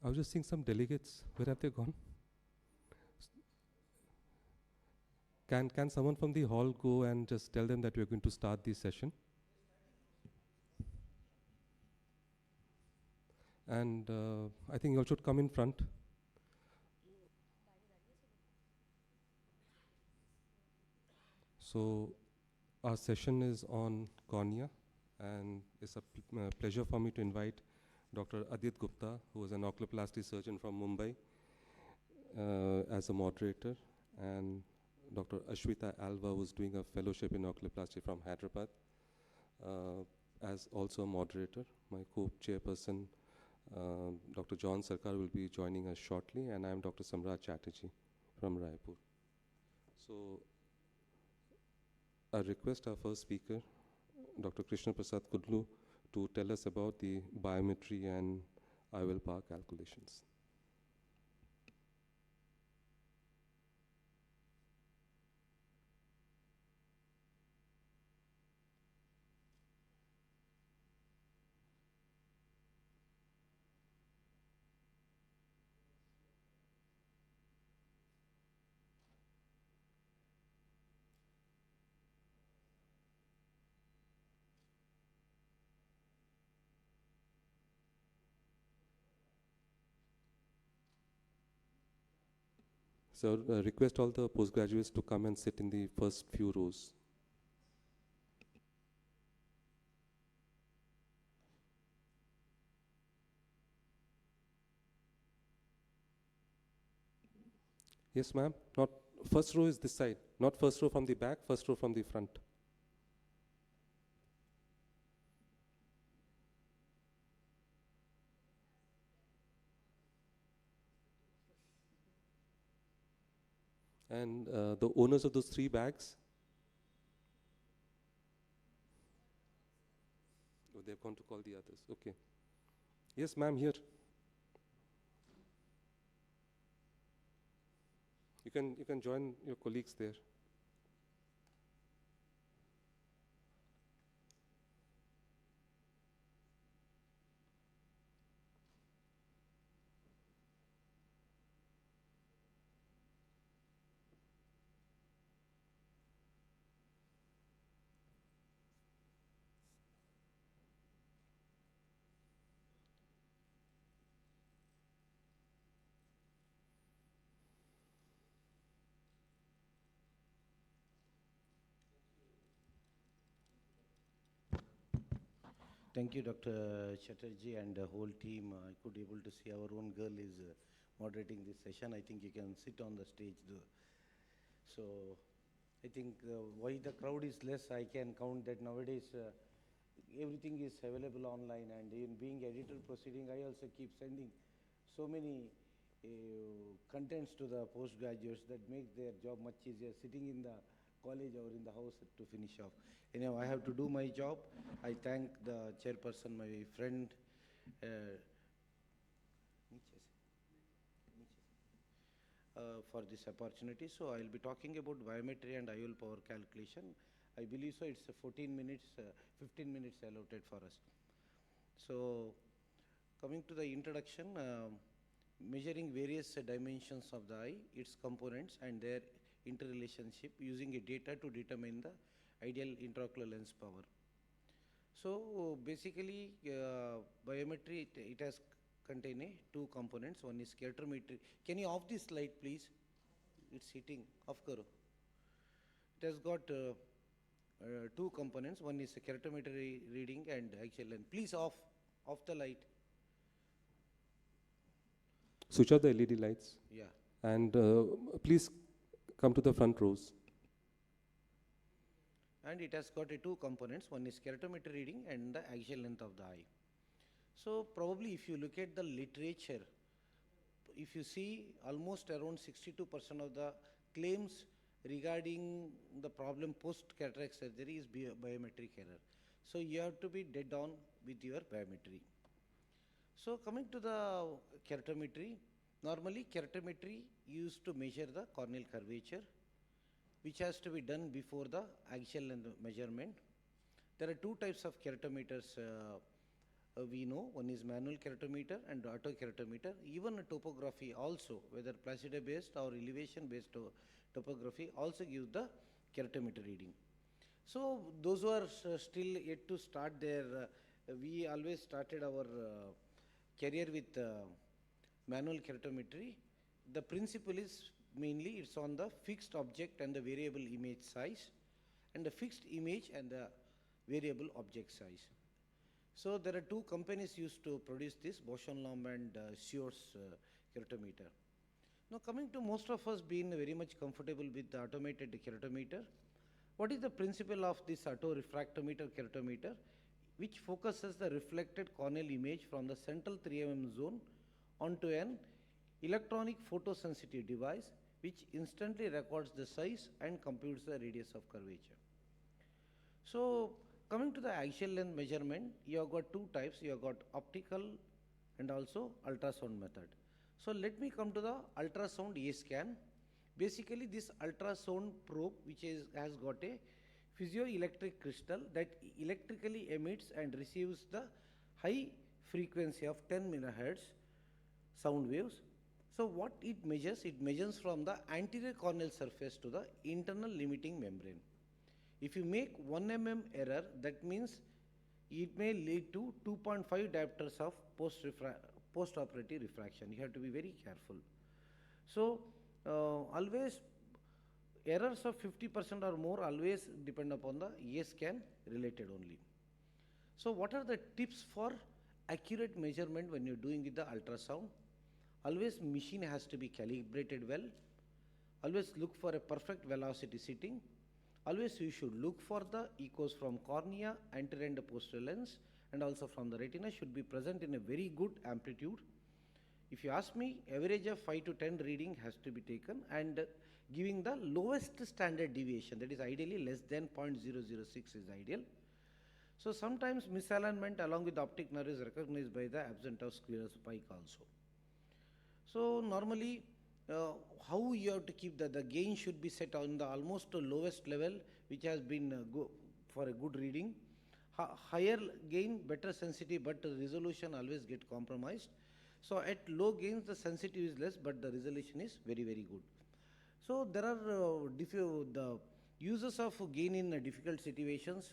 I was just seeing some delegates. Where have they gone? Can someone from the hall go and just tell them that we're going to start this session? And I think you all should come in front. So our session is on cornea, and it's a pleasure for me to invite Dr. Adit Gupta, who is an oculoplasty surgeon from Mumbai, as a moderator, and Dr. Ashwita Alva, who's doing a fellowship in oculoplasty from Hyderabad, as also a moderator. My co-chairperson, Dr. John Sarkar, will be joining us shortly, and I'm Dr. Samrat Chatterjee from Raipur. So I request our first speaker, Dr. Krishna Prasad Kudlu, to tell us about the biometry and IOL power calculations. So request all the postgraduates to come and sit in the first few rows. Yes, ma'am. Not first row is this side. Not first row from the back, first row from the front. And the owners of those 3 bags? Oh, they've gone to call the others. Okay. Yes, ma'am, here. You can join your colleagues there. Thank you, Dr. Chatterjee and the whole team. I could able to see our own girl is moderating this session. I think you can sit on the stage. So I think why the crowd is less, I can count that nowadays everything is available online, and in being editor proceeding, I also keep sending so many contents to the postgraduates that make their job much easier sitting in the college or in the house to finish off. Anyway, I have to do my job. I thank the chairperson, my friend, for this opportunity. So I will be talking about biometry and IOL power calculation. I believe so it's 14 minutes, 15 minutes allotted for us. So coming to the introduction, measuring various dimensions of the eye, its components and their interrelationship using a data to determine the ideal intraocular lens power. So basically biometry, it has contain 2 components. One is keratometry. Can you off this light please? It's hitting. Off karo. It has got 2 components. One is keratometry reading and axial lens. Please off the light. Switch off the LED lights. Yeah. And please come to the front rows. And it has got 2 components. One is keratometry reading and the axial length of the eye. So probably if you look at the literature, if you see almost around 62% of the claims regarding the problem post cataract surgery is biometric error. So you have to be dead on with your biometry. So coming to the keratometry, normally keratometry used to measure the corneal curvature, which has to be done before the axial length measurement. There are 2 types of keratometers we know one is manual keratometer and auto keratometer. Even a topography also, whether placido based or elevation based topography also gives the keratometer reading. So those who are still yet to start their, we always started our career with manual keratometry. The principle is mainly it's on the fixed object and the variable image size, and the fixed image and the variable object size. So there are two companies used to produce this, Bosch and Lomb and Sears keratometer. Now coming to most of us being very much comfortable with the automated keratometer, what is the principle of this auto refractometer keratometer, which focuses the reflected corneal image from the central 3 mm zone onto an electronic photosensitive device which instantly records the size and computes the radius of curvature. So coming to the axial length measurement, you have got two types. You have got optical and also ultrasound method. So let me come to the ultrasound A scan. Basically this ultrasound probe which has got a piezoelectric crystal that electrically emits and receives the high frequency of 10 megahertz sound waves. So what it measures from the anterior corneal surface to the internal limiting membrane. If you make 1 mm error, that means it may lead to 2.5 diopters of post-operative refraction. You have to be very careful. So always errors of 50% or more always depend upon the A scan related only. So what are the tips for accurate measurement when you're doing with the ultrasound? Always machine has to be calibrated well. Always look for a perfect velocity sitting. Always you should look for the echoes from cornea, anterior and posterior lens, and also from the retina should be present in a very good amplitude. If you ask me, average of 5 to 10 reading has to be taken, and giving the lowest standard deviation, that is ideally less than 0.006 is ideal. So sometimes misalignment along with the optic nerve is recognized by the absence of square spike also. So normally how you have to keep the gain should be set on the almost lowest level which has been for a good reading. Higher gain, better sensitivity, but the resolution always get compromised. So at low gains the sensitivity is less but the resolution is very good. So there are the uses of gain in difficult situations,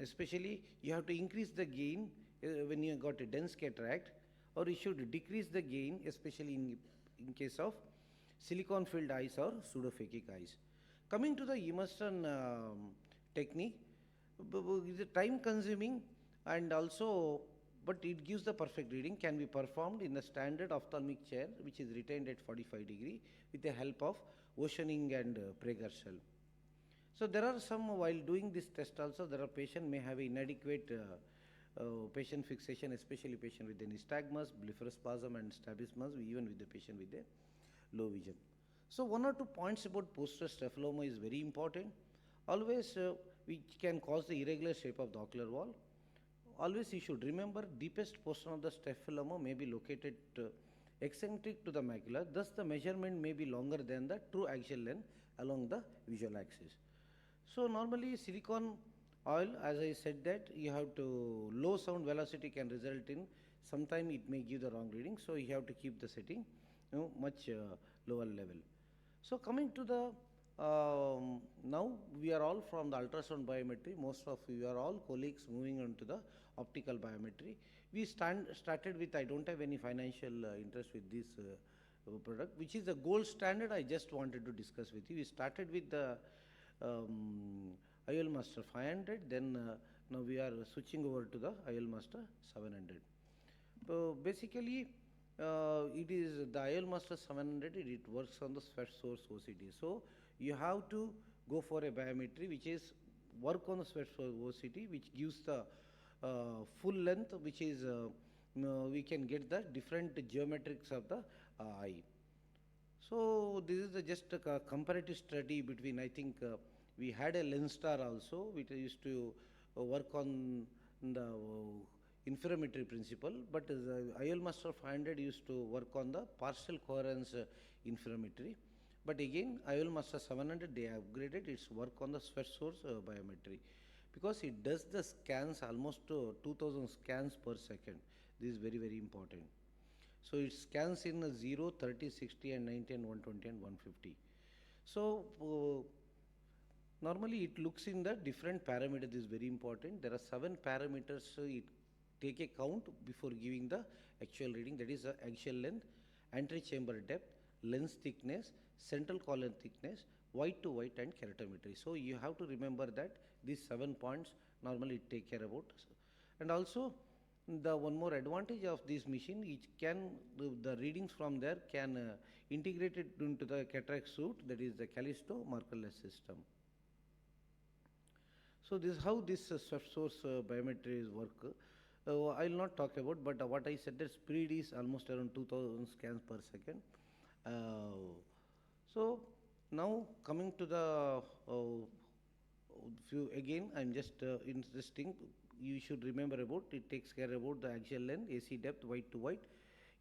especially you have to increase the gain when you got a dense cataract, or you should decrease the gain especially in case of silicon filled eyes or pseudophakic eyes. Coming to the immersion technique, it is time consuming and also but it gives the perfect reading, can be performed in the standard ophthalmic chair which is retained at 45 degree with the help of oceaning and Prager shell. So there are some, while doing this test also, there are patient may have inadequate patient fixation, especially patient with nystagmus, blepharospasm and strabismus, even with the patient with the low vision. So one or two points about posterior staphyloма is very important. Always which can cause the irregular shape of the ocular wall. Always you should remember deepest portion of the staphyloma may be located eccentric to the macula, thus the measurement may be longer than the true axial length along the visual axis. So normally silicon oil, as I said that you have to, low sound velocity can result in, sometime it may give the wrong reading, so you have to keep the setting much lower level. So coming to the, now we are all from the ultrasound biometry, most of you are all colleagues moving on to the optical biometry. We started with, I don't have any financial interest with this product, which is the gold standard. I just wanted to discuss with you. We started with the IOL Master 500, then now we are switching over to the IOL Master 700. So basically it is the IOL Master 700, it works on the sweat source OCT. So you have to go for a biometry which is work on the sweat source OCT, which gives the full length, which is we can get the different geometrics of the eye. So this is just a comparative study between, I think we had a lens star also, which used to work on the interferometry principle, but the IOL Master 500 used to work on the partial coherence interferometry. But again, IOL Master 700 they upgraded its work on the sweat source biometry. because it does the scans almost 2000 scans per second. This is very, very important. So it scans in 0, 30, 60 and 90 and 120 and 150. So normally it looks in the different parameters. This is very important. There are 7 parameters, so it take a count before giving the actual reading. That is axial length, antechamber depth, lens thickness, central column thickness, white to white and keratometry. So you have to remember that these 7 points normally it take care about. And also the one more advantage of this machine, it can the readings from there can integrate it into the cataract suite, that is the Callisto markerless system. So this is how this swift source biometry work. I will not talk about, but what I said, that speed is almost around 2000 scans per second. So now coming to the few again, I am just insisting you should remember about, it takes care about the axial length, AC depth, white to white,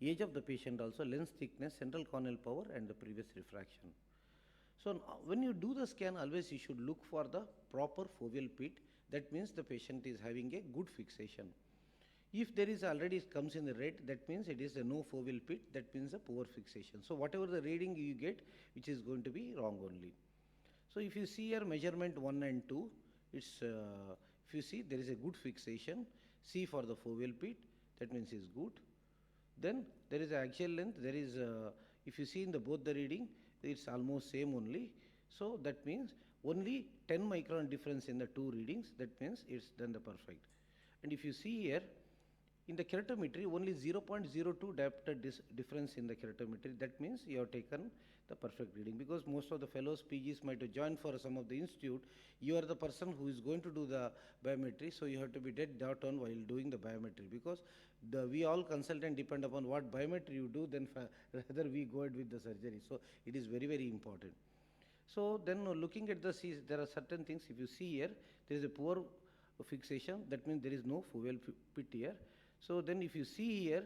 age of the patient also, lens thickness, central corneal power and the previous refraction. So when you do the scan, always you should look for the proper foveal pit. That means the patient is having a good fixation. If there is already comes in the red, that means it is a no foveal pit, that means a poor fixation. So whatever the reading you get, which is going to be wrong only. So if you see here measurement 1 and 2, it's if you see there is a good fixation. C for the foveal pit, that means is good. Then there is axial length, there is if you see in the both the reading, it's almost same only. So that means only 10 micron difference in the two readings, that means it's done the perfect. And if you see here in the keratometry, only 0.02 diopter difference in the keratometry, that means you have taken the perfect reading, because most of the fellows PGs might join for some of the institute. You are the person who is going to do the biometry, so you have to be dead dot on while doing the biometry, because we all consultant depend upon what biometry you do, then rather we go ahead with the surgery. So it is very, very important. So then looking at the C's, there are certain things. If you see here, there is a poor fixation, that means there is no foveal pit here. So then if you see here,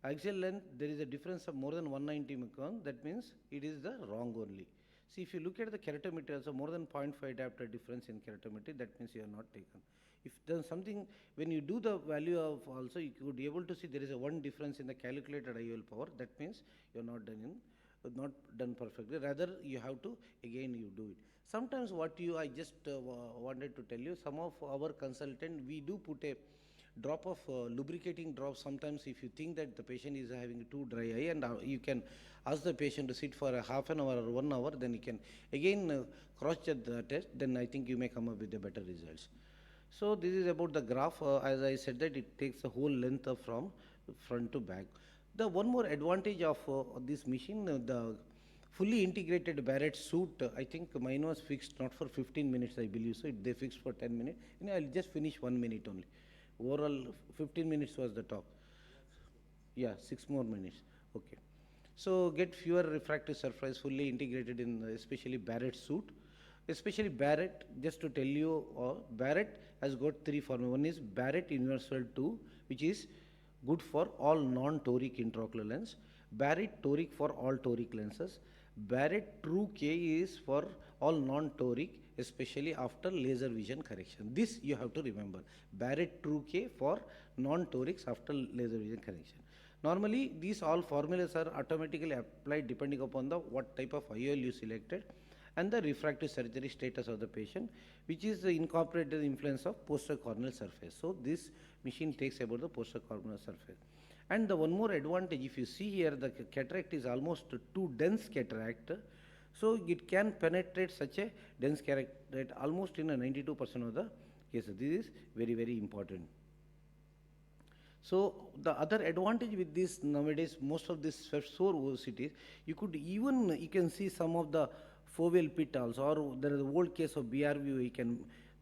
axial length, there is a difference of more than 190 micron, that means it is the wrong only. See, if you look at the keratometry also, more than 0.5 diopter difference in keratometry, that means you are not taken. If then something, when you do the value of also, you could be able to see there is a 1 difference in the calculated IOL power, that means you are not done perfectly, rather you have to again you do it. Sometimes what I just wanted to tell you, some of our consultant, we do put a drop of lubricating drops sometimes if you think that the patient is having too dry eye, and you can ask the patient to sit for a half an hour or 1 hour, then you can again cross check the test, then I think you may come up with the better results. So this is about the graph. As I said that it takes the whole length of from front to back. The one more advantage of this machine, the fully integrated Barrett suit, I think mine was fixed not for 15 minutes, I believe, so they fixed for 10 minutes. And I'll just finish 1 minute only. Overall 15 minutes was the talk. Yeah, 6 more minutes. Okay. So get fewer refractive surface, fully integrated in especially Barrett suit. Especially Barrett, just to tell you, Barrett has got 3 formulas. One is Barrett Universal 2, which is good for all non-toric intraocular lens. Barrett Toric for all toric lenses. Barrett True K is for all non-toric, especially after laser vision correction. This you have to remember. Barrett True K for non-torics after laser vision correction. Normally, these all formulas are automatically applied depending upon the what type of IOL you selected and the refractive surgery status of the patient, which is the incorporated influence of posterior corneal surface. So this machine takes about the posterior corneal surface. And the one more advantage, if you see here, the cataract is almost too dense cataract, so it can penetrate such a dense cataract almost in a 92% of the cases. This is very, very important. So the other advantage with this nowadays, most of these sore OCTs, you can see some of the foveal pit also, or there is an old case of BRVO you can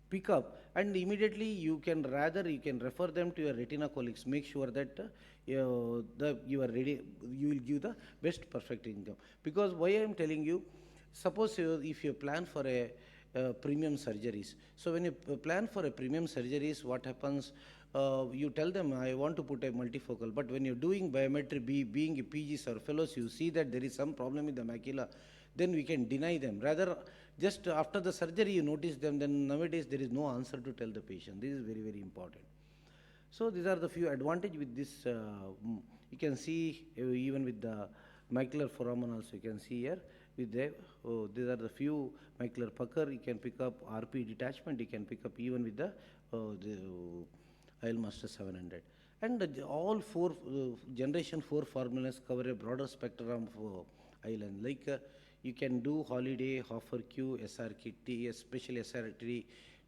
pick up, and immediately you can refer them to your retina colleagues. Make sure that you are ready, you will give the best perfect income. Because why I am telling you, suppose if you plan for a premium surgeries. So when you plan for a premium surgeries, what happens, you tell them I want to put a multifocal, but when you're doing biometry, being a PGs or fellows, you see that there is some problem with the macula, then we can deny them. Rather, just after the surgery you notice them, then nowadays there is no answer to tell the patient. This is very, very important. So these are the few advantage with this. You can see even with the macular foramen also you can see here with the, these are the few macular pucker. You can pick up RP detachment, you can pick up even with the AIOL 700. And all four generation 4 formulas cover a broader spectrum of island. Like you can do holiday, Hoffer Q, SRKT, especially SRT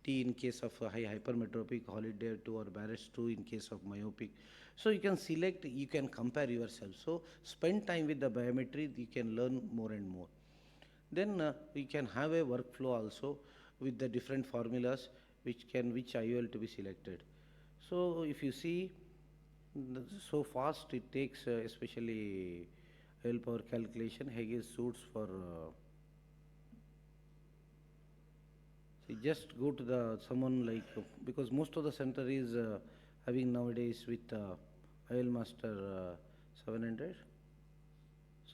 in case of high hypermetropic, holiday 2 or Barrett's 2 in case of myopic. So you can select, you can compare yourself. So spend time with the biometry, you can learn more and more. Then we can have a workflow also with the different formulas which IOL to be selected. So if you see, so fast it takes, especially IOL power calculation, Hague suits for just go to the someone like, because most of the center is having nowadays with IOL 700.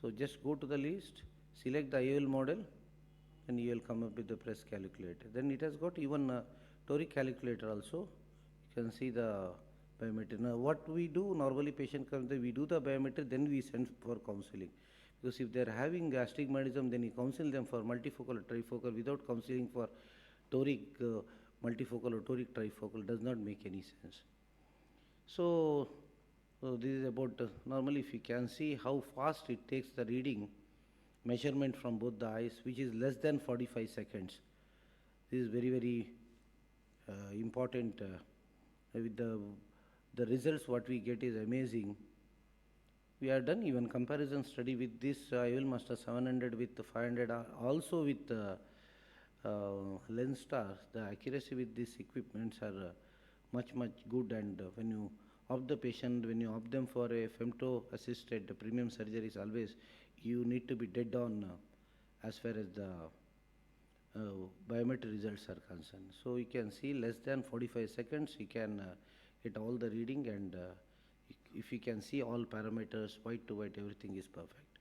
So just go to the list, select the IOL model, and you will come up with the press calculator. Then it has got even a toric calculator also. You can see the biometry. Now what we do, normally patient comes, we do the biometry, then we send for counseling. Because if they are having astigmatism, then you counsel them for multifocal or trifocal. Without counseling for toric multifocal or toric trifocal does not make any sense. So this is about, normally if you can see how fast it takes the reading, measurement from both the eyes, which is less than 45 seconds. This is very, very important. With the results what we get is amazing. We have done even comparison study with this IOL 700 with 500, also with lens star. The accuracy with these equipments are much good, and when you opt the patient, when you opt them for a femto assisted premium surgeries, always you need to be dead on as far as the biometry results are concerned. So you can see less than 45 seconds you can get all the reading, and if you can see all parameters white to white, everything is perfect.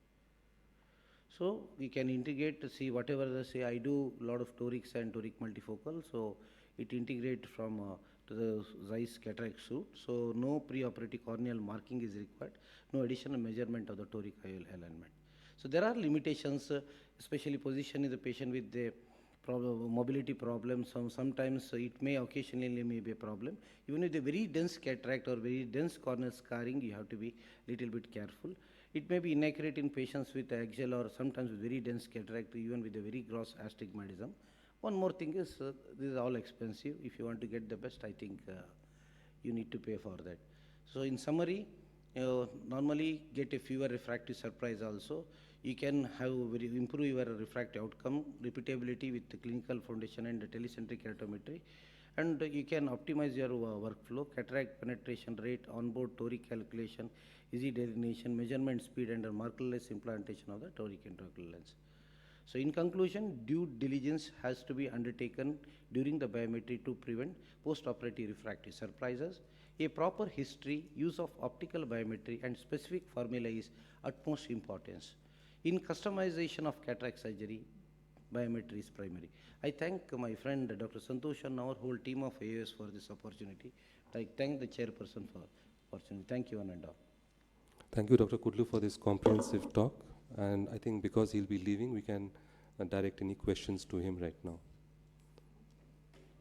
So we can integrate to see whatever they say. I do a lot of torics and toric multifocal, so it integrates from to the Zeiss cataract suit. So no preoperative corneal marking is required, no additional measurement of the toric IOL alignment. So there are limitations, especially positioning the patient with the mobility problems. Sometimes it may occasionally may be a problem. Even with a very dense cataract or very dense corneal scarring, you have to be little bit careful. It may be inaccurate in patients with axial or sometimes with very dense cataract, even with a very gross astigmatism. One more thing is, this is all expensive. If you want to get the best, I think you need to pay for that. So in summary, normally get a fewer refractive surprise also. You can have improve your refractive outcome, repeatability with the clinical foundation and the telecentric keratometry, and you can optimize your workflow, cataract penetration rate, onboard toric calculation, easy delineation, measurement speed, and a markerless implantation of the toric intraocular lens. So in conclusion, due diligence has to be undertaken during the biometry to prevent post-operative refractive surprises. A proper history, use of optical biometry, and specific formula is utmost importance. In customization of cataract surgery, biometry is primary. I thank my friend Dr. Santosh and our whole team of AIOS for this opportunity. I thank the chairperson for opportunity. Thank you, one and all. Thank you, Dr. Kudlu, for this comprehensive talk. And I think because he'll be leaving, we can direct any questions to him right now.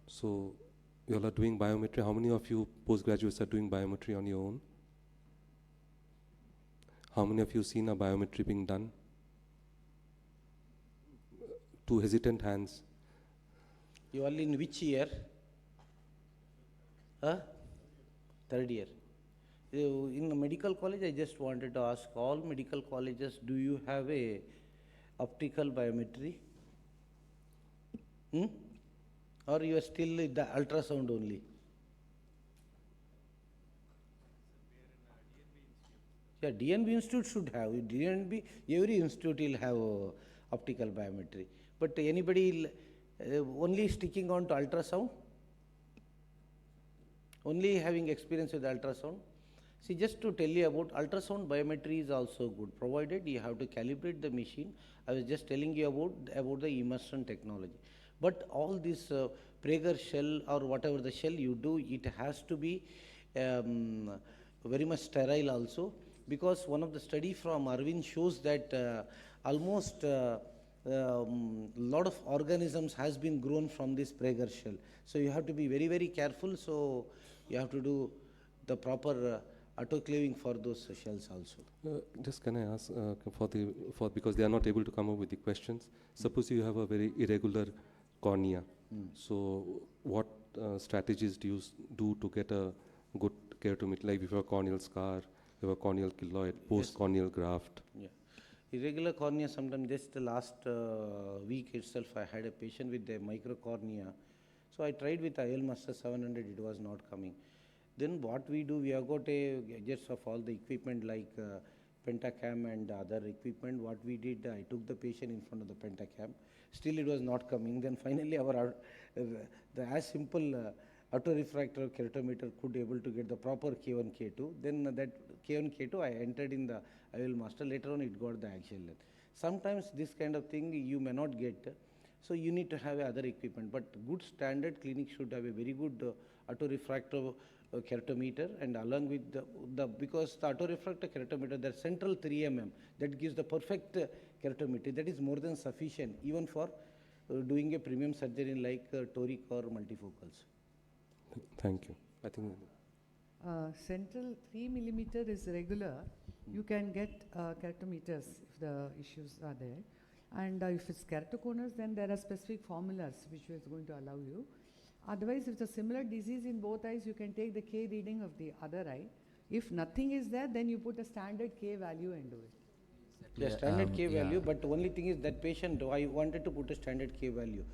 So you all are doing biometry. How many of you postgraduates are doing biometry on your own? How many of you seen a biometry being done? Two hesitant hands. You all in which year? Third year. In the medical college, I just wanted to ask all medical colleges, do you have a optical biometry? Or you are still in the ultrasound only? Yeah, DNB Institute should have. DNB, every institute will have optical biometry. But anybody only sticking on to ultrasound? Only having experience with ultrasound? See, just to tell you about ultrasound biometry is also good, provided you have to calibrate the machine. I was just telling you about the immersion technology. But all this Prager shell or whatever the shell you do, it has to be very much sterile also, because one of the study from Arvind shows that almost lot of organisms has been grown from this Prager shell. So you have to be very, very careful. So you have to do the proper autoclaving for those shells also. Just can I ask because they are not able to come up with the questions. Suppose you have a very irregular cornea. So what strategies do you do to get a good keratometer? Like if you have a corneal scar, you have a corneal keloid, post-corneal graft. Yeah. Irregular cornea, sometimes just the last week itself, I had a patient with a microcornea. So I tried with IOL 700, it was not coming. Then what we do, we have got a gadgets of all the equipment like pentacam and other equipment. What we did, I took the patient in front of the pentacam. Still it was not coming. Then finally the as simple autorefractor keratometer could able to get the proper K1, K2. Then that K1, K2 I entered in the IOL master. Later on it got the axial length. Sometimes this kind of thing you may not get. So you need to have other equipment. But good standard clinic should have a very good autorefractor keratometer, and along with because the autorefractor keratometer, the central 3 mm, that gives the perfect keratometry, that is more than sufficient even for doing a premium surgery like toric or multifocals. Thank you. I think central 3 millimeter is regular. You can get keratometers if the issues are there. And if it's keratoconus, then there are specific formulas which is going to allow you. Otherwise, if it's a similar disease in both eyes, you can take the K reading of the other eye. If nothing is there, then you put a standard K value and do it. Yeah, standard K value, but the only thing is that patient, I wanted to put a standard K value.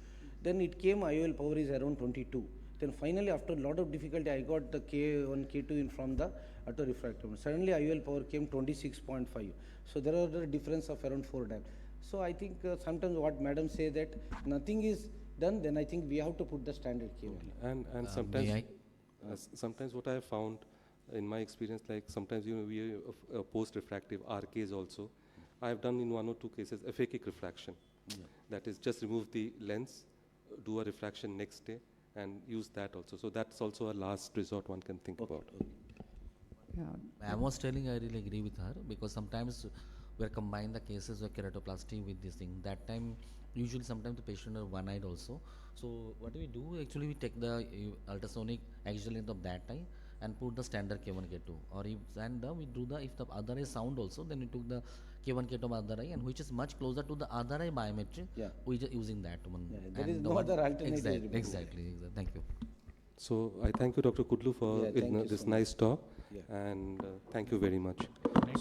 Then it came, IOL power is around 22. Then finally, after a lot of difficulty, I got the K1, K2 in from the autorefractor. Suddenly, IOL power came 26.5. So there are a difference of around 4 times. So I think sometimes what madam say that nothing is done, then I think we have to put the standard K value. And sometimes, sometimes what I have found in my experience, like sometimes we post-refractive RKs also. I have done in 1 or 2 cases aphakic refraction. Yeah. That is just remove the lens, do a refraction next day, and use that also. So that's also a last resort one can think about. Okay. Yeah. I was telling, I really agree with her, because sometimes we are combining the cases of keratoplasty with this thing. That time, usually sometimes the patient are one-eyed also. So what do we do? Actually, we take the ultrasonic axial length of that eye and put the standard K1, K2. Or if we do if the other eye sound also, then we took the K1, K2 of other eye, and which is much closer to the other eye biometry. Yeah. We just using that one. Yeah, there is no other alternative. Exactly. Thank you. So I thank you, Dr. Kudlu, for this nice talk, and thank you very much.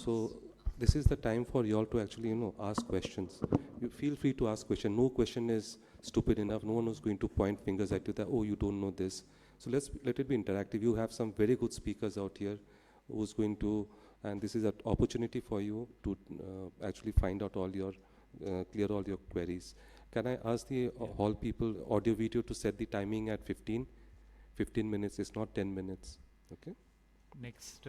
So this is the time for you all to actually, ask questions. You feel free to ask questions. No question is stupid enough. No one is going to point fingers at you that, oh, you don't know this. So let it be interactive. You have some very good speakers out here who's going to, and this is an opportunity for you to actually find out all your, clear all your queries. Can I ask the hall people, audio video, to set the timing at 15 minutes, it's not 10 minutes, okay? Next,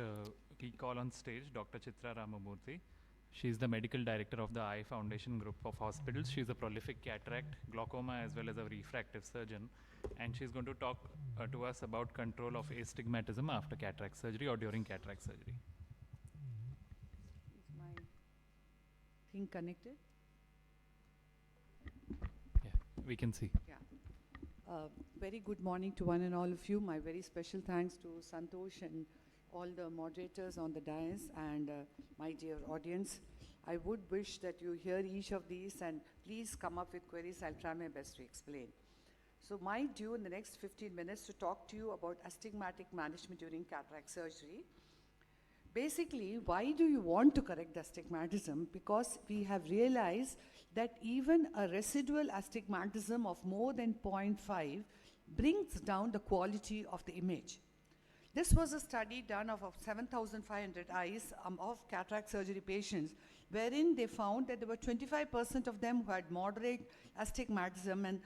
we call on stage Dr. Chitra Ramamurthy. She is the medical director of the Eye Foundation group of hospitals. She is a prolific cataract, glaucoma, as well as a refractive surgeon. And she is going to talk to us about control of astigmatism after cataract surgery or during cataract surgery. Is my thing connected? Yeah, we can see. Yeah. Very good morning to one and all of you. My very special thanks to Santosh and all the moderators on the dais and my dear audience. I would wish that you hear each of these and please come up with queries. I'll try my best to explain. So my due in the next 15 minutes to talk to you about astigmatic management during cataract surgery. Basically, why do you want to correct astigmatism? Because we have realized that even a residual astigmatism of more than 0.5 brings down the quality of the image. This was a study done of 7,500 eyes of cataract surgery patients, wherein they found that there were 25% of them who had moderate astigmatism and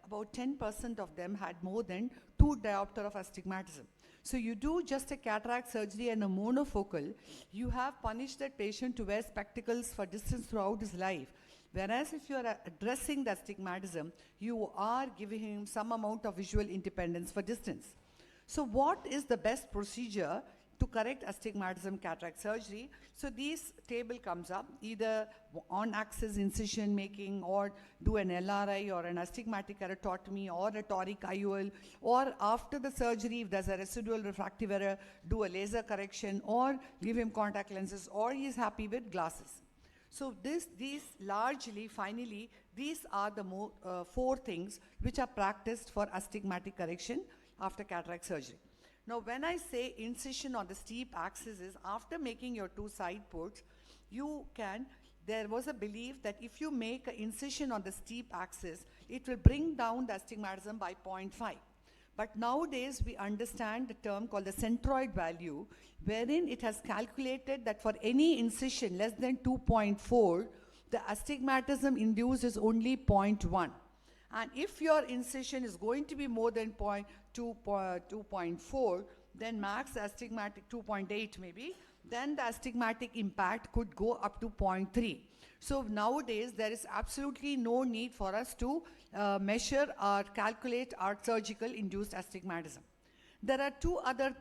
about 10% of them had more than 2 diopter of astigmatism. So you do just a cataract surgery and a monofocal, you have punished that patient to wear spectacles for distance throughout his life. Whereas if you are addressing the astigmatism, you are giving him some amount of visual independence for distance. So what is the best procedure to correct astigmatism cataract surgery? So this table comes up, either on-axis incision making, or do an LRI or an astigmatic keratotomy or a toric IOL, or after the surgery, if there's a residual refractive error, do a laser correction or give him contact lenses, or he's happy with glasses. So these largely, finally, these are the four things which are practiced for astigmatic correction after cataract surgery. Now, when I say incision on the steep axis is after making your two side ports, there was a belief that if you make an incision on the steep axis, it will bring down the astigmatism by 0.5. But nowadays, we understand the term called the centroid value, wherein it has calculated that for any incision less than 2.4, the astigmatism induced is only 0.1. And if your incision is going to be more than 2.4, then max astigmatic 2.8 maybe, then the astigmatic impact could go up to 0.3. So nowadays, there is absolutely no need for us to measure or calculate our surgical induced astigmatism. There are two other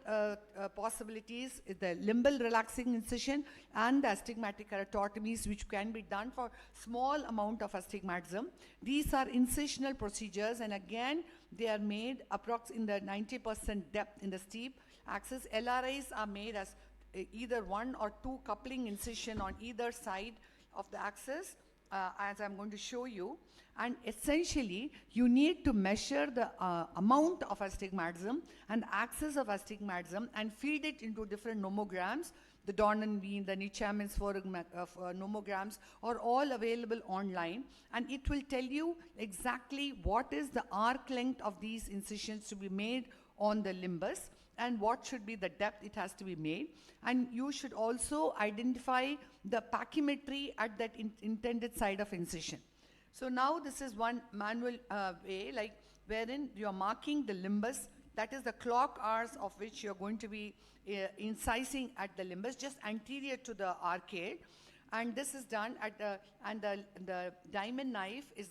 possibilities, the limbal relaxing incision and the astigmatic keratotomies, which can be done for small amount of astigmatism. These are incisional procedures, and again, they are made approx in the 90% depth in the steep axis. LRIs are made as either one or two coupling incision on either side of the axis, as I'm going to show you. And essentially, you need to measure the amount of astigmatism and axis of astigmatism and feed it into different nomograms. The Dornan-Wien, the Nichamen-Sforg nomograms are all available online, and it will tell you exactly what is the arc length of these incisions to be made on the limbus and what should be the depth it has to be made. And you should also identify the pachymetry at that intended side of incision. So now this is one manual way, like wherein you are marking the limbus, that is the clock hours of which you're going to be incising at the limbus, just anterior to the arcade. And this is done at the diamond knife is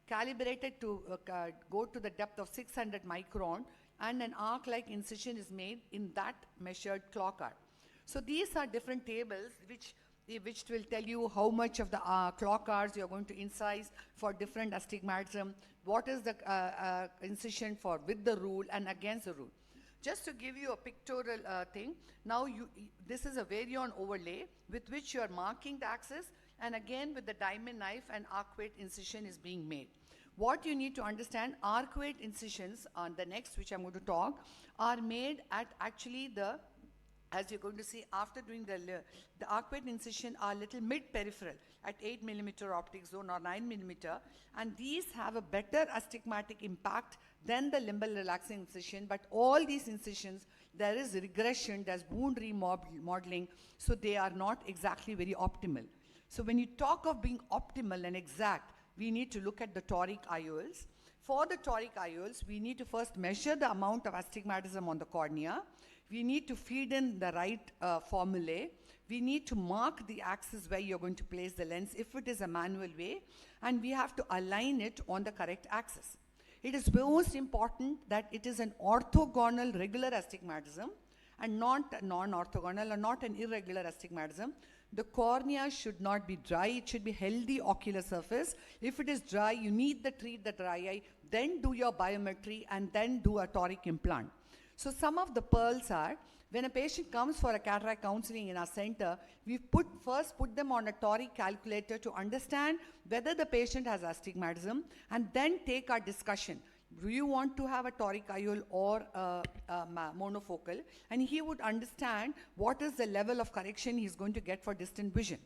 calibrated to go to the depth of 600 micron, and an arc-like incision is made in that measured clock hour. So these are different tables which will tell you how much of the clock hours you're going to incise for different astigmatism, what is the incision for with the rule and against the rule. Just to give you a pictorial thing, now this is a Varion overlay with which you are marking the axis, and again with the diamond knife and arcuate incision is being made. What you need to understand, arcuate incisions on the next, which I'm going to talk, are made at actually the, as you're going to see after doing the arcuate incision are little mid-peripheral at 8 millimeter optic zone or 9 millimeter, and these have a better astigmatic impact than the limbal relaxing incision. But all these incisions, there is regression, there's wound remodeling, so they are not exactly very optimal. So when you talk of being optimal and exact, we need to look at the toric IOLs. For the toric IOLs, we need to first measure the amount of astigmatism on the cornea. We need to feed in the right formulae. We need to mark the axis where you're going to place the lens if it is a manual way, and we have to align it on the correct axis. It is most important that it is an orthogonal regular astigmatism and not non-orthogonal or not an irregular astigmatism. The cornea should not be dry, it should be healthy ocular surface. If it is dry, you need to treat the dry eye, then do your biometry, and then do a toric implant. So some of the pearls are, when a patient comes for a cataract counseling in our center, we first put them on a toric calculator to understand whether the patient has astigmatism, and then take our discussion. Do you want to have a toric IOL or monofocal? And he would understand what is the level of correction he's going to get for distant vision.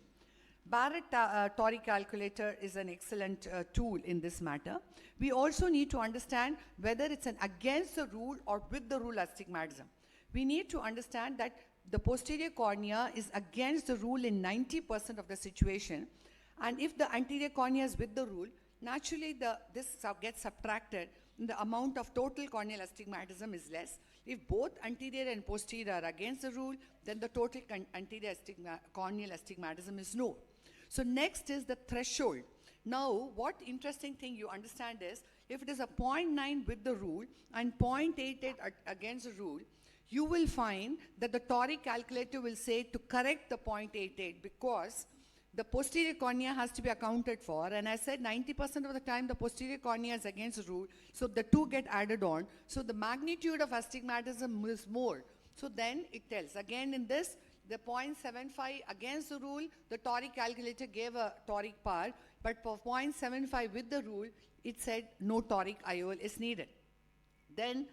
Barrett toric calculator is an excellent tool in this matter. We also need to understand whether it's an against the rule or with the rule astigmatism. We need to understand that the posterior cornea is against the rule in 90% of the situation, and if the anterior cornea is with the rule, naturally this gets subtracted, and the amount of total corneal astigmatism is less. If both anterior and posterior are against the rule, then the total anterior corneal astigmatism is no. So next is the threshold. Now, what interesting thing you understand is, if it is a 0.9 with the rule and 0.88 against the rule, you will find that the toric calculator will say to correct the 0.88 because the posterior cornea has to be accounted for, and I said 90% of the time the posterior cornea is against the rule, so the two get added on, so the magnitude of astigmatism is more. So then it tells, again in this, the 0.75 against the rule, the toric calculator gave a toric power, but for 0.75 with the rule, it said no toric IOL is needed. Then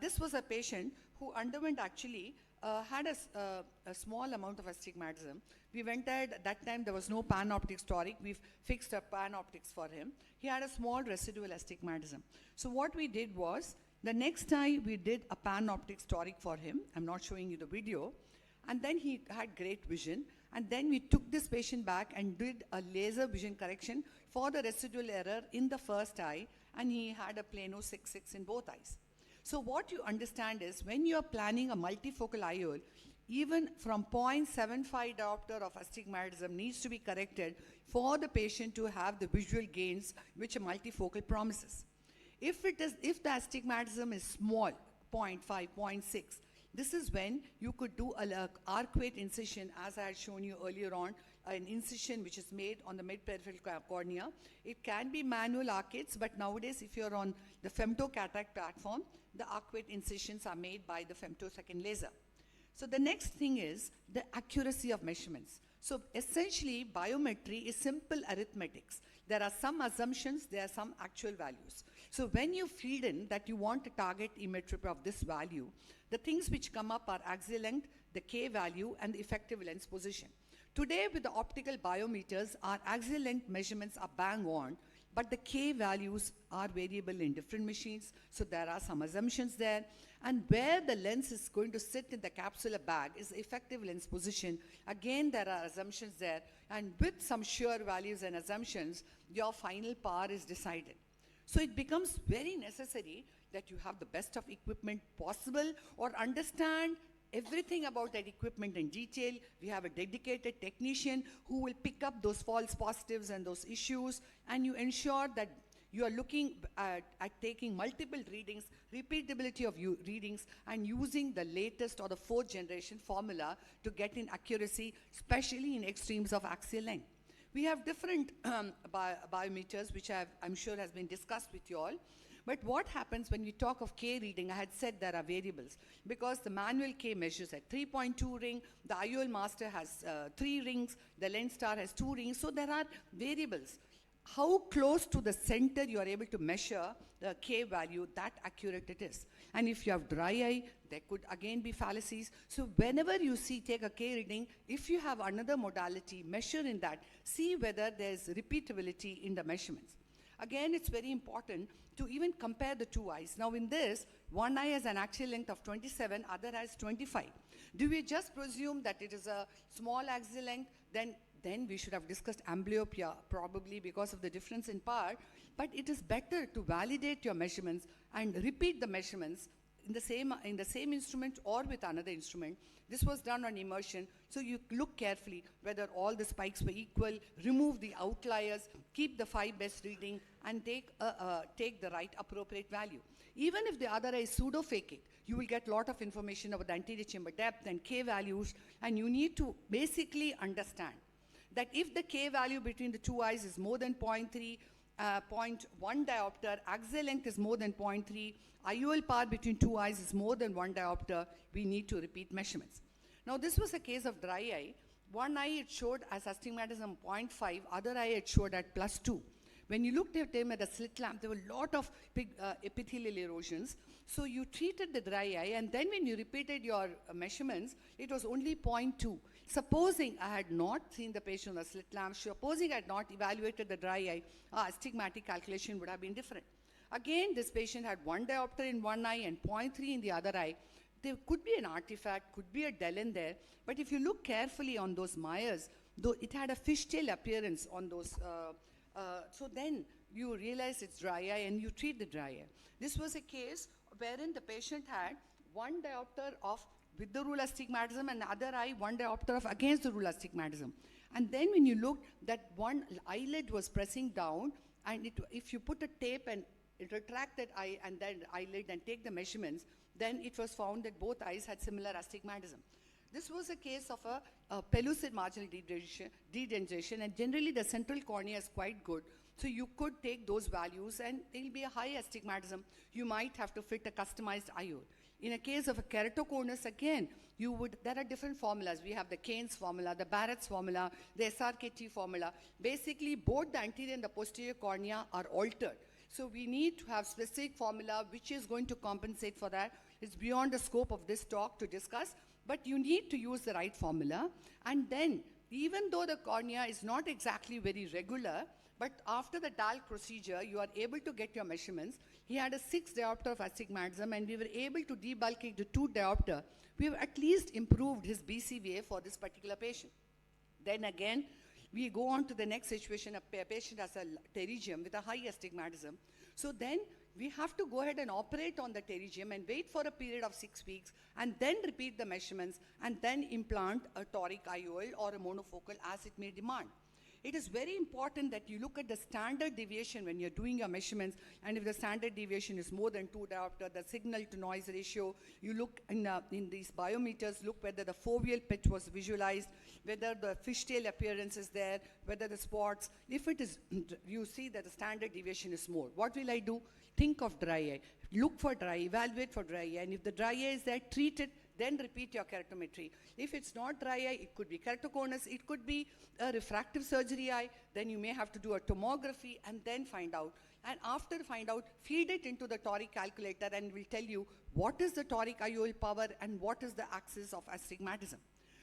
this was a patient who underwent actually, had a small amount of astigmatism. We went at that time, there was no panoptics toric. We fixed a panoptics for him. He had a small residual astigmatism. So what we did was, the next time we did a panoptics toric for him. I'm not showing you the video. And then he had great vision. And then we took this patient back and did a laser vision correction for the residual error in the first eye. And he had a plano 6.6 in both eyes. So what you understand is, when you are planning a multifocal IOL, even from 0.75 diopter of astigmatism needs to be corrected for the patient to have the visual gains which a multifocal promises. If the astigmatism is small, 0.5, 0.6, this is when you could do a arcuate incision, as I had shown you earlier on, an incision which is made on the mid-peripheral cornea. It can be manual arcates, but nowadays if you're on the femtocataract platform, the arcuate incisions are made by the femtosecond laser. So the next thing is the accuracy of measurements. So essentially, biometry is simple arithmetics. There are some assumptions, there are some actual values. So when you feed in that you want to target emmetrope of this value, the things which come up are axial length, the K value, and the effective lens position. Today with the optical biometers, our axial length measurements are bang on, but the K values are variable in different machines, so there are some assumptions there. And where the lens is going to sit in the capsular bag is effective lens position. Again, there are assumptions there, and with some sure values and assumptions, your final power is decided. So it becomes very necessary that you have the best of equipment possible, or understand everything about that equipment in detail. We have a dedicated technician who will pick up those false positives and those issues, and you ensure that you are looking at taking multiple readings, repeatability of readings, and using the latest or the 4th generation formula to get in accuracy, especially in extremes of axial length. We have different biometers, which I'm sure has been discussed with you all. But what happens when we talk of K reading? I had said there are variables, because the manual K measures at 3.2 ring, the IOL master has 3 rings, the lens star has 2 rings, so there are variables. How close to the center you are able to measure the K value, that accurate it is. And if you have dry eye, there could again be fallacies. So whenever you take a K reading, if you have another modality, measure in that, see whether there's repeatability in the measurements. Again, it's very important to even compare the two eyes. Now in this, one eye has an axial length of 27, other has 25. Do we just presume that it is a small axial length? Then we should have discussed amblyopia, probably because of the difference in power. But it is better to validate your measurements and repeat the measurements in the same instrument or with another instrument. This was done on immersion, so you look carefully whether all the spikes were equal, remove the outliers, keep the 5 best reading, and take the right appropriate value. Even if the other eye is pseudo-phakic, you will get a lot of information about the anterior chamber depth and K values, and you need to basically understand that if the K value between the two eyes is more than 0.3, 0.1 diopter, axial length is more than 0.3, IOL power between two eyes is more than 1 diopter, we need to repeat measurements. Now this was a case of dry eye. One eye it showed as astigmatism 0.5, other eye it showed at +2. When you looked at him at a slit lamp, there were a lot of big epithelial erosions. So you treated the dry eye, and then when you repeated your measurements, it was only 0.2. Supposing I had not seen the patient on a slit lamp, supposing I had not evaluated the dry eye, astigmatic calculation would have been different. Again, this patient had 1 diopter in one eye and 0.3 in the other eye. There could be an artifact, could be a Dellen there, but if you look carefully on those Myers, though it had a fishtail appearance on those, so then you realize it's dry eye and you treat the dry eye. This was a case wherein the patient had one diopter of with the rule astigmatism and other eye, one diopter of against the rule astigmatism. And then when you looked, that one eyelid was pressing down, and if you put a tape and retract that eye and then eyelid and take the measurements, then it was found that both eyes had similar astigmatism. This was a case of a pellucid marginal degeneration, and generally the central cornea is quite good. So you could take those values and there will be a high astigmatism. You might have to fit a customized IOL. In a case of a keratoconus, again, there are different formulas. We have the Keynes formula, the Barrett's formula, the SRKT formula. Basically, both the anterior and the posterior cornea are altered. So we need to have specific formula which is going to compensate for that. It's beyond the scope of this talk to discuss, but you need to use the right formula. And then, even though the cornea is not exactly very regular, but after the DALK procedure, you are able to get your measurements. He had a 6 diopter of astigmatism, and we were able to debulk it to 2 diopter. We have at least improved his BCVA for this particular patient. Then again, we go on to the next situation. A patient has a pterygium with a high astigmatism. So then we have to go ahead and operate on the pterygium and wait for a period of 6 weeks, and then repeat the measurements, and then implant a toric IOL or a monofocal as it may demand. It is very important that you look at the standard deviation when you're doing your measurements, and if the standard deviation is more than 2 diopter, the signal to noise ratio, you look in these biometers, look whether the foveal pitch was visualized, whether the fishtail appearance is there, whether the spots. If it is, you see that the standard deviation is more. What will I do? Think of dry eye. Look for dry, evaluate for dry eye, and if the dry eye is there, treat it, then repeat your keratometry. If it's not dry eye, it could be keratoconus, it could be a refractive surgery eye, then you may have to do a tomography and then find out. And after find out, feed it into the toric calculator and will tell you what is the toric IOL power and what is the axis of astigmatism.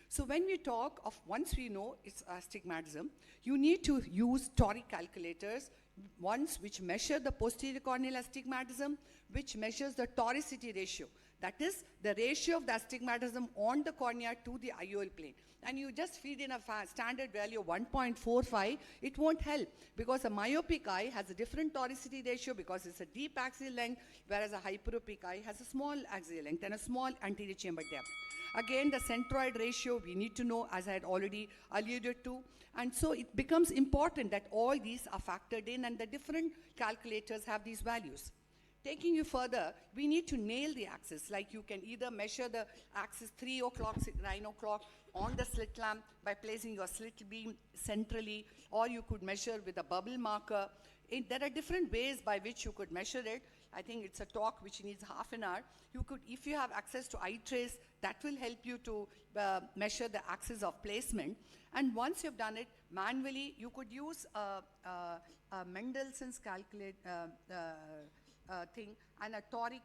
So when we talk of, once we know it's astigmatism, you need to use toric calculators, ones which measure the posterior corneal astigmatism, which measures the toricity ratio. That is the ratio of the astigmatism on the cornea to the IOL plane. And you just feed in a standard value of 1.45, it won't help, because a myopic eye has a different toricity ratio because it's a deep axial length, whereas a hyperopic eye has a small axial length and a small anterior chamber depth. Again, the centroid ratio we need to know, as I had already alluded to. And so it becomes important that all these are factored in, and the different calculators have these values. Taking you further, we need to nail the axis. Like you can either measure the axis 3 o'clock, 9 o'clock on the slit lamp by placing your slit beam centrally, or you could measure with a bubble marker. There are different ways by which you could measure it. I think it's a talk which needs half an hour. You could, if you have access to eye trace, that will help you to measure the axis of placement. And once you've done it manually, you could use a Mendelssohn's thing and a toric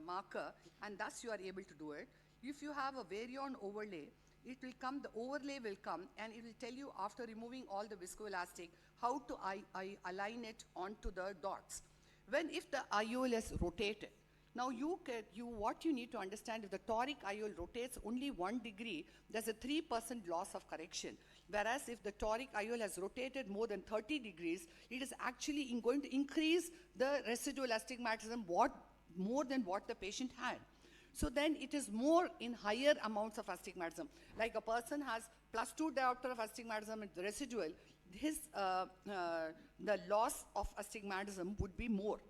marker, and thus you are able to do it. If you have a Varion overlay, it will come, the overlay will come, and it will tell you after removing all the viscoelastic how to align it onto the dots. If the IOL is rotated, now what you need to understand, if the toric IOL rotates only 1 degree, there's a 3% loss of correction. Whereas if the toric IOL has rotated more than 30 degrees, it is actually going to increase the residual astigmatism more than what the patient had. So then it is more in higher amounts of astigmatism. Like a person has +2 diopter of astigmatism and the residual, the loss of astigmatism would be more.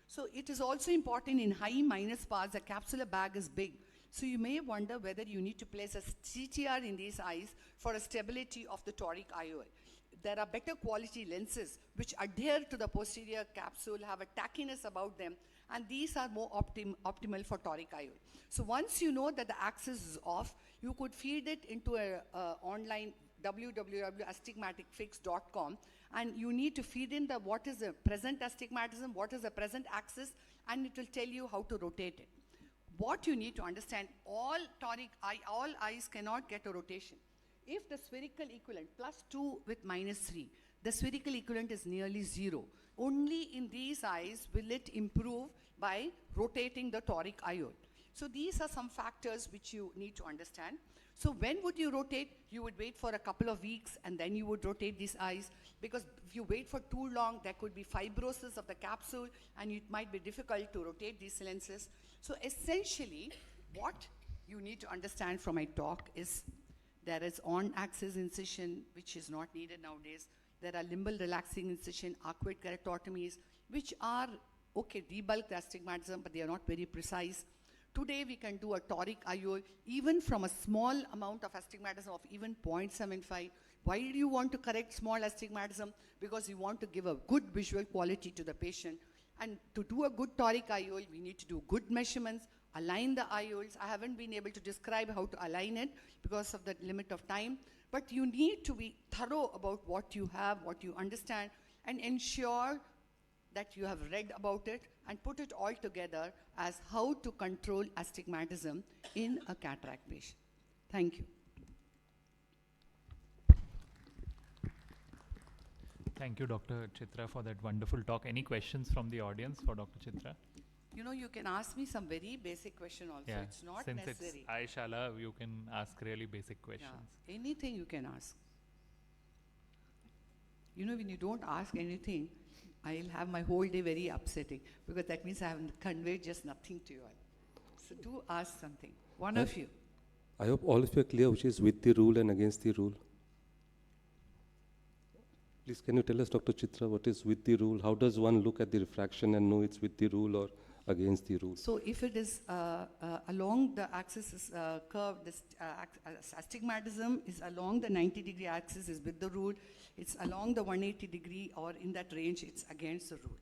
So it is also important in high minus powers, the capsular bag is big. So you may wonder whether you need to place a CTR in these eyes for a stability of the toric IOL. There are better quality lenses which adhere to the posterior capsule, have a tackiness about them, and these are more optimal for toric IOL. So once you know that the axis is off, you could feed it into a online www.astigmaticfix.com, and you need to feed in what is the present astigmatism, what is the present axis, and it will tell you how to rotate it. What you need to understand, all eyes cannot get a rotation. If the spherical equivalent, +2 with -3, the spherical equivalent is nearly 0. Only in these eyes will it improve by rotating the toric IOL. So these are some factors which you need to understand. So when would you rotate? You would wait for a couple of weeks and then you would rotate these eyes, because if you wait for too long, there could be fibrosis of the capsule and it might be difficult to rotate these lenses. So essentially, what you need to understand from my talk is there is on-axis incision, which is not needed nowadays. There are limbal relaxing incision, arcuate keratotomies, which are, okay, debulk the astigmatism, but they are not very precise. Today, we can do a toric IOL, even from a small amount of astigmatism of even 0.75. Why do you want to correct small astigmatism? Because you want to give a good visual quality to the patient. And to do a good toric IOL, we need to do good measurements, align the IOLs. I haven't been able to describe how to align it because of the limit of time. But you need to be thorough about what you have, what you understand, and ensure that you have read about it and put it all together as how to control astigmatism in a cataract patient. Thank you. Thank you, Dr. Chitra, for that wonderful talk. Any questions from the audience for Dr. Chitra? You know, you can ask me some very basic question also. Yeah, It's not since necessary. it's EyeShala, you can ask really basic questions. Yeah, anything you can ask. You know, when you don't ask anything, I'll have my whole day very upsetting, because that means I haven't conveyed just nothing to you all. So do ask something, one of you. I hope all of you are clear which is with the rule and against the rule. Please, can you tell us, Dr. Chitra, what is with the rule? How does one look at the refraction and know it's with the rule or against the rule? So if it is along the axis is curve, this astigmatism is along the 90-degree axis is with the rule. It's along the 180-degree or in that range, it's against the rule.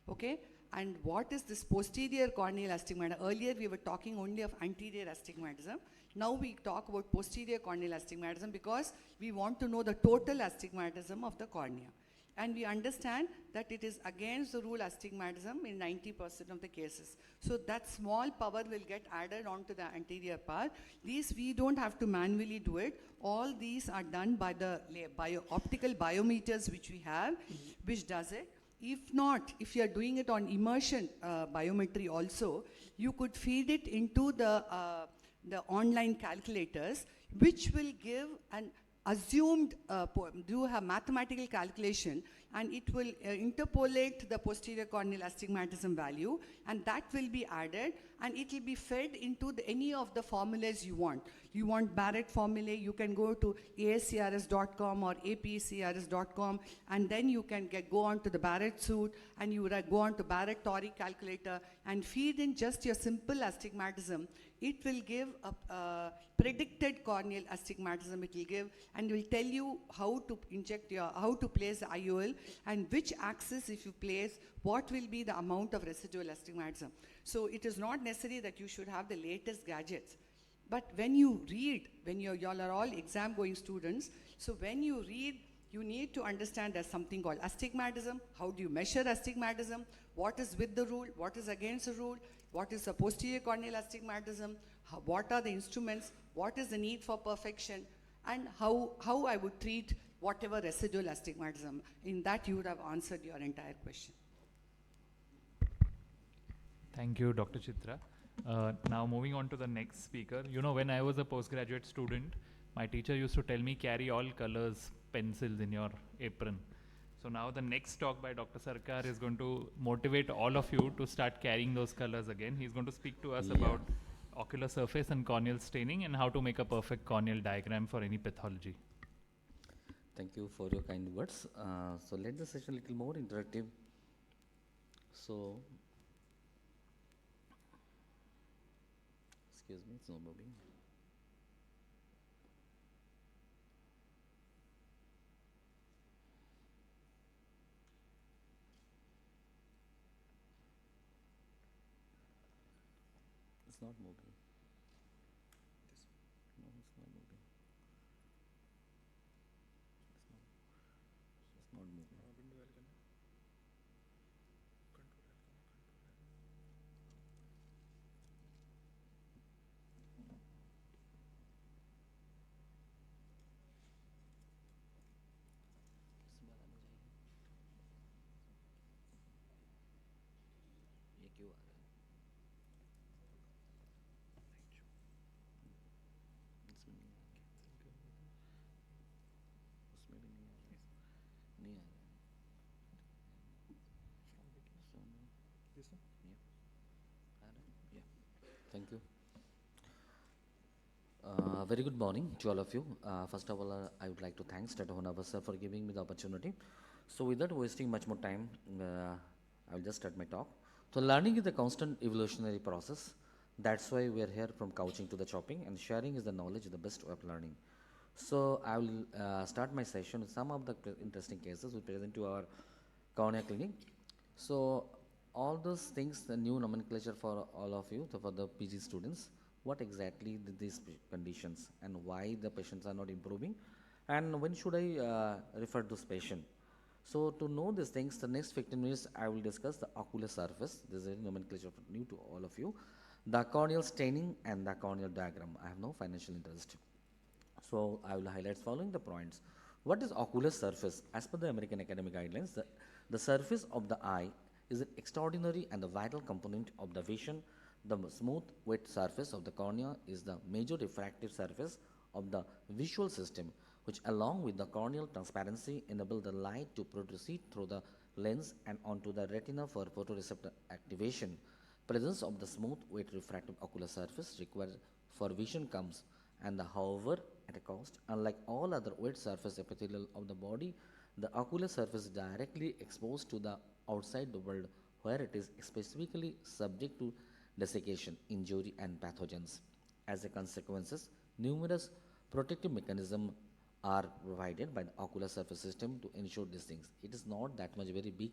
Okay? And what is this posterior corneal astigmatism? Earlier we were talking only of anterior astigmatism. Now we talk about posterior corneal astigmatism because we want to know the total astigmatism of the cornea. And we understand that it is against the rule astigmatism in 90% of the cases. So that small power will get added onto the anterior part. These we don't have to manually do it. All these are done by the optical biometers which we have, which does it. If not, if you are doing it on immersion biometry also, you could feed it into the online calculators, which will give an assumed, do a mathematical calculation, and it will interpolate the posterior corneal astigmatism value, and that will be added, and it will be fed into any of the formulas you want. You want Barrett formulae, you can go to ascrs.com or apcrs.com, and then you can go on to the Barrett suite, and you would go on to Barrett toric calculator, and feed in just your simple astigmatism. It will give a predicted corneal astigmatism, it will give, and will tell you how to inject how to place the IOL, and which axis if you place, what will be the amount of residual astigmatism. So it is not necessary that you should have the latest gadgets. But when you read, when y'all are all exam going students, so when you read, you need to understand there's something called astigmatism. How do you measure astigmatism? What is with the rule? What is against the rule? What is the posterior corneal astigmatism? What are the instruments? What is the need for perfection? And how I would treat whatever residual astigmatism. In that you would have answered your entire question. Thank you, Dr. Chitra. Now moving on to the next speaker. You know, when I was a postgraduate student, my teacher used to tell me carry all colors pencils in your apron. So now the next talk by Dr. Sarkar is going to motivate all of you to start carrying those colors again. He's going to speak to us about ocular surface and corneal staining and how to make a perfect corneal diagram for any pathology. Thank you for your kind words. So let the session a little more interactive. So, excuse me, it's not moving. It's not moving. No, it's not moving. It's not moving. ये क्यों आ रहा है? Thank you. Very good morning to all of you. First of all, I would like to thank Dr. Honava sir for giving me the opportunity. So without wasting much more time, I will just start my talk. So learning is a constant evolutionary process. That's why we are here from couching to the chopping, and sharing is the knowledge, the best way of learning. So I will start my session with some of the interesting cases we present to our cornea clinic. So all those things, the new nomenclature for all of you, so for the PG students, what exactly these conditions and why the patients are not improving, and when should I refer this patient. So to know these things, the next 15 minutes I will discuss the ocular surface. This is a nomenclature new to all of you. The corneal staining and the corneal diagram. I have no financial interest. So I will highlight following the points. What is ocular surface? As per the American Academy guidelines, the surface of the eye is an extraordinary and the vital component of the vision. The smooth, wet surface of the cornea is the major refractive surface of the visual system, which along with the corneal transparency enable the light to proceed through the lens and onto the retina for photoreceptor activation. Presence of the smooth, wet refractive ocular surface required for vision comes, and however at a cost. Unlike all other wet surface epithelial of the body, the ocular surface is directly exposed to the outside world, where it is specifically subject to desiccation, injury, and pathogens. As a consequence, numerous protective mechanisms are provided by the ocular surface system to ensure these things. It is not that much very big,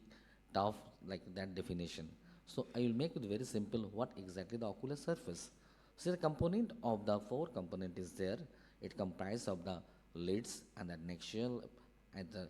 tough like that definition. So I will make it very simple what exactly the ocular surface. So the component of the four component is there. It comprises of the lids and the neck shell and the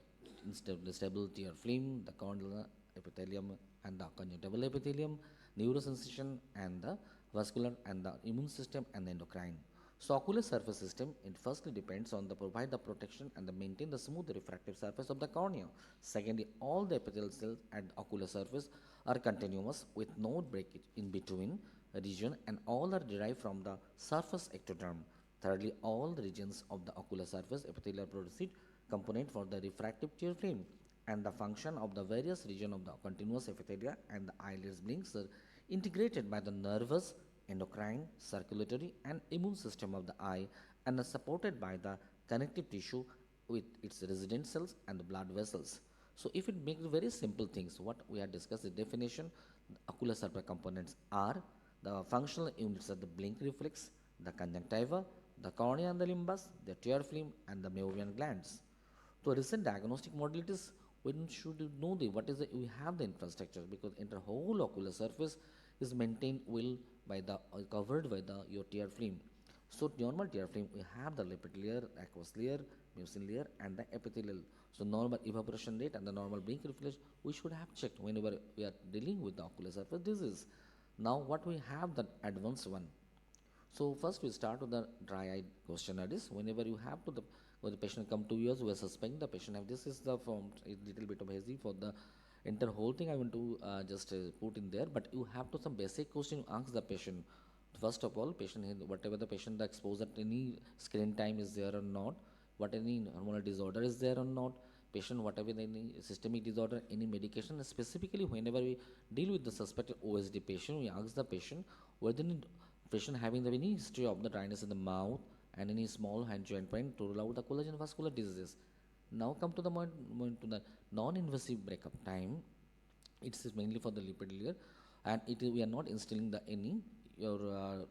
stable tear film, the corneal epithelium and the conjunctival epithelium, neurosensation and the vascular and the immune system and the endocrine. So ocular surface system, it firstly depends on the provide the protection and the maintain the smooth refractive surface of the cornea. Secondly, all the epithelial cells at the ocular surface are continuous with no breakage in between region, and all are derived from the surface ectoderm. Thirdly, all the regions of the ocular surface epithelial proceed component for the refractive tear film, and the function of the various region of the continuous epithelia and the eyelids blinks are integrated by the nervous, endocrine, circulatory and immune system of the eye, and are supported by the connective tissue with its resident cells and the blood vessels. So if it makes very simple things, what we have discussed the definition, the ocular surface components are the functional units of the blink reflex, the conjunctiva, the cornea and the limbus, the tear film and the Meibomian glands. So recent diagnostic modalities, when should you know what is the, we have the infrastructure, because the whole ocular surface is maintained well by the covered by the your tear film. So normal tear film, we have the lipid layer, aqueous layer, mucin layer and the epithelial. So normal evaporation rate and the normal blink reflex we should have checked whenever we are dealing with the ocular surface disease. Now what we have the advanced one. So first we start with the dry eye questionnaires. Whenever you have to the when the patient come to us, we are suspecting the patient have this is the form a little bit of hazy for the entire whole thing. I want to just put in there, but you have to some basic question you ask the patient. First of all, patient whatever the patient the exposure any screen time is there or not, what any hormonal disorder is there or not, patient whatever any systemic disorder, any medication. Specifically, whenever we deal with the suspected OSD patient, we ask the patient whether any patient having any history of the dryness in the mouth and any small hand joint pain to rule out the collagen vascular diseases. Now come to the point to the non-invasive breakup time. It's mainly for the lipid layer, and we are not instilling the any your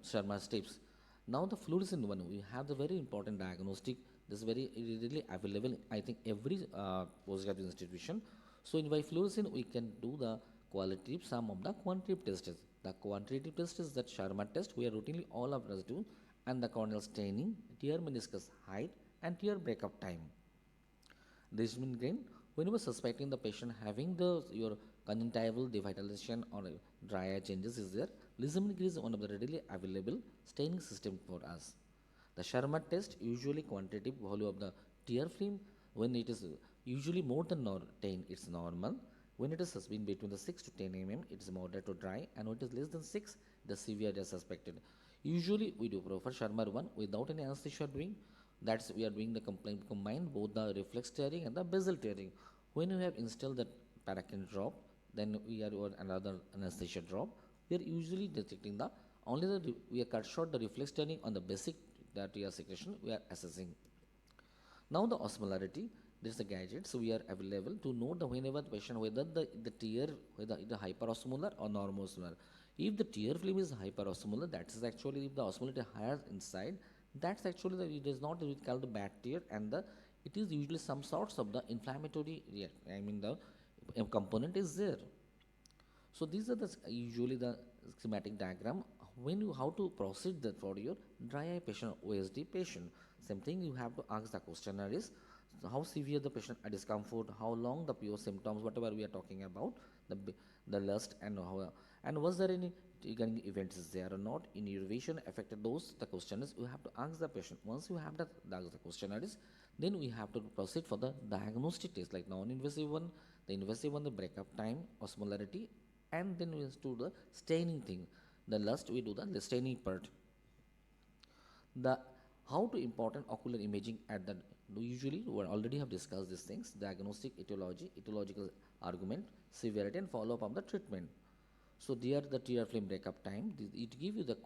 Sharma steps. Now the fluorescent one, we have the very important diagnostic. This is very readily available. I think every postgraduate institution. So in by fluorescent, we can do the qualitative, some of the quantitative tests. The quantitative test is that Sharma test. We are routinely all of us do, and the corneal staining, tear meniscus height, and tear breakup time. This means again, when you are suspecting the patient having the your conjunctival devitalization or dry eye changes is there, Lissamin is one of the readily available staining system for us. The Sharma test usually quantitative value of the tear film when it is usually more than 10, it's normal. When it is been between the 6 to 10 mm, it is moderate to dry, and when it is less than 6, the severe is suspected. Usually we do prefer Sharma 1 without any anesthesia doing. That's we are doing the combine both the reflex tearing and the basal tearing. When you have installed that paracrine drop, then we are on another anesthesia drop. We are usually detecting the only we are cut short the reflex turning on the basic tear secretion we are assessing. Now the osmolarity, there is a gadget, so we are available to know the whenever the patient whether the tear whether it is hyperosmolar or normosmolar. If the tear film is hyperosmolar, that is actually if the osmolarity higher inside, that's actually it is not called the bad tear, and it is usually some sorts of the inflammatory I mean the component is there. So these are usually the schematic diagram. When you how to proceed that for your dry eye patient, OSD patient. Same thing, you have to ask the questionnaire is how severe the patient discomfort, how long the pure symptoms, whatever we are talking about, the lust and was there any triggering events is there or not in your vision affected those the questionnaires you have to ask the patient. Once you have the questionnaires, then we have to proceed for the diagnostic test like non-invasive one, the invasive one, the breakup time, osmolarity, and then we do the staining thing. The lust we do the staining part. The how to important ocular imaging at the usually we already have discussed these things: diagnostic, etiology, etiological argument, severity, and follow up of the treatment. So there the tear film breakup time. It gives you the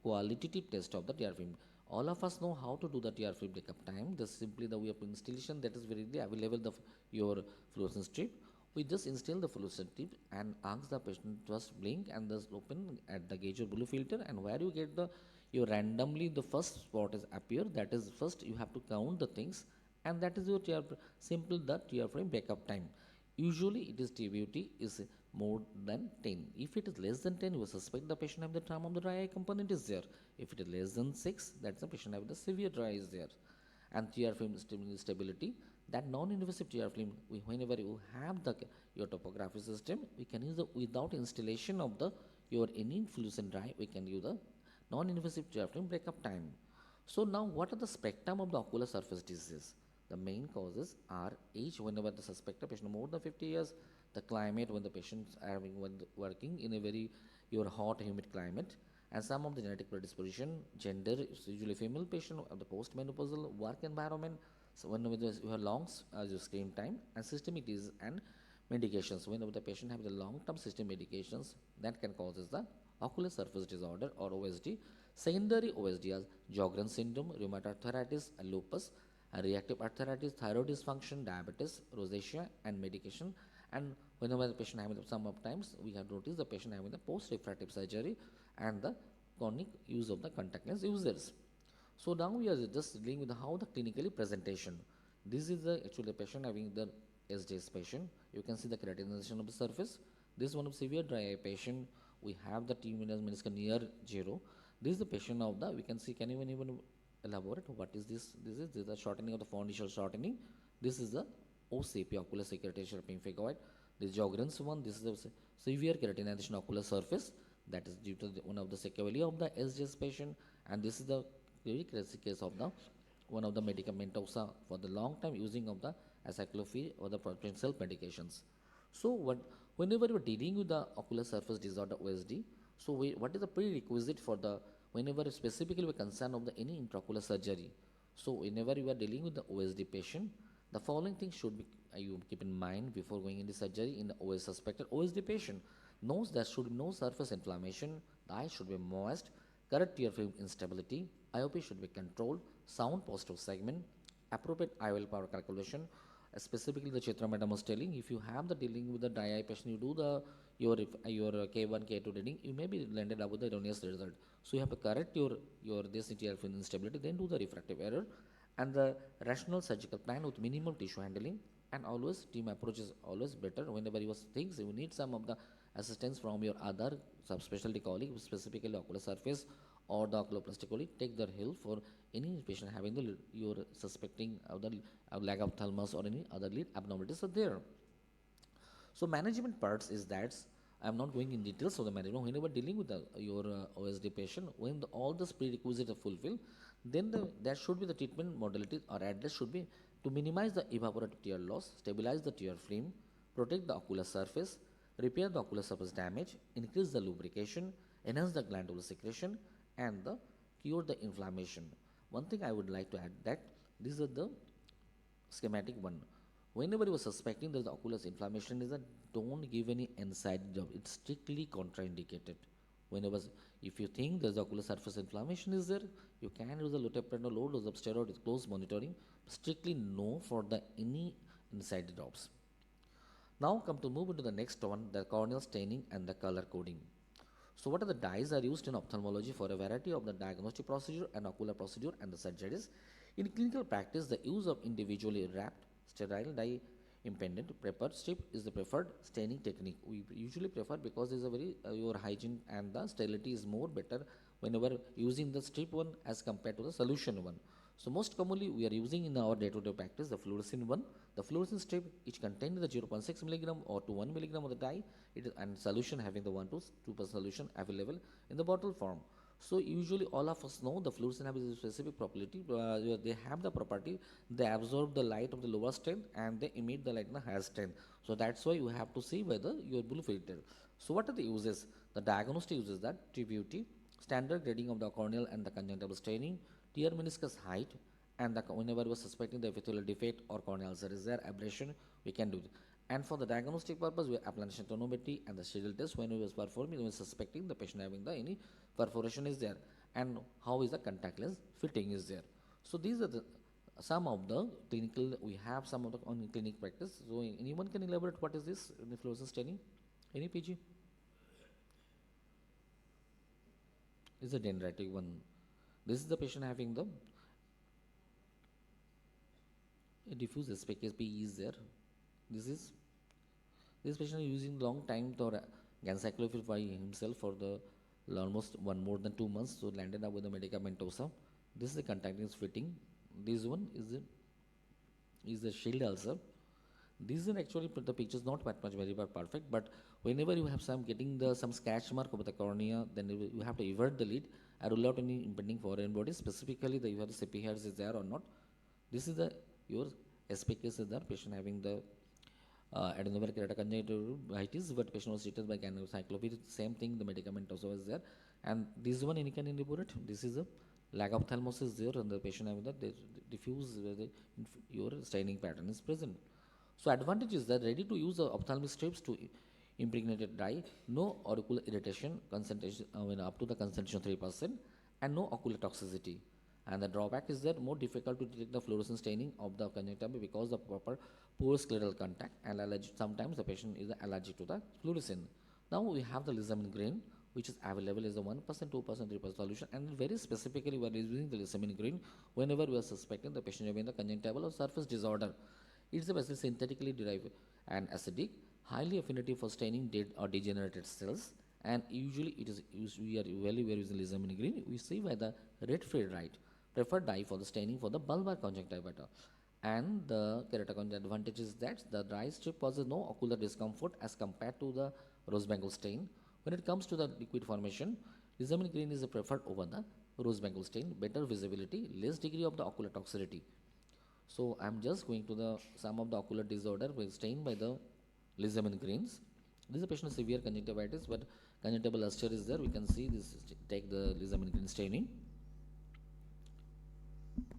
qualitative test of the tear film. All of us know how to do the tear film breakup time. This simply the way of installation that is very available your fluorescence strip. We just install the fluorescent strip and ask the patient to just blink and just open at the gauge or blue filter, and where you get the you randomly the first spot is appear, that is first you have to count the things, and that is your simple the tear frame breakup time. Usually it is TVUT is more than 10. If it is less than 10, you suspect the patient have the trauma of the dry eye component is there. If it is less than 6, that's the patient have the severe dry eye is there. And tear film stability, that non-invasive tear film, whenever you have your topography system, we can use the without installation of your any fluorescent dye, we can use the non-invasive tear film breakup time. So now what are the spectrum of the ocular surface disease? The main causes are age, whenever the suspected patient more than 50 years, the climate when the patients are working in a very your hot humid climate, and some of the genetic predisposition, gender is usually female patient of the postmenopausal work environment. So whenever you have long your screen time, and systemic disease and medications, whenever the patient have the long-term system medications, that can causes the ocular surface disorder or OSD. Secondary OSD as Sjogren's syndrome, rheumatoid arthritis, and lupus, and reactive arthritis, thyroid dysfunction, diabetes, rosacea, and medication. And whenever the patient having some of times, we have noticed the patient having the post-refractive surgery and the chronic use of the contact lens users. So now we are just dealing with how the clinically presentation. This is the actually the patient having the SJS patient. You can see the keratinization of the surface. This is one of severe dry eye patient. We have the T meniscus near 0. This is the patient of the, we can see, can you even elaborate what is this? This is the shortening of the foundation shortening. This is the OCP, ocular secretarial pemphigoid. This is Sjogren's one. This is the severe keratinization ocular surface that is due to one of the sequelae of the SJS patient, and this is the very classic case of the one of the medicamentosa for the long time using of the acyclovir or the potential medications. So whenever you are dealing with the ocular surface disorder OSD, so what is the prerequisite for the whenever specifically we are concerned of the any intraocular surgery? So whenever you are dealing with the OSD patient, the following things should be you keep in mind before going into surgery in the suspected OSD patient. Nose, there should be no surface inflammation, the eye should be moist, correct tear film instability, IOP should be controlled, sound positive segment, appropriate IOL power calculation. Specifically the Chitra madam was telling, if you have the dealing with the dry eye patient, you do your K1, K2 reading, you may be landed up with the erroneous result. So you have to correct your this tear film instability, then do the refractive error, and the rational surgical plan with minimal tissue handling, and always team approach is always better. Whenever you thinks you need some of the assistance from your other subspecialty colleague, specifically ocular surface or the oculoplastic colleague, take their help for any patient having your suspecting of the lag of ophthalmos or any other lid abnormalities are there. So management parts is that I'm not going in details of the management. Whenever dealing with your OSD patient, when all the prerequisites are fulfilled, then there should be the treatment modality or address should be to minimize the evaporative tear loss, stabilize the tear film, protect the ocular surface, repair the ocular surface damage, increase the lubrication, enhance the glandular secretion, and cure the inflammation. One thing I would like to add that this is the schematic one. whenever you are suspecting there is ocular inflammation, is that don't give any NSAID drop. It's strictly contraindicated. Whenever, if you think there's ocular surface inflammation is there, you can use a low low dose of steroid with close monitoring. Strictly no for the any NSAID drops. Now come to move into the next one, the corneal staining and the color coding. So what are the dyes are used in ophthalmology for a variety of the diagnostic procedure and ocular procedure and the surgeries. In clinical practice, the use of individually wrapped sterile dye impedant prepared strip is the preferred staining technique. We usually prefer because there is a very your hygiene and the sterility is more better whenever using the strip one as compared to the solution one. So most commonly we are using in our day-to-day practice the fluorescent one. The fluorescent strip which contains the 0.6 milligram or to 1 milligram of the dye, it is, and solution having the 1 to 2% solution available in the bottle form. So usually all of us know the fluorescent have a specific property. They have the property, they absorb the light of the lower strength and they emit the light in the higher strength. So that's why you have to see whether you are blue filter. So what are the uses? The diagnostic uses that TVUT, standard grading of the corneal and the conjunctival staining, tear meniscus height, and whenever we are suspecting the epithelial defect or corneal ulcer is there, abrasion, we can do it. And for the diagnostic purpose, we apply tonometry and the schedule test when we was performing, we were suspecting the patient having the any perforation is there, and how is the contact lens fitting is there. So these are the some of the clinical, we have some of the on clinic practice. So anyone can elaborate what is this in fluorescence staining? Any PG? This is a dendritic one. This is the patient having the diffuse SPKP is there. This patient is using long time for ganciclovir by himself for the almost more than 2 months, so landed up with the medicamentosa. This is the contact lens fitting. This one is the shield ulcer. This is actually the picture is not that much very perfect, but whenever you have some getting the some scratch mark over the cornea, then you have to invert the lid and rule out any impending foreign body. Specifically, the your CP hairs is there or not. This is the your SPKs is there. Patient having the adenoviral keratoconjunctivitis, but patient was treated by ganciclovir. Same thing, the medicament also is there. And this one, any can elaborate. This is a lag ophthalmosis there, and the patient having that diffuse your staining pattern is present. So advantage is that ready to use the ophthalmic strips to impregnated dye, no auricular irritation, concentration up to the concentration of 3%, and no ocular toxicity. And the drawback is that more difficult to detect the fluorescent staining of the conjunctiva because of proper poor scleral contact and allergy. Sometimes the patient is allergic to the fluorescent. Now we have the lissamine green, which is available as a 1%, 2%, 3% solution, and very specifically we are using the lissamine green whenever we are suspecting the patient having the conjunctival or surface disorder. It's a basically synthetically derived and acidic, highly affinity for staining dead or degenerated cells, and usually it is used, we are using lissamine green. We see by the red-free light preferred dye for the staining for the bulbar conjunctiva. And the keratoconjunctival advantage is that the dry strip causes no ocular discomfort as compared to the rose bengal stain. When it comes to the liquid formation, lissamine green is preferred over the rose bengal stain, better visibility, less degree of the ocular toxicity. So I'm just going to the some of the ocular disorder stained by the lissamine greens. This is a patient with severe conjunctivitis, but conjunctival ulcer is there. We can see this. Take the lissamine green staining.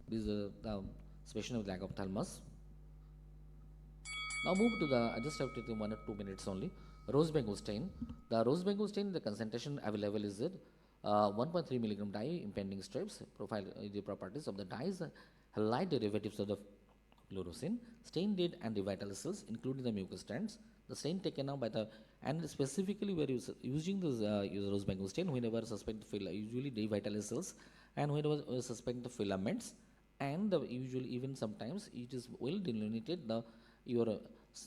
This is the patient with lag ophthalmos. Now move to the. I just have to take 1 or 2 minutes only. Rose bengal stain. The rose bengal stain, the concentration available is it 1.3 milligram dye impending strips. Profile the properties of the dyes. Halide derivatives of the fluorescein, stain dead and vital cells, including the mucus strands. The stain taken out by the, and specifically we are using this rose bengal stain whenever suspect usually the vital cells, and whenever suspect the filaments, and usually even sometimes it is well delineated the your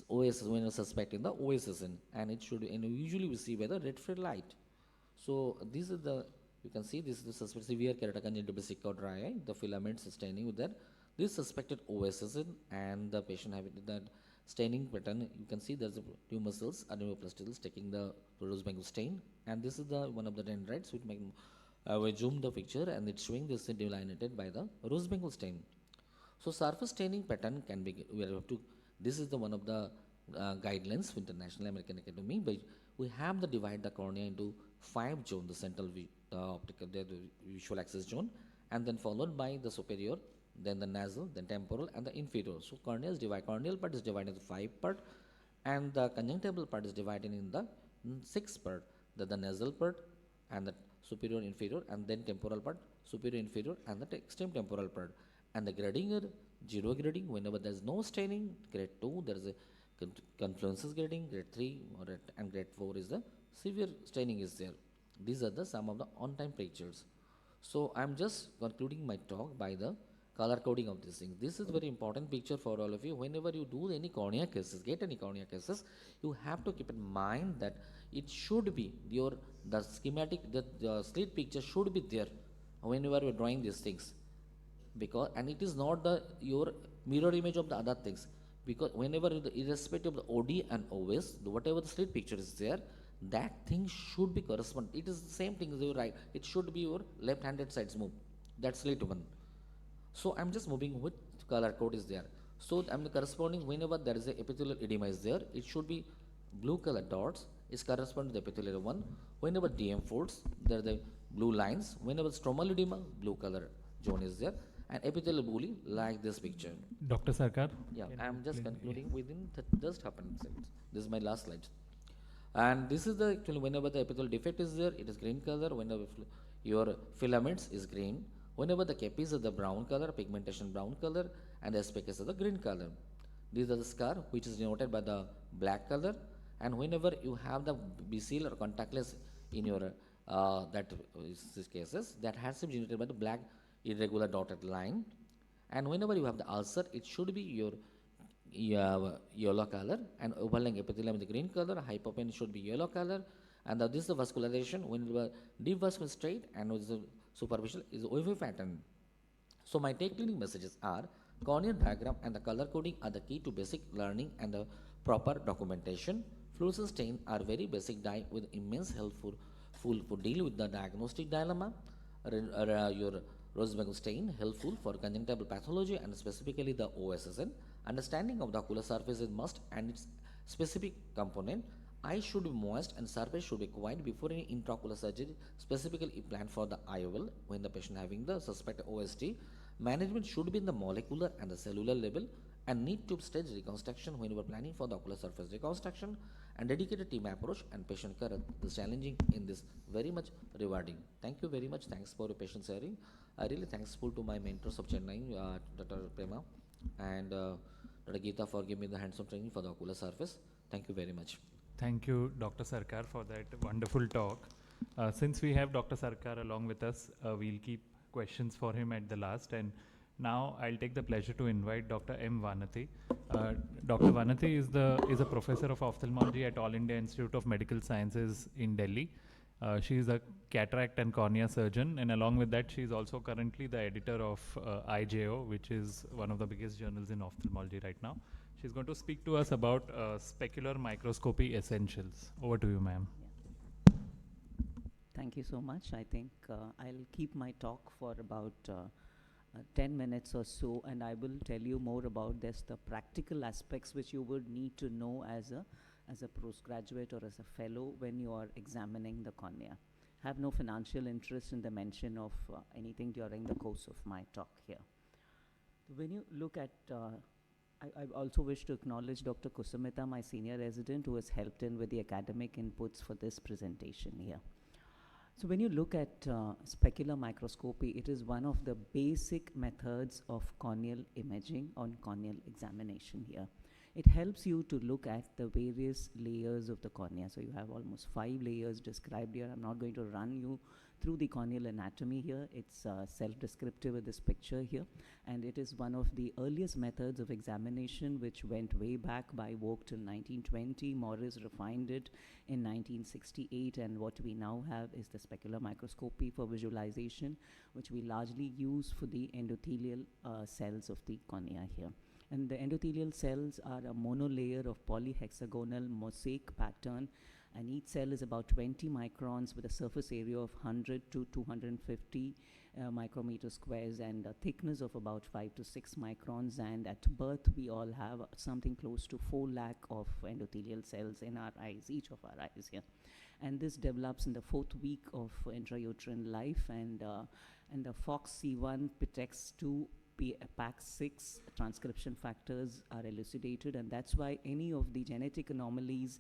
OSS when you're suspecting the OSS in, and it should, and usually we see by the red-free light. So this is the, you can see this is the suspected severe keratoconjunctival or dry eye, the filaments staining with that. This suspected OSS in, and the patient having that staining pattern. You can see there's a tumor cells, adenomyoplastics taking the rose bengal stain, and this is the one of the dendrites which make we zoom the picture and it's showing this delineated by the rose bengal stain. So surface staining pattern can be, we have to, this is the one of the guidelines for International American Academy, but we have to divide the cornea into 5 zones, the central the optical, the visual axis zone, and then followed by the superior then the nasal, then temporal, and the inferior. So cornea is divided. Corneal part is divided into 5 part, and the conjunctival part is divided in the 6 part. The nasal part, and the superior, inferior, and then temporal part, superior, inferior, and the extreme temporal part. And the grading are 0 grading whenever there is no staining. Grade 2 there is a confluences grading. Grade 3 and grade 4 is the severe staining is there. These are the some of the on-time pictures. So I'm just concluding my talk by the color coding of this thing. This is very important picture for all of you. Whenever you do any cornea cases, get any cornea cases, you have to keep in mind that it should be the schematic, the slit picture should be there whenever you're drawing these things, because and it is not your mirror image of the other things, because whenever irrespective of the OD and OS, whatever the slit picture is there, that thing should be correspond. It is the same thing as your right. It should be your left-handed sides move. That's slit one. So I'm just moving with color code is there. So I'm corresponding whenever there is a epithelial edema is there, it should be blue color dots is correspond to the epithelial one. Whenever DM folds, there are the blue lines. Whenever stromal edema, blue color zone is there, and epithelial bully like this picture. Dr. Sarkar? Yeah, Can I'm you just explain? concluding within just happened. This is my last slide. And this is the actually whenever the epithelial defect is there, it is green color. Whenever your filaments is green. Whenever the capes is the brown color, pigmentation brown color, and the aspects is the green color. These are the scar which is denoted by the black color. And whenever you have the BCL or contactless in your that is these cases, that has to be denoted by the black irregular dotted line. And whenever you have the ulcer, it should be your yellow color, and overlying epithelium in the green color. Hypopene should be yellow color, and this is the vascularization when the deep vascular straight and with the superficial is wavy pattern. So my take cleaning messages are corneal diagram and the color coding are the key to basic learning and the proper documentation. Fluorescent stain are very basic dye with immense helpful for deal with the diagnostic dilemma. Your Rosenberg stain helpful for conjunctival pathology and specifically the OSSN. Understanding of the ocular surface is must and its specific component. Eye should be moist and surface should be quiet before any intraocular surgery, specifically planned for the IOL when the patient having the suspected OST. Management should be in the molecular and the cellular level, and need tube stage reconstruction when we are planning for the ocular surface reconstruction, and dedicated team approach and patient care is challenging in this very much rewarding. Thank you very much. Thanks for your patient sharing. I really thankful to my mentors of Chennai, Dr. Prema and Dr. Geeta for giving me the hands-on training for the ocular surface. Thank you very much. Thank you, Dr. Sarkar, for that wonderful talk. Since we have Dr. Sarkar along with us, we'll keep questions for him at the last. And now I'll take the pleasure to invite Dr. M. Vanati. Dr. Vanati is a professor of ophthalmology at All India Institute of Medical Sciences in Delhi. She is a cataract and cornea surgeon, and along with that, she is also currently the editor of IJO, which is one of the biggest journals in ophthalmology right now. She's going to speak to us about specular microscopy essentials. Over to you, ma'am. Thank you so much. I think I'll keep my talk for about 10 minutes or so, and I will tell you more about this, the practical aspects which you would need to know as a postgraduate or as a fellow when you are examining the cornea. Have no financial interest in the mention of anything during the course of my talk here. When you look at I also wish to acknowledge Dr. Kusumita, my senior resident, who has helped in with the academic inputs for this presentation here. So when you look at specular microscopy, it is one of the basic methods of corneal imaging on corneal examination here. It helps you to look at the various layers of the cornea. So you have almost 5 layers described here. I'm not going to run you through the corneal anatomy here. It's self-descriptive with this picture here. And it is one of the earliest methods of examination which went way back by Vogt till 1920. Morris refined it in 1968. And what we now have is the specular microscopy for visualization, which we largely use for the endothelial cells of the cornea here. And the endothelial cells are a monolayer of polyhexagonal mosaic pattern, and each cell is about 20 microns with a surface area of 100 to 250 micrometer squares and a thickness of about 5 to 6 microns. And at birth, we all have something close to 4 lakh of endothelial cells in our eyes, each of our eyes here. And this develops in the 4th week of intrauterine life, and the FOXC1 protects 2 PAX6 transcription factors are elucidated, and that's why any of the genetic anomalies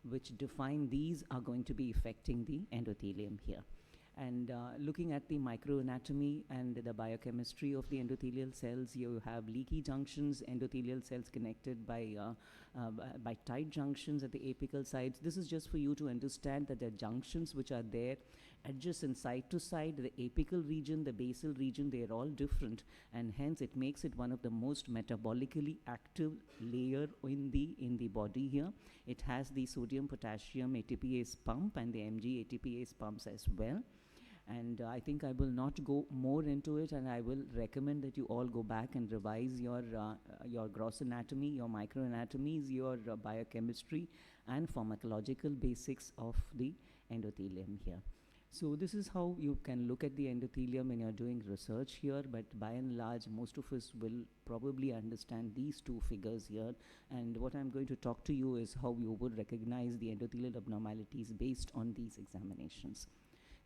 which define these are going to be affecting the endothelium here. And looking at the microanatomy and the biochemistry of the endothelial cells, you have leaky junctions, endothelial cells connected by tight junctions at the apical sides. This is just for you to understand that the junctions which are there adjacent side to side, the apical region, the basal region, they are all different, and hence it makes it one of the most metabolically active layer in the body here. It has the sodium potassium ATPase pump and the Mg ATPase pumps as well. And I think I will not go more into it, and I will recommend that you all go back and revise your gross anatomy, your microanatomies, your biochemistry and pharmacological basics of the endothelium here. So this is how you can look at the endothelium when you're doing research here, but by and large, most of us will probably understand these two figures here. And what I'm going to talk to you is how you would recognize the endothelial abnormalities based on these examinations.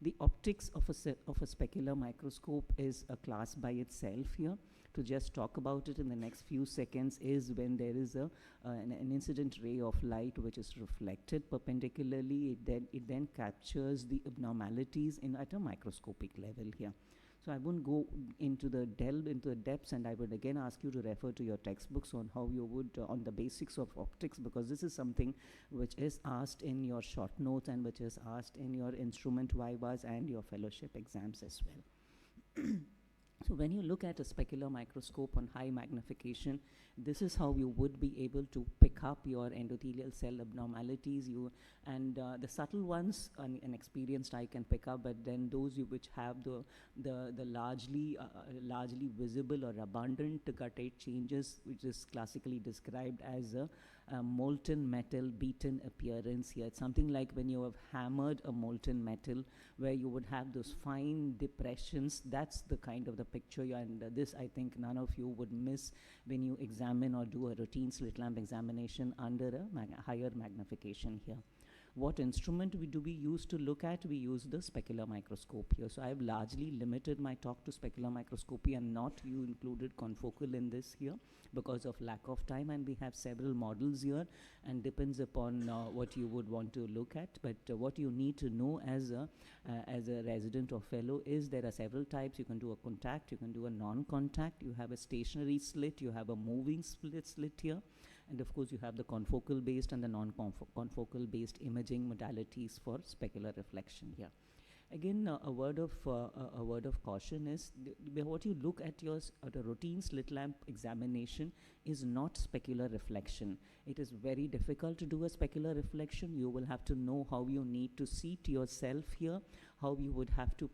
The optics of a specular microscope is a class by itself here. To just talk about it in the next few seconds is when there is an incident ray of light which is reflected perpendicularly, it then captures the abnormalities at a microscopic level here. So I won't go into the depths, and I would again ask you to refer to your textbooks on how you would, on the basics of optics, because this is something which is asked in your short notes and which is asked in your instrument vivas and your fellowship exams as well. So when you look at a specular microscope on high magnification, this is how you would be able to pick up your endothelial cell abnormalities. The subtle ones, an experienced eye can pick up, but then those which have the largely visible or abundant guttate changes, which is classically described as a molten metal beaten appearance here. It's something like when you have hammered a molten metal, where you would have those fine depressions. That's the kind of the picture, and this I think none of you would miss when you examine or do a routine slit lamp examination under a higher magnification here. What instrument do we use to look at? We use the specular microscope here. So I have largely limited my talk to specular microscopy and not you included confocal in this here because of lack of time, and we have several models here, and depends upon what you would want to look at. But what you need to know as a resident or fellow is there are several types. You can do a contact, you can do a non-contact, you have a stationary slit, you have a moving slit here. And of course, you have the confocal based and the non-confocal based imaging modalities for specular reflection here. Again, a word of caution is what you look at at a routine slit lamp examination is not specular reflection. It is very difficult to do a specular reflection. You will have to know how you need to seat yourself here, how you would have to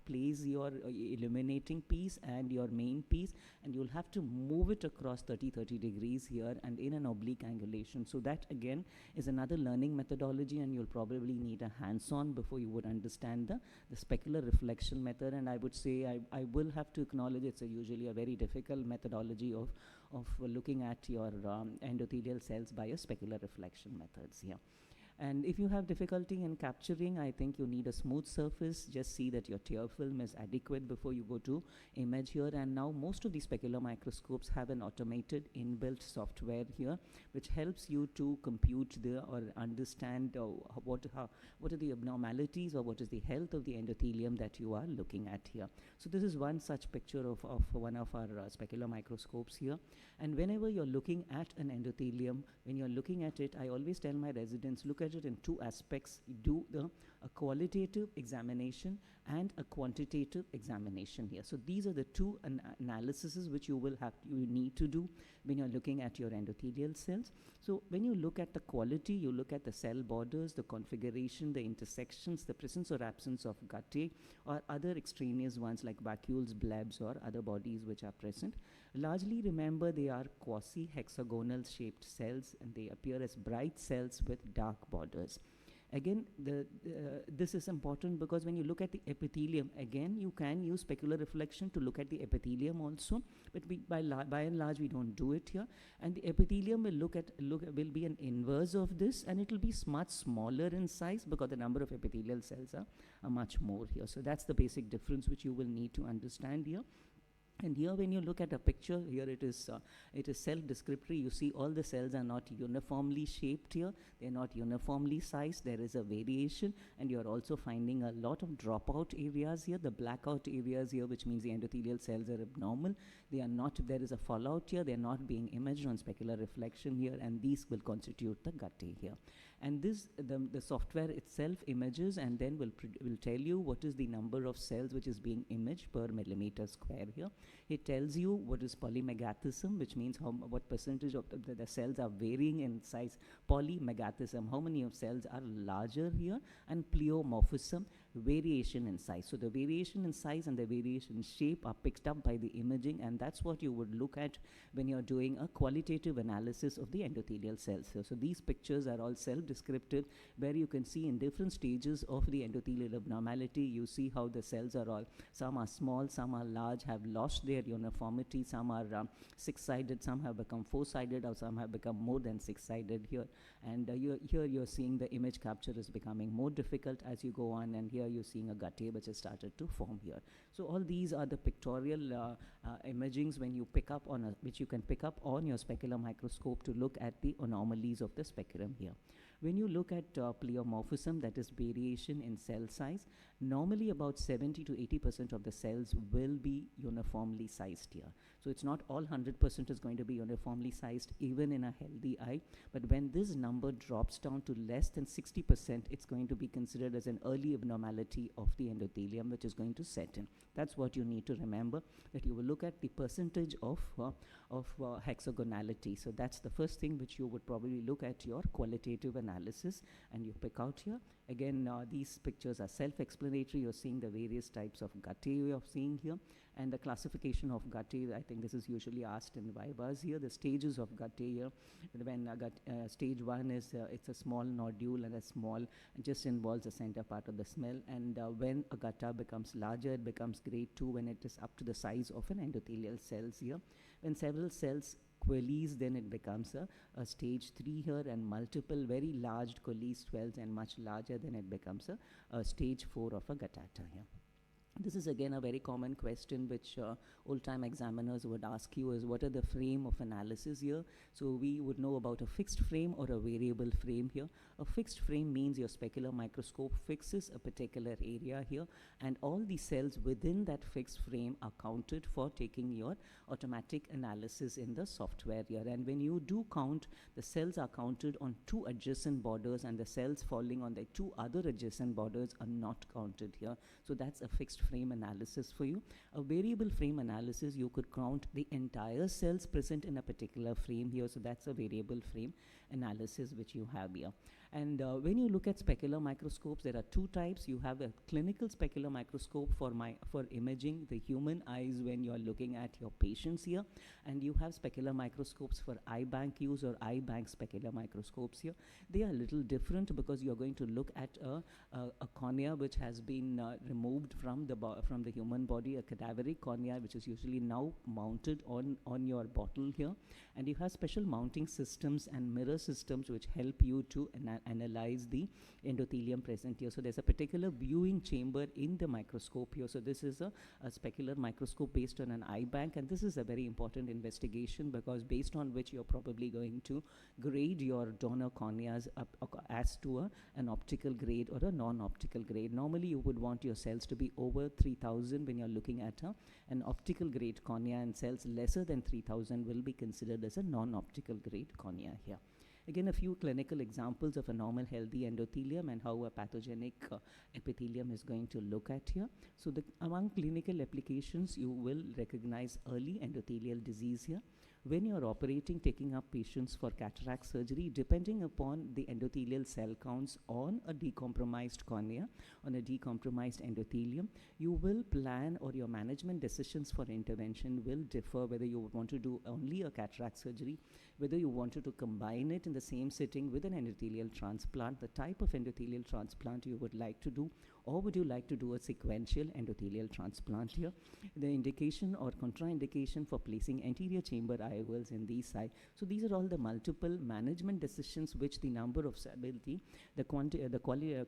place your illuminating piece and your main piece, and you'll have to move it across 30 degrees here and in an oblique angulation. So that again is another learning methodology, and you'll probably need a hands-on before you would understand the specular reflection method. And I would say I will have to acknowledge it's usually a very difficult methodology of looking at your endothelial cells by a specular reflection methods here. And if you have difficulty in capturing, I think you need a smooth surface. Just see that your tear film is adequate before you go to image here. And now most of these specular microscopes have an automated inbuilt software here, which helps you to compute or understand what are the abnormalities or what is the health of the endothelium that you are looking at here. So this is one such picture of one of our specular microscopes here. And whenever you're looking at an endothelium, when you're looking at it, I always tell my residents, look at it in two aspects. You do a qualitative examination and a quantitative examination here. So these are the two analyses which you need to do when you're looking at your endothelial cells. So when you look at the quality, you look at the cell borders, the configuration, the intersections, the presence or absence of guttate or other extraneous ones like vacuoles, blebs, or other bodies which are present. Largely remember they are quasi-hexagonal shaped cells, and they appear as bright cells with dark borders. Again, this is important because when you look at the epithelium, again, you can use specular reflection to look at the epithelium also, but by and large, we don't do it here. And the epithelium will be an inverse of this, and it will be much smaller in size because the number of epithelial cells are much more here. So that's the basic difference which you will need to understand here. And here when you look at a picture, here it is self-descriptory. You see all the cells are not uniformly shaped here. They're not uniformly sized. There is a variation, and you're also finding a lot of dropout areas here, the blackout areas here, which means the endothelial cells are abnormal. They are not, there is a fallout here. They're not being imaged on specular reflection here, and these will constitute the guttae here. And this, the software itself images and then will tell you what is the number of cells which is being imaged per millimeter square here. It tells you what is polymegathism, which means what percentage of the cells are varying in size. Polymegathism, how many of cells are larger here, and pleomorphism, variation in size. So the variation in size and the variation in shape are picked up by the imaging, and that's what you would look at when you're doing a qualitative analysis of the endothelial cells. So these pictures are all self-descriptive, where you can see in different stages of the endothelial abnormality, you see how the cells are all, some are small, some are large, have lost their uniformity, some are six-sided, some have become four-sided, or some have become more than six-sided here. And here you're seeing the image capture is becoming more difficult as you go on, and here you're seeing a guttae which has started to form here. So all these are the pictorial imagings when you pick up on which you can pick up on your specular microscope to look at the anomalies of the speculum here. When you look at pleomorphism, that is variation in cell size, normally about 70 to 80% of the cells will be uniformly sized here. So it's not all 100% is going to be uniformly sized even in a healthy eye, but when this number drops down to less than 60%, it's going to be considered as an early abnormality of the endothelium, which is going to set in. That's what you need to remember, that you will look at the percentage of hexagonality. So that's the first thing which you would probably look at your qualitative analysis, and you pick out here. Again, these pictures are self-explanatory. You're seeing the various types of guttae you're seeing here, and the classification of guttae. I think this is usually asked in vivas here, the stages of guttae here. When stage 1 is, it's a small nodule and a small, just involves the center part of the smell. And when a gutta becomes larger, it becomes grade 2 when it is up to the size of an endothelial cells here. When several cells coalesce, then it becomes a stage 3 here, and multiple very large coalesced cells and much larger, then it becomes a stage 4 of a guttata here. This is again a very common question which old-time examiners would ask you is, what are the frame of analysis here? So we would know about a fixed frame or a variable frame here. A fixed frame means your specular microscope fixes a particular area here, and all the cells within that fixed frame are counted for taking your automatic analysis in the software here. And when you do count, the cells are counted on 2 adjacent borders, and the cells falling on the 2 other adjacent borders are not counted here. So that's a fixed frame analysis for you. A variable frame analysis, you could count the entire cells present in a particular frame here. So that's a variable frame analysis which you have here. And when you look at specular microscopes, there are 2 types. You have a clinical specular microscope for imaging the human eyes when you're looking at your patients here, and you have specular microscopes for eye bank use, or eye bank specular microscopes here. They are a little different because you're going to look at a cornea which has been removed from the human body, a cadaveric cornea which is usually now mounted on your bottle here, and you have special mounting systems and mirror systems which help you to analyze the endothelium present here. So there's a particular viewing chamber in the microscope here. So this is a specular microscope based on an eye bank, and this is a very important investigation because based on which you're probably going to grade your donor corneas as to an optical grade or a non-optical grade. Normally you would want your cells to be over 3000 when you're looking at an optical grade cornea, and cells lesser than 3000 will be considered as a non-optical grade cornea here. Again, a few clinical examples of a normal healthy endothelium and how a pathogenic epithelium is going to look at here. So among clinical applications, you will recognize early endothelial disease here. When you're operating, taking up patients for cataract surgery, depending upon the endothelial cell counts on a decompromised cornea, on a decompromised endothelium, you will plan, or your management decisions for intervention will differ, whether you want to do only a cataract surgery, whether you wanted to combine it in the same sitting with an endothelial transplant, the type of endothelial transplant you would like to do, or would you like to do a sequential endothelial transplant here. The indication or contraindication for placing anterior chamber IOLs in these sides. So these are all the multiple management decisions which the number of the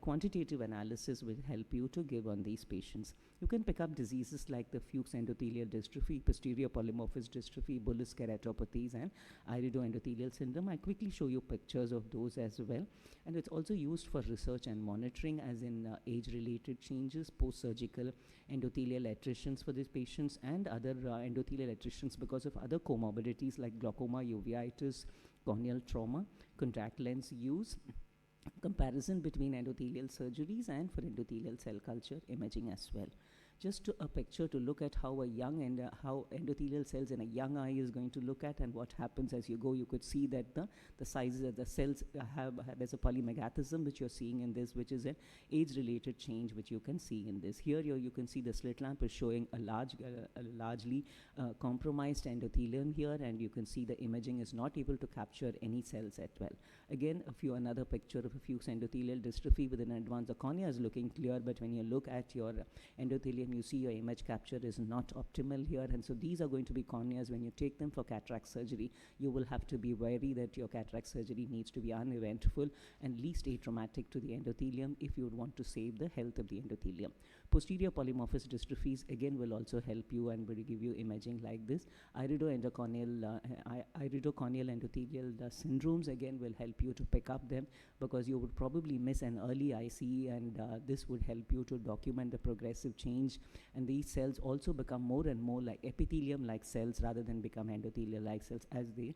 quantitative analysis will help you to give on these patients. You can pick up diseases like the Fuchs endothelial dystrophy, posterior polymorphous dystrophy, bullous keratopathies, and iridoendothelial syndrome. I quickly show you pictures of those as well. And it's also used for research and monitoring, as in age-related changes, post-surgical endothelial attritions for these patients, and other endothelial attritions because of other comorbidities like glaucoma, uveitis, corneal trauma, contact lens use, comparison between endothelial surgeries, and for endothelial cell culture imaging as well. Just a picture to look at how a young how endothelial cells in a young eye is going to look at, and what happens as you go. You could see that the sizes of the cells there's a polymegathism which you're seeing in this, which is an age-related change which you can see in this. Here you can see the slit lamp is showing a largely compromised endothelium here, and you can see the imaging is not able to capture any cells at well. Again, another picture of a Fuchs endothelial dystrophy with an advanced. The cornea is looking clear, but when you look at your endothelium, you see your image capture is not optimal here, and so these are going to be corneas. When you take them for cataract surgery, you will have to be wary that your cataract surgery needs to be uneventful and least atraumatic to the endothelium if you would want to save the health of the endothelium. Posterior polymorphous dystrophies again will also help you and will give you imaging like this. Iridocorneal endothelial syndromes again will help you to pick up them, because you would probably miss an early ICE, and this would help you to document the progressive change. And these cells also become more and more like epithelium-like cells rather than become endothelial-like cells as they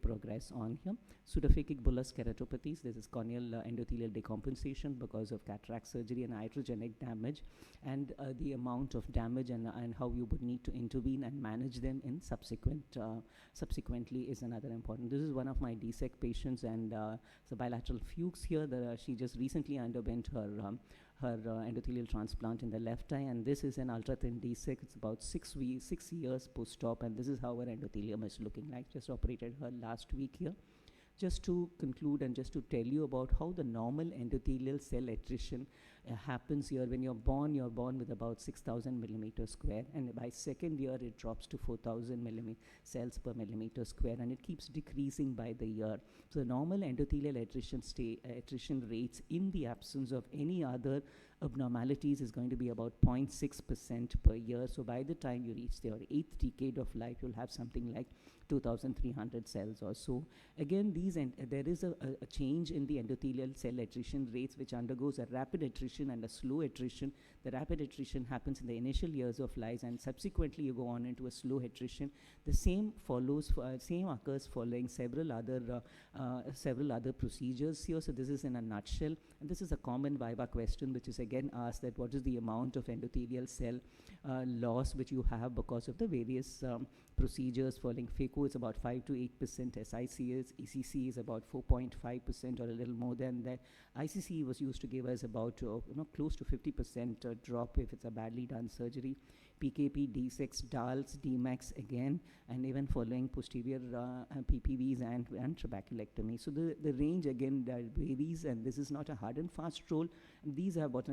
progress on here. Pseudophakic bullous keratopathies, this is corneal endothelial decompensation because of cataract surgery and iatrogenic damage, and the amount of damage and how you would need to intervene and manage them in subsequently is another important. This is one of my DSEC patients, and it's a bilateral Fuchs here. She just recently underwent her endothelial transplant in the left eye, and this is an ultra-thin DSEC. It's about 6 years post-op, and this is how her endothelium is looking like. Just operated her last week here. Just to conclude and just to tell you about how the normal endothelial cell attrition happens here. When you're born with about 6,000 millimeter square, and by second year it drops to 4,000 cells per millimeter square, and it keeps decreasing by the year. So the normal endothelial attrition rates in the absence of any other abnormalities is going to be about 0.6% per year. So by the time you reach your 8th decade of life, you'll have something like 2,300 cells or so. Again, there is a change in the endothelial cell attrition rates, which undergoes a rapid attrition and a slow attrition. The rapid attrition happens in the initial years of life, and subsequently you go on into a slow attrition. The same occurs following several other procedures here. So this is in a nutshell, and this is a common VIVA question, which is again asked, that what is the amount of endothelial cell loss which you have because of the various procedures following phaco. Is about 5 to 8%. ECC is about 4.5% or a little more than that. ICC was used to give us about close to 50% drop if it's a badly done surgery. PKP, D6, DALS, DMAX again, and even following posterior PPVs and trabeculectomy. So the range again varies, and this is not a hard and fast rule. These are what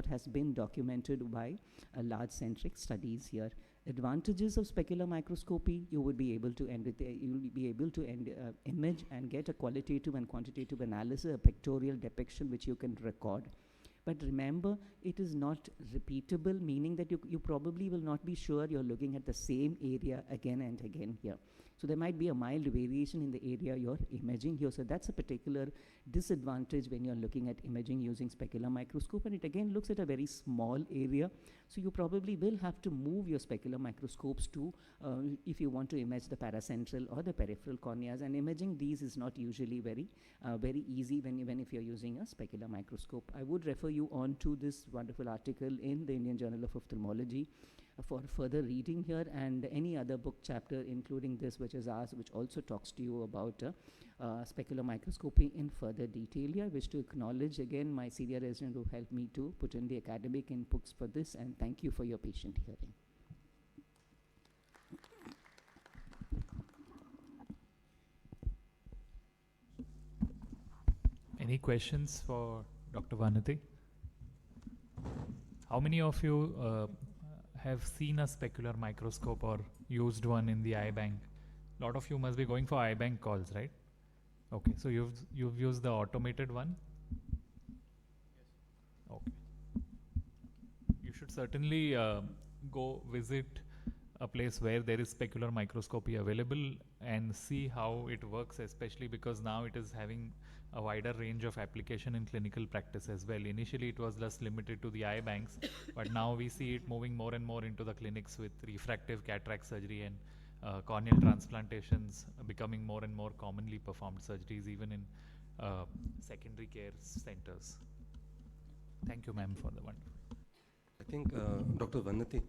has been documented by large centric studies here. Advantages of specular microscopy: you would be able to image and get a qualitative and quantitative analysis, a pictorial depiction which you can record. But remember, it is not repeatable, meaning that you probably will not be sure you're looking at the same area again and again here. So there might be a mild variation in the area you're imaging here. So that's a particular disadvantage when you're looking at imaging using specular microscope, and it again looks at a very small area. So you probably will have to move your specular microscopes to, if you want to image the paracentral or the peripheral corneas, and imaging these is not usually very easy even if you're using a specular microscope. I would refer you on to this wonderful article in the Indian Journal of Ophthalmology for further reading here, and any other book chapter including this which is ours, which also talks to you about specular microscopy in further detail here. I wish to acknowledge again my senior resident who helped me to put in the academic inputs for this, and thank you for your patient hearing. Any questions for Dr. Vanati? How many of you have seen a specular microscope or used one in the eye bank? A lot of you must be going for eye bank calls, right? Okay, so you've used the automated one? Yes. Okay. You should certainly go visit a place where there is specular microscopy available and see how it works, especially because now it is having a wider range of application in clinical practice as well. Initially it was just limited to the eye banks, but now we see it moving more and more into the clinics with refractive cataract surgery and corneal transplantations becoming more and more commonly performed surgeries even in secondary care centers. Thank you, ma'am, for the one. I think Dr. Vannati,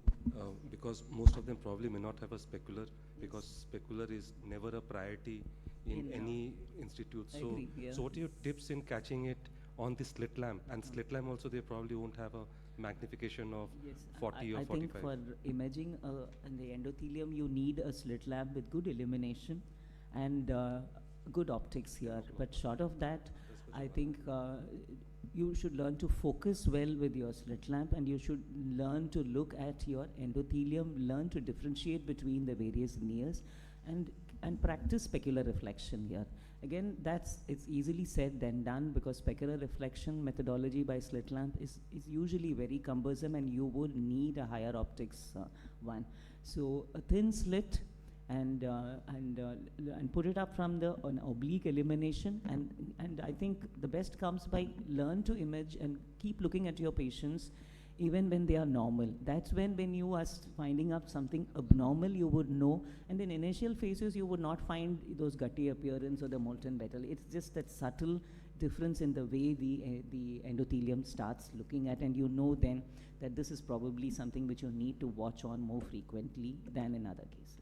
because most of them probably may not have a specular, because specular is never a priority in any institute. I So, agree, yeah. so what are your tips in catching it on the slit lamp? And slit lamp also, they probably won't have a magnification of Yes, 40 or I think 45. for imaging in the endothelium, you need a slit lamp with good illumination and good optics here. But short of that, I think you should learn to focus well with your slit lamp, and you should learn to look at your endothelium, learn to differentiate between the various layers, and practice specular reflection here. Again, it's easily said than done, because specular reflection methodology by slit lamp is usually very cumbersome, and you would need a higher optics one. So a thin slit, and put it up from an oblique illumination, and I think the best comes by learn to image and keep looking at your patients even when they are normal. That's when you are finding up something abnormal, you would know, and in initial phases you would not find those gutty appearance or the molten metal. It's just that subtle difference in the way the endothelium starts looking at, and you know then that this is probably something which you need to watch on more frequently than in other cases.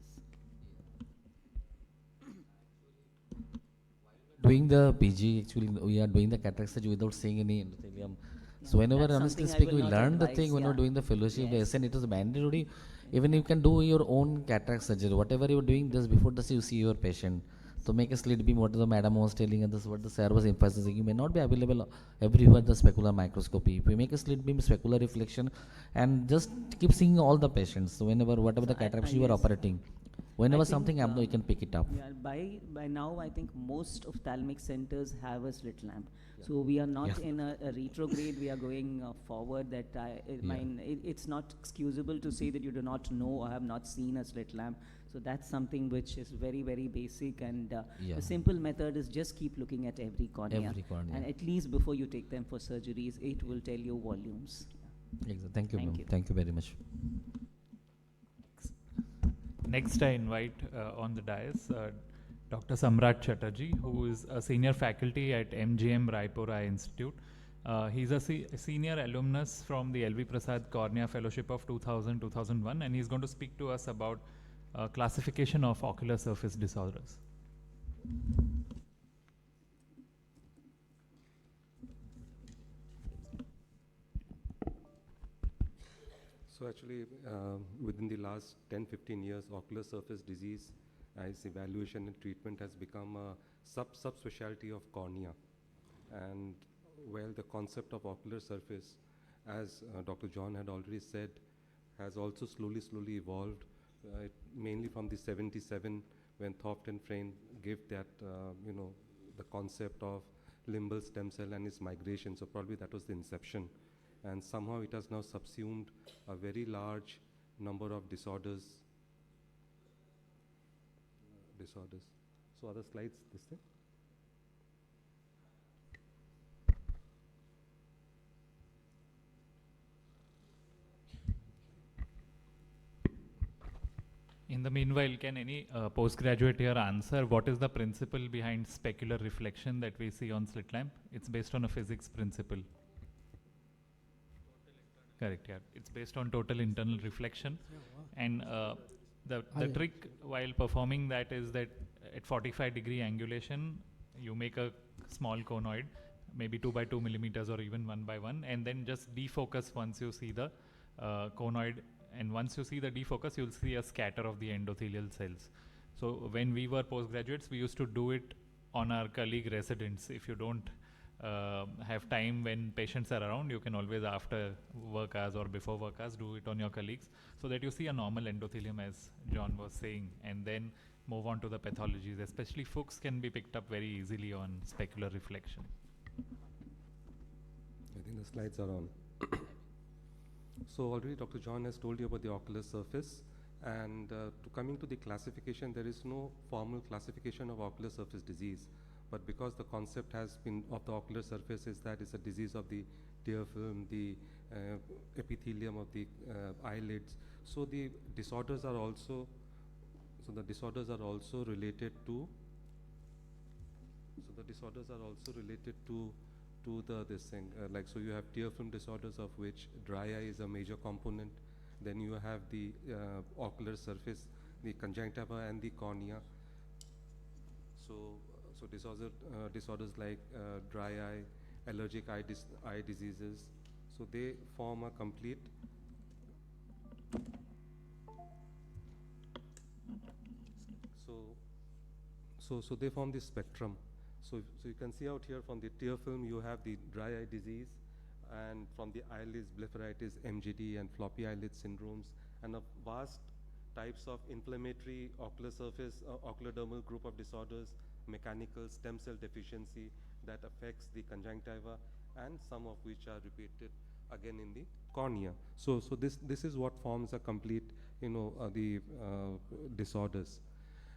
Doing the PG, actually, we are doing the cataract surgery without seeing any endothelium. So whenever, That's honestly something I speaking, will we not learn the advise, thing when yeah. we're doing the fellowship, Yes. the SN, it is mandatory. Even you can do your own cataract surgery, whatever you're doing, just before this you see your patient. So make a slit beam, what the madam was telling, and this is what the sir was emphasizing. You may not be available everywhere the specular microscopy. If we make a slit beam, specular reflection, and just keep seeing all the patients. So whenever, whatever So the cataracts you are yes. operating, whenever think, something abnormal, you can pick it up. Yeah, by now I think most ophthalmic centers have a slit lamp. So we are not in a retrograde, we are going forward. That it's not excusable to say that you do not know or have not seen a slit lamp. So that's something which is very, very basic, and a simple method is just keep looking at every cornea. Every cornea. And at least before you take them for surgeries, it will tell you volumes. Exactly. Thank you, Thank ma'am. you. Thank you very much. Next, I invite on the dais Dr. Samrat Chatterjee, who is a senior faculty at MGM Raipur Eye Institute. He's a senior alumnus from the LV Prasad Cornea Fellowship of 2000-2001, and he's going to speak to us about classification of ocular surface disorders. So actually, within the last 10-15 years, ocular surface disease as evaluation and treatment has become a subspecialty of cornea. And well, the concept of ocular surface, as Dr. John had already said, has also slowly evolved, mainly from the 77, when Thoft and Frayne gave that, the concept of limbal stem cell and its migration. So probably that was the inception. And somehow it has now subsumed a very large number of disorders. So other slides, this thing? In the meanwhile, can any postgraduate here answer what is the principle behind specular reflection that we see on slit lamp? It's based on a physics principle. Correct, yeah. It's based on total internal reflection. And the trick while performing that is that at 45-degree angulation, you make a small conoid, maybe 2 by 2 millimeters or even 1 by 1, and then just defocus once you see the conoid. And once you see the defocus, you'll see a scatter of the endothelial cells. So when we were postgraduates, we used to do it on our colleague residents. If you don't have time when patients are around, you can always after work hours or before work hours do it on your colleagues, so that you see a normal endothelium, as John was saying, and then move on to the pathologies. Especially Fuchs can be picked up very easily on specular reflection. I think the slides are on. So already Dr. John has told you about the ocular surface, and to coming to the classification, there is no formal classification of ocular surface disease. But because the concept has been of the ocular surface is that it's a disease of the tear film, the epithelium of the eyelids. So the disorders are also related to. So the disorders are also related to the this thing, like, so you have tear film disorders, of which dry eye is a major component. Then you have the ocular surface, the conjunctiva and the cornea. So disorders like dry eye, allergic eye diseases. So they form a complete. So they form this spectrum. So you can see out here from the tear film, you have the dry eye disease, and from the eyelids, blepharitis, MGD, and floppy eyelid syndromes, and a vast types of inflammatory ocular surface, ocular dermal group of disorders, mechanical stem cell deficiency that affects the conjunctiva, and some of which are repeated again in the cornea. So this is what forms a complete, the disorders.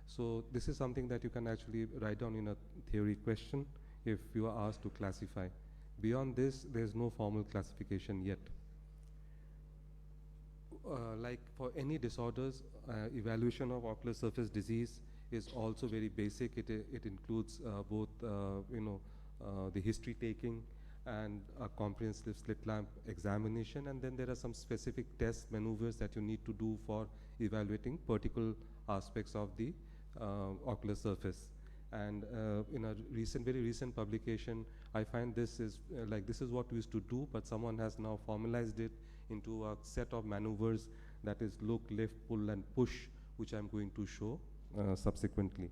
So this is something that you can actually write down in a theory question if you are asked to classify. Beyond this, there's no formal classification yet. Like for any disorders, evaluation of ocular surface disease is also very basic. It includes both, the history taking and a comprehensive slit lamp examination, and then there are some specific test maneuvers that you need to do for evaluating particular aspects of the ocular surface. And in a very recent publication, I find this is this is what we used to do, but someone has now formalized it into a set of maneuvers that is look, lift, pull, and push, which I'm going to show subsequently.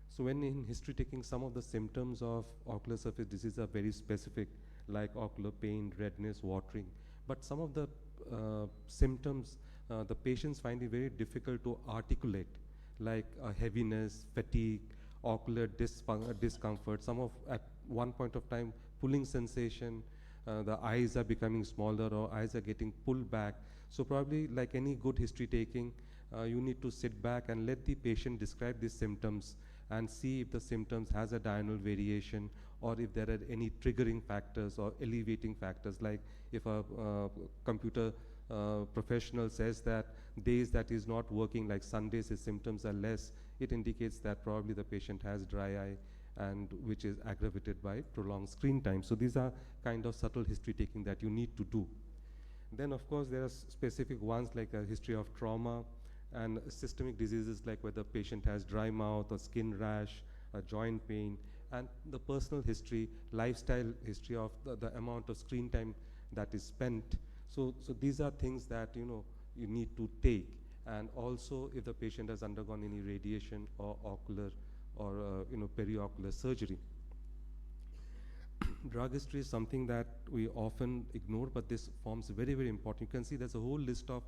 So when in history taking, some of the symptoms of ocular surface disease are very specific, like ocular pain, redness, watering. But some of the symptoms, the patients find it very difficult to articulate, like heaviness, fatigue, ocular discomfort. Some of, at one point of time, pulling sensation, the eyes are becoming smaller or eyes are getting pulled back. So probably like any good history taking, you need to sit back and let the patient describe these symptoms and see if the symptoms has a diurnal variation, or if there are any triggering factors or alleviating factors, like if a computer professional says that days that is not working, like Sundays, his symptoms are less, it indicates that probably the patient has dry eye, and which is aggravated by prolonged screen time. So these are kind of subtle history taking that you need to do. Then of course there are specific ones like a history of trauma and systemic diseases, like whether patient has dry mouth or skin rash, joint pain, and the personal history, lifestyle history of the amount of screen time that is spent. So these are things that you need to take, and also if the patient has undergone any radiation or ocular or periocular surgery. Drug history is something that we often ignore, but this forms very, very important. You can see there's a whole list of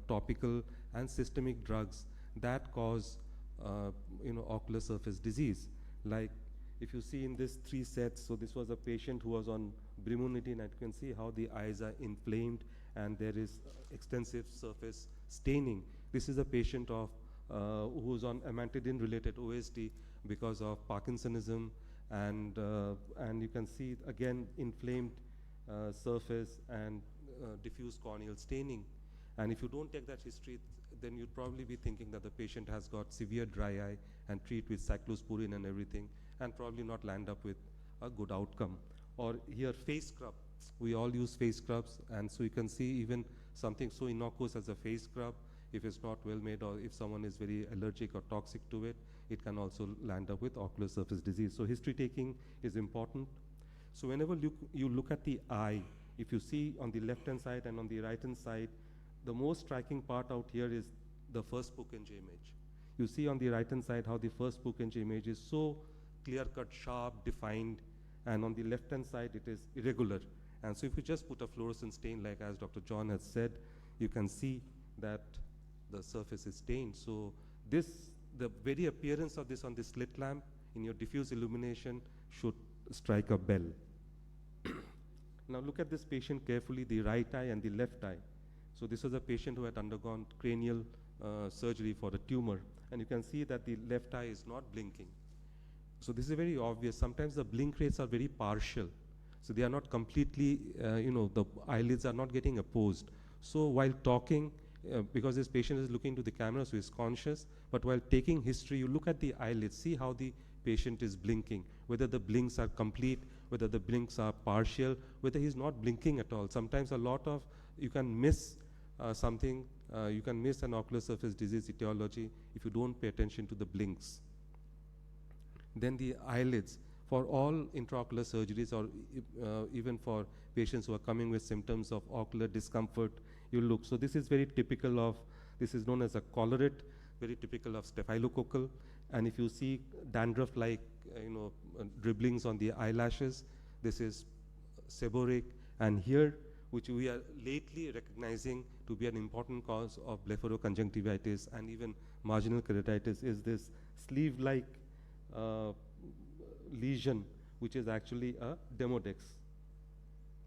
topical and systemic drugs that cause ocular surface disease. Like if you see in this 3 sets, so this was a patient who was on brimonidine, and you can see how the eyes are inflamed and there is extensive surface staining. This is a patient of who's on amantadine related OSD because of Parkinsonism, and you can see again inflamed surface and diffuse corneal staining. And if you don't take that history, then you'd probably be thinking that the patient has got severe dry eye and treat with cyclosporine and everything, and probably not land up with a good outcome. Or here, face scrub. We all use face scrubs, and so you can see even something so innocuous as a face scrub, if it's not well made, or if someone is very allergic or toxic to it, it can also land up with ocular surface disease. So history taking is important. So whenever you look at the eye, if you see on the left-hand side and on the right-hand side, the most striking part out here is the first Purkinje image. You see on the right-hand side how the first Purkinje image is so clear-cut, sharp, defined, and on the left-hand side it is irregular. And so if you just put a fluorescent stain, like as Dr. John has said, you can see that the surface is stained. So the very appearance of this on the slit lamp in your diffuse illumination should strike a bell. Now look at this patient carefully, the right eye and the left eye. So this was a patient who had undergone cranial surgery for a tumor, and you can see that the left eye is not blinking. So this is very obvious. Sometimes the blink rates are very partial. So they are not completely, the eyelids are not getting opposed. So while talking, because this patient is looking to the camera, so he's conscious, but while taking history, you look at the eyelids, see how the patient is blinking, whether the blinks are complete, whether the blinks are partial, whether he's not blinking at all. Sometimes you can miss something, you can miss an ocular surface disease etiology if you don't pay attention to the blinks. Then the eyelids, for all intraocular surgeries or even for patients who are coming with symptoms of ocular discomfort, you look. So this is very typical of, this is known as a collarate, very typical of staphylococcal. And if you see dandruff-like, dribblings on the eyelashes, this is seborrheic. And here, which we are lately recognizing to be an important cause of blepharoconjunctivitis and even marginal keratitis, is this sleeve-like lesion, which is actually a demodex.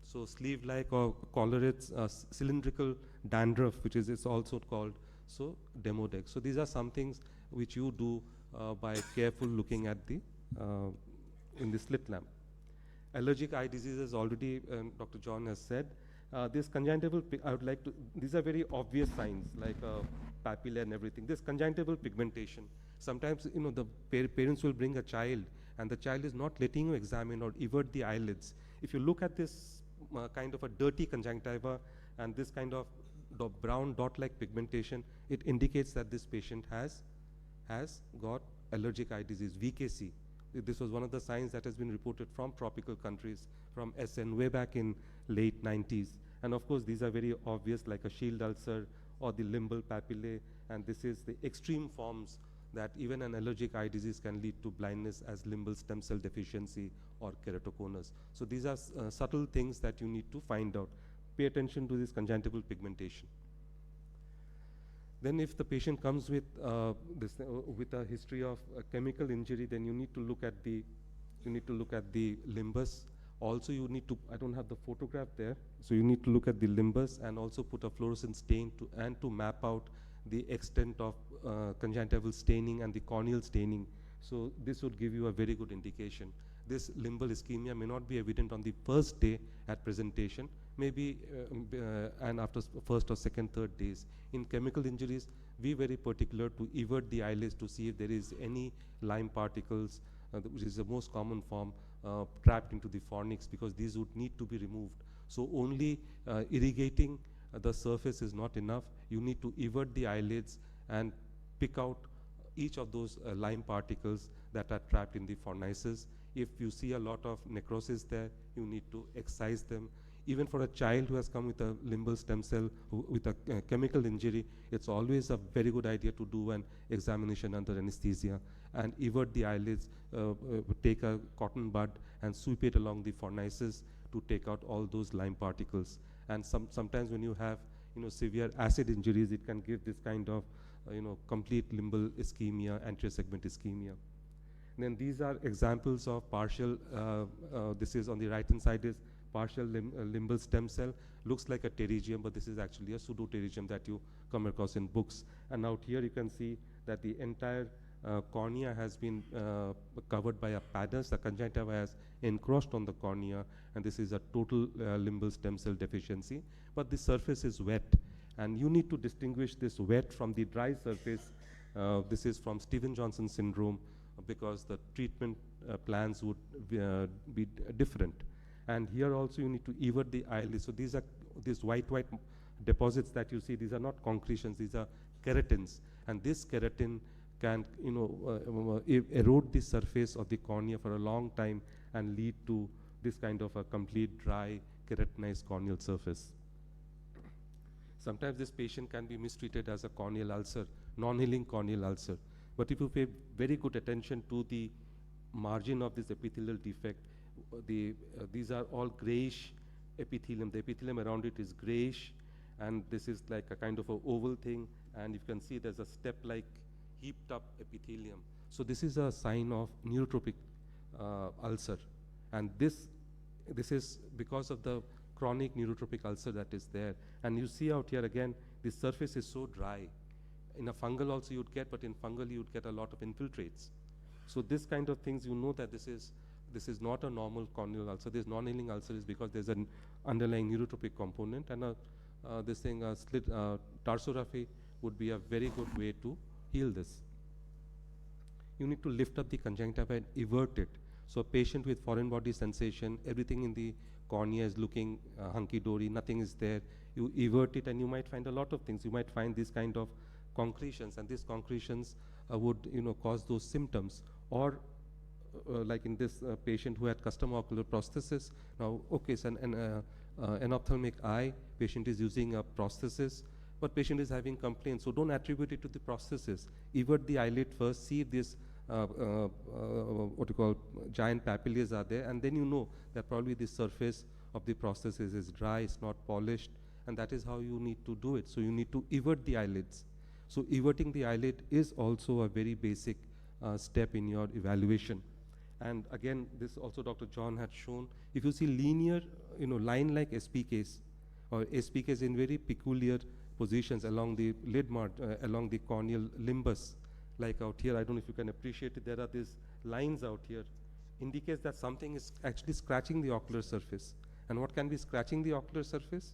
So sleeve-like or collarate cylindrical dandruff, which is also called demodex. So these are some things which you do by careful looking at the in the slit lamp. Allergic eye diseases already Dr. John has said. This conjunctival, these are very obvious signs like papilla and everything. This conjunctival pigmentation. Sometimes, the parents will bring a child and the child is not letting you examine or evert the eyelids. If you look at this kind of a dirty conjunctiva and this kind of brown dot-like pigmentation, it indicates that this patient has got allergic eye disease, VKC. This was one of the signs that has been reported from tropical countries, from SN way back in late 90s. And of course, these are very obvious, like a shield ulcer or the limbal papillae, and this is the extreme forms that even an allergic eye disease can lead to blindness as limbal stem cell deficiency or keratoconus. So these are subtle things that you need to find out. Pay attention to this conjunctival pigmentation. Then if the patient comes with with a history of chemical injury, then you need to look at the limbus. Also you need to, I don't have the photograph there, so you need to look at the limbus and also put a fluorescent stain to map out the extent of conjunctival staining and the corneal staining. So this would give you a very good indication. This limbal ischemia may not be evident on the first day at presentation, maybe and after first or second, third days. In chemical injuries, be very particular to evert the eyelids to see if there is any lime particles, which is the most common form, trapped into the fornix, because these would need to be removed. So only irrigating the surface is not enough. You need to evert the eyelids and pick out each of those lime particles that are trapped in the fornices. If you see a lot of necrosis there, you need to excise them. Even for a child who has come with a limbal stem cell with a chemical injury, it's always a very good idea to do an examination under anesthesia and evert the eyelids, take a cotton bud and sweep it along the fornices to take out all those lime particles. And sometimes when you have severe acid injuries, it can give this kind of complete limbal ischemia, anterior segment ischemia. Then these are examples of partial, this is on the right hand side is partial limbal stem cell. Looks like a pterygium, but this is actually a pseudo-pterygium that you come across in books. And out here you can see that the entire cornea has been covered by a pannus. The conjunctiva has encroached on the cornea, and this is a total limbal stem cell deficiency. But the surface is wet, and you need to distinguish this wet from the dry surface. This is from Stevens-Johnson syndrome, because the treatment plans would be different. And here also you need to evert the eyelids. So these white deposits that you see, these are not concretions, these are keratins. And this keratin can erode the surface of the cornea for a long time and lead to this kind of a complete dry keratinized corneal surface. Sometimes this patient can be mistreated as a corneal ulcer, non-healing corneal ulcer. But if you pay very good attention to the margin of this epithelial defect, these are all grayish epithelium. The epithelium around it is grayish, and this is like a kind of an oval thing, and you can see there's a step-like heaped up epithelium. So this is a sign of neurotropic ulcer, and this this is because of the chronic neurotropic ulcer that is there. And you see out here again, the surface is so dry. In a fungal also you'd get, but in fungal you'd get a lot of infiltrates. So this kind of things, you know that this is not a normal corneal ulcer. This non-healing ulcer is because there's an underlying neurotropic component, and this thing, tarsography would be a very good way to heal this. You need to lift up the conjunctiva and evert it. So a patient with foreign body sensation, everything in the cornea is looking hunky-dory, nothing is there. You evert it and you might find a lot of things. You might find this kind of concretions, and these concretions would cause those symptoms. Or like in this patient who had custom ocular prosthesis. Now, okay, it's an ophthalmic eye, patient is using a prosthesis, but patient is having complaints. So don't attribute it to the prosthesis. Evert the eyelid first, see if this what you call giant papillae are there, and then you know that probably the surface of the prosthesis is dry, it's not polished, and that is how you need to do it. So you need to evert the eyelids. So everting the eyelid is also a very basic step in your evaluation. And again, this also Dr. John had shown, if you see linear, line-like SPKs, or SPKs in very peculiar positions along the lid along the corneal limbus, like out here, I don't know if you can appreciate it, there are these lines out here, indicates that something is actually scratching the ocular surface. And what can be scratching the ocular surface?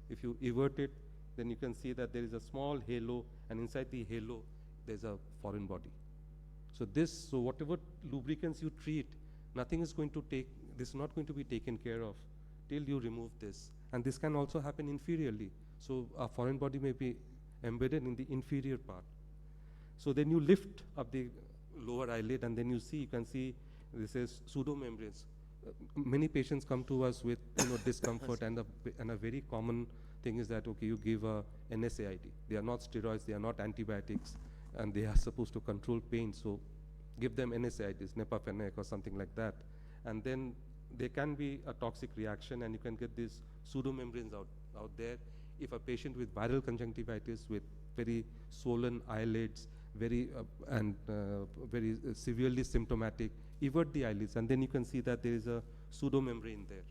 If you evert it, then you can see that there is a small halo, and inside the halo, there's a foreign body. So whatever lubricants you treat, nothing is going to this is not going to be taken care of till you remove this. And this can also happen inferiorly. So a foreign body may be embedded in the inferior part. So then you lift up the lower eyelid, and then you can see this is pseudomembranes. Many patients come to us with discomfort, and a very common thing is that, okay, you give a NSAID. They are not steroids, they are not antibiotics, and they are supposed to control pain. So give them NSAIDs, nepafenec or something like that. And then there can be a toxic reaction, and you can get these pseudomembranes out there. If a patient with viral conjunctivitis with very swollen eyelids, very severely symptomatic, evert the eyelids, and then you can see that there is a pseudomembrane there.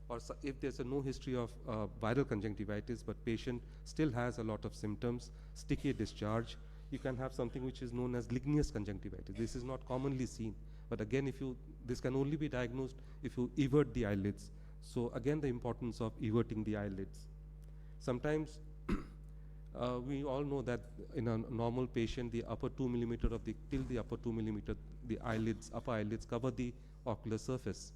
Or if there's no history of viral conjunctivitis, but patient still has a lot of symptoms, sticky discharge, you can have something which is known as ligneous conjunctivitis. This is not commonly seen, but again, this can only be diagnosed if you evert the eyelids. So again, the importance of everting the eyelids. Sometimes we all know that in a normal patient, the upper 2 millimeter till the upper 2 millimeter, the upper eyelids cover the ocular surface.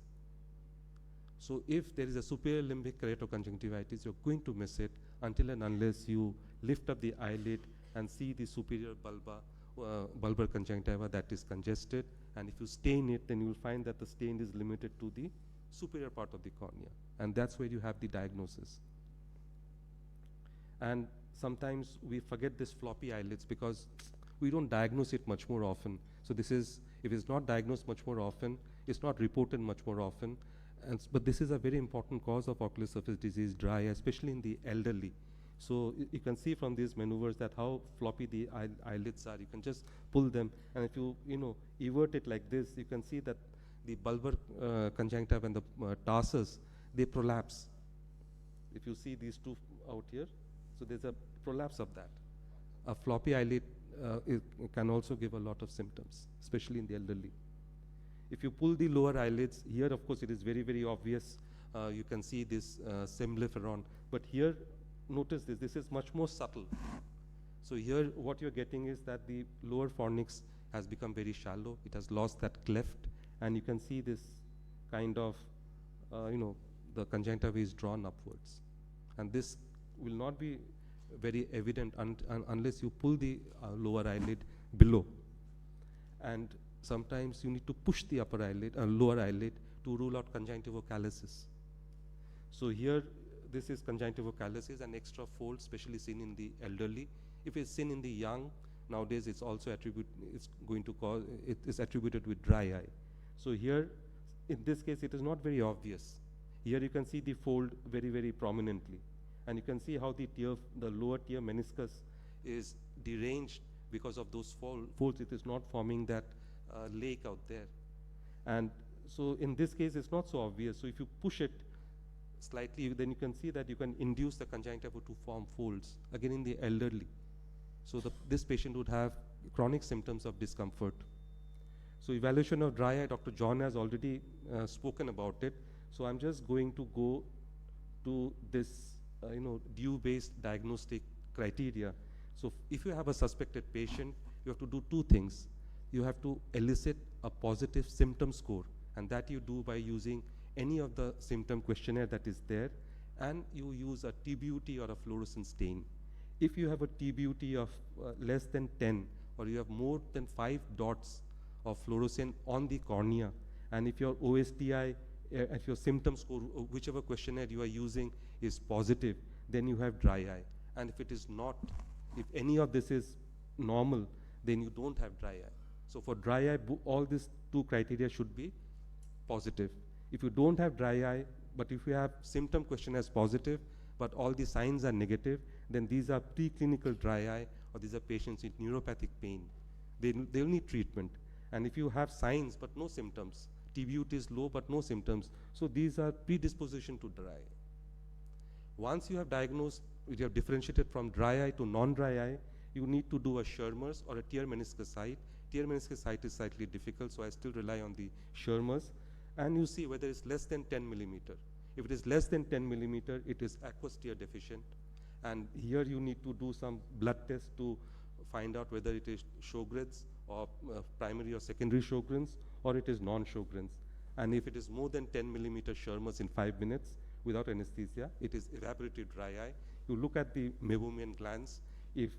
So if there is a superior limbic keratoconjunctivitis, you're going to miss it until and unless you lift up the eyelid and see the superior bulbar conjunctiva that is congested. And if you stain it, then you will find that the stain is limited to the superior part of the cornea. And that's where you have the diagnosis. And sometimes we forget this floppy eyelids because we don't diagnose it much more often. So this is, if it's not diagnosed much more often, it's not reported much more often. But this is a very important cause of ocular surface disease, dry, especially in the elderly. So you can see from these maneuvers that how floppy the eyelids are. You can just pull them, and if you evert it like this, you can see that the bulbar conjunctiva and the tarsus, they prolapse. If you see these two out here, so there's a prolapse of that. A floppy eyelid can also give a lot of symptoms, especially in the elderly. If you pull the lower eyelids, here of course it is very, very obvious. You can see this sembliferon, but here, notice this is much more subtle. So here what you're getting is that the lower fornix has become very shallow. It has lost that cleft, and you can see this kind of, the conjunctiva is drawn upwards. And this will not be very evident unless you pull the lower eyelid below. And sometimes you need to push the upper eyelid, lower eyelid, to rule out conjunctivocalysis. So here, this is conjunctivocalysis, an extra fold, especially seen in the elderly. If it's seen in the young, nowadays it's also it is attributed with dry eye. So here, in this case, it is not very obvious. Here you can see the fold very, very prominently. And you can see how the lower tier meniscus is deranged because of those folds. It is not forming that lake out there. And so in this case, it's not so obvious. So if you push it slightly, then you can see that you can induce the conjunctiva to form folds, again in the elderly. So this patient would have chronic symptoms of discomfort. So evaluation of dry eye, Dr. John has already spoken about it. So I'm just going to go to this, due-based diagnostic criteria. So if you have a suspected patient, you have to do two things. You have to elicit a positive symptom score, and that you do by using any of the symptom questionnaire that is there, and you use a TBUT or a fluorescent stain. If you have a TBUT of less than 10, or you have more than 5 dots of fluorescent on the cornea, and if your OSTI, if your symptom score, whichever questionnaire you are using is positive, then you have dry eye. And if it is not, if any of this is normal, then you don't have dry eye. So for dry eye, all these two criteria should be positive. If you don't have dry eye, but if you have symptom questionnaire as positive, but all the signs are negative, then these are preclinical dry eye, or these are patients with neuropathic pain. They'll need treatment. And if you have signs but no symptoms, TBUT is low but no symptoms, so these are predisposition to dry eye. Once you have diagnosed, you have differentiated from dry eye to non-dry eye, you need to do a Schirmer's or a tear meniscus. Tear meniscus is slightly difficult, so I still rely on the Schirmer's. And you see whether it's less than 10 millimeter. If it is less than 10 millimeter, it is aqueous tear deficient. And here you need to do some blood tests to find out whether it is Sjogren's or primary or secondary Sjogren's, or it is non-Sjogren's. And if it is more than 10 millimeter Schirmer's in 5 minutes without anesthesia, it is evaporative dry eye. You look at the meibomian glands. If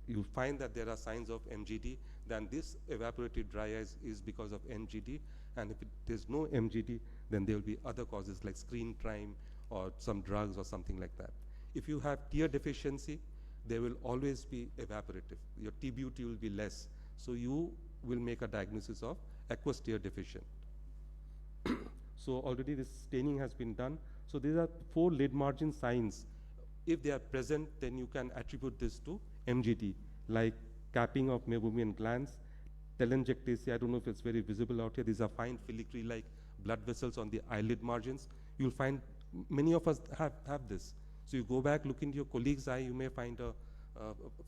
you find that there are signs of MGD, then this evaporative dry eye is because of MGD. And if there's no MGD, then there will be other causes like screen time or some drugs or something like that. If you have tear deficiency, there will always be evaporative. Your TBUT will be less. So you will make a diagnosis of aqueous tear deficient. So already this staining has been done. So these are 4 lid margin signs. If they are present, then you can attribute this to MGD, like capping of meibomian glands, telangiectasia. I don't know if it's very visible out here. These are fine filigree-like blood vessels on the eyelid margins. You'll find many of us have this. So you go back, look into your colleague's eye, you may find a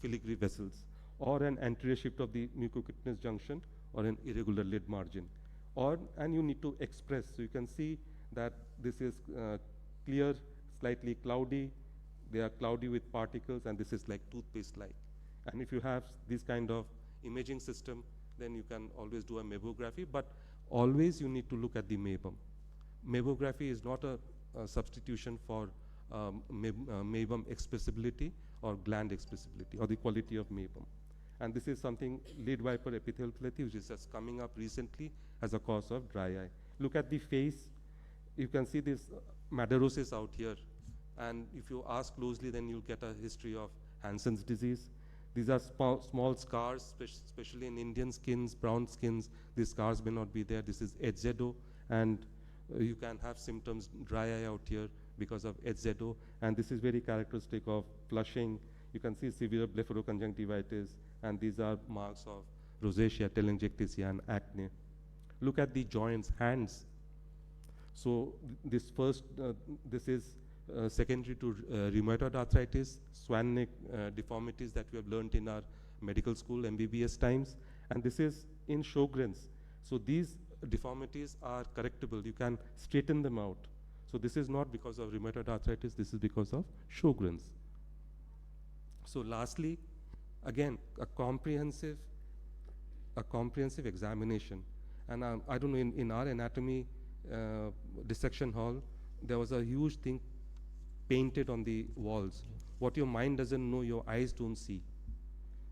filigree vessels, or an anterior shift of the mucocutaneous junction, or an irregular lid margin. And you need to express. So you can see that this is clear, slightly cloudy. They are cloudy with particles, and this is like toothpaste-like. And if you have this kind of imaging system, then you can always do a meibography, but always you need to look at the meibum. Meibography is not a substitution for meibum expressibility or gland expressibility or the quality of meibum. And this is something lid viper epitheliopathy, which is just coming up recently as a cause of dry eye. Look at the face. You can see this madarosis out here. And if you ask closely, then you'll get a history of Hansen's disease. These are small scars, especially in Indian skins, brown skins. These scars may not be there. This is HZO, and you can have symptoms, dry eye out here because of HZO, and this is very characteristic of flushing. You can see severe blepharoconjunctivitis, and these are marks of rosacea, telangiectasia, and acne. Look at the joints, hands. So this first, this is secondary to rheumatoid arthritis, swan neck deformities that we have learned in our medical school, MBBS times, and this is in Sjogren's. So these deformities are correctable. You can straighten them out. So this is not because of rheumatoid arthritis, this is because of Sjogren's. So lastly, again, a comprehensive examination. And I don't know, in our anatomy dissection hall, there was a huge thing painted on the walls. What your mind doesn't know, your eyes don't see.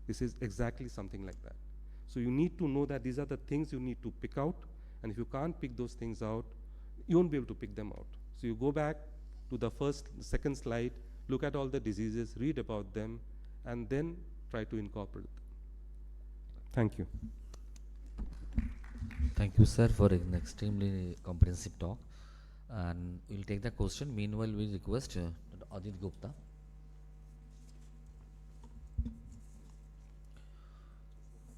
This is exactly something like that. So you need to know that these are the things you need to pick out, and if you can't pick those things out, you won't be able to pick them out. So you go back to the second slide, look at all the diseases, read about them, and then try to incorporate them. Thank you. Thank you, sir, for an extremely comprehensive talk. And we'll take the question. Meanwhile, we request Dr. Adit Gupta.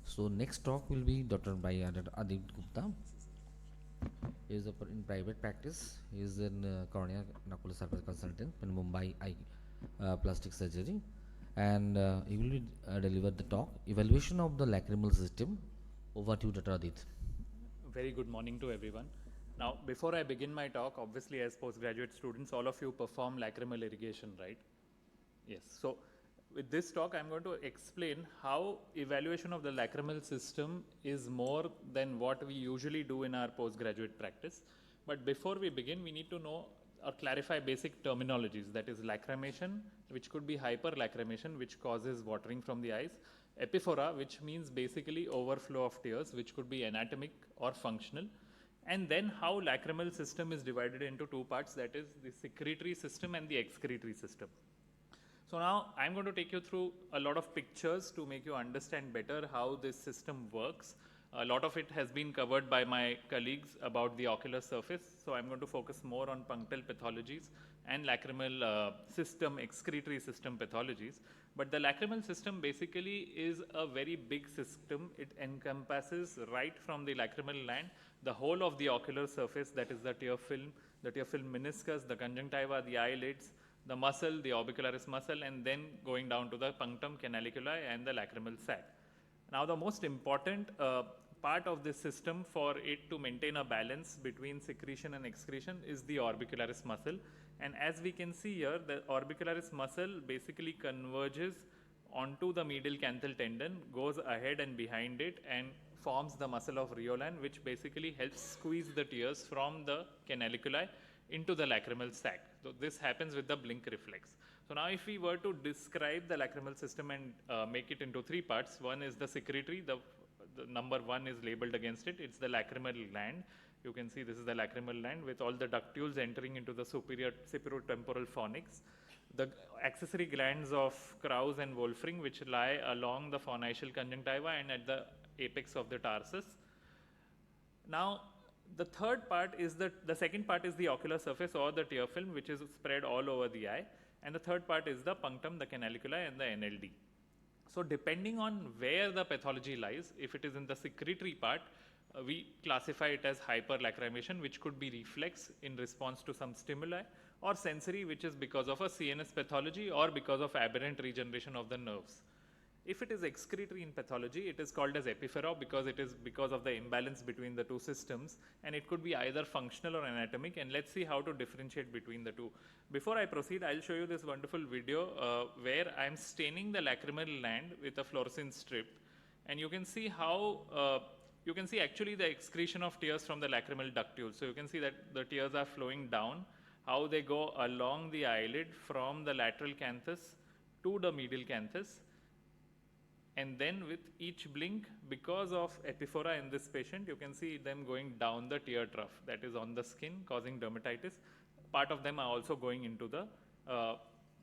So next talk will be by Dr. Adit Gupta. He is in private practice. He is in cornea and ocular surface consultant in Mumbai Eye Plastic Surgery, and he will be, deliver the talk evaluation of the lacrimal system. Over to Dr. Adit. Very good morning to everyone. Now, before I begin my talk, obviously as postgraduate students, all of you perform lacrimal irrigation, right? Yes. So, with this talk, I'm going to explain how evaluation of the lacrimal system is more than what we usually do in our postgraduate practice. But before we begin, we need to know or clarify basic terminologies, that is lacrimation, which could be hyperlacrimation, which causes watering from the eyes, epiphora, which means basically overflow of tears, which could be anatomic or functional, and then how lacrimal system is divided into two parts, that is the secretory system and the excretory system. So now I'm going to take you through a lot of pictures to make you understand better how this system works. A lot of it has been covered by my colleagues about the ocular surface, so I'm going to focus more on punctal pathologies and lacrimal system, excretory system pathologies. But the lacrimal system basically is a very big system. It encompasses right from the lacrimal gland, the whole of the ocular surface, that is the tear film meniscus, the conjunctiva, the eyelids, the muscle, the orbicularis muscle, and then going down to the punctum, canaliculi, and the lacrimal sac. Now, the most important part of this system for it to maintain a balance between secretion and excretion is the orbicularis muscle. And as we can see here, the orbicularis muscle basically converges onto the medial canthal tendon, goes ahead and behind it, and forms the muscle of Riolan, which basically helps squeeze the tears from the canaliculi into the lacrimal sac. So this happens with the blink reflex. So now if we were to describe the lacrimal system and make it into three parts, one is the secretory, the number 1 is labeled against it, it's the lacrimal gland. You can see this is the lacrimal gland with all the ductules entering into the superior temporal fornix. The accessory glands of Krauss and Wolfring, which lie along the phonacial conjunctiva and at the apex of the tarsus. Now, the second part is the ocular surface or the tear film, which is spread all over the eye. And the third part is the punctum, the canaliculi, and the NLD. So depending on where the pathology lies, if it is in the secretory part, we classify it as hyperlacrimation, which could be reflex in response to some stimuli, or sensory, which is because of a CNS pathology or because of aberrant regeneration of the nerves. If it is excretory in pathology, it is called as epiphora because it is because of the imbalance between the two systems, and it could be either functional or anatomic, and let's see how to differentiate between the two. Before I proceed, I'll show you this wonderful video where I'm staining the lacrimal gland with a fluorescein strip, and you can see how you can see actually the excretion of tears from the lacrimal ductule. So you can see that the tears are flowing down, how they go along the eyelid from the lateral canthus to the medial canthus. And then with each blink, because of epiphora in this patient, you can see them going down the tear trough that is on the skin, causing dermatitis. Part of them are also going into the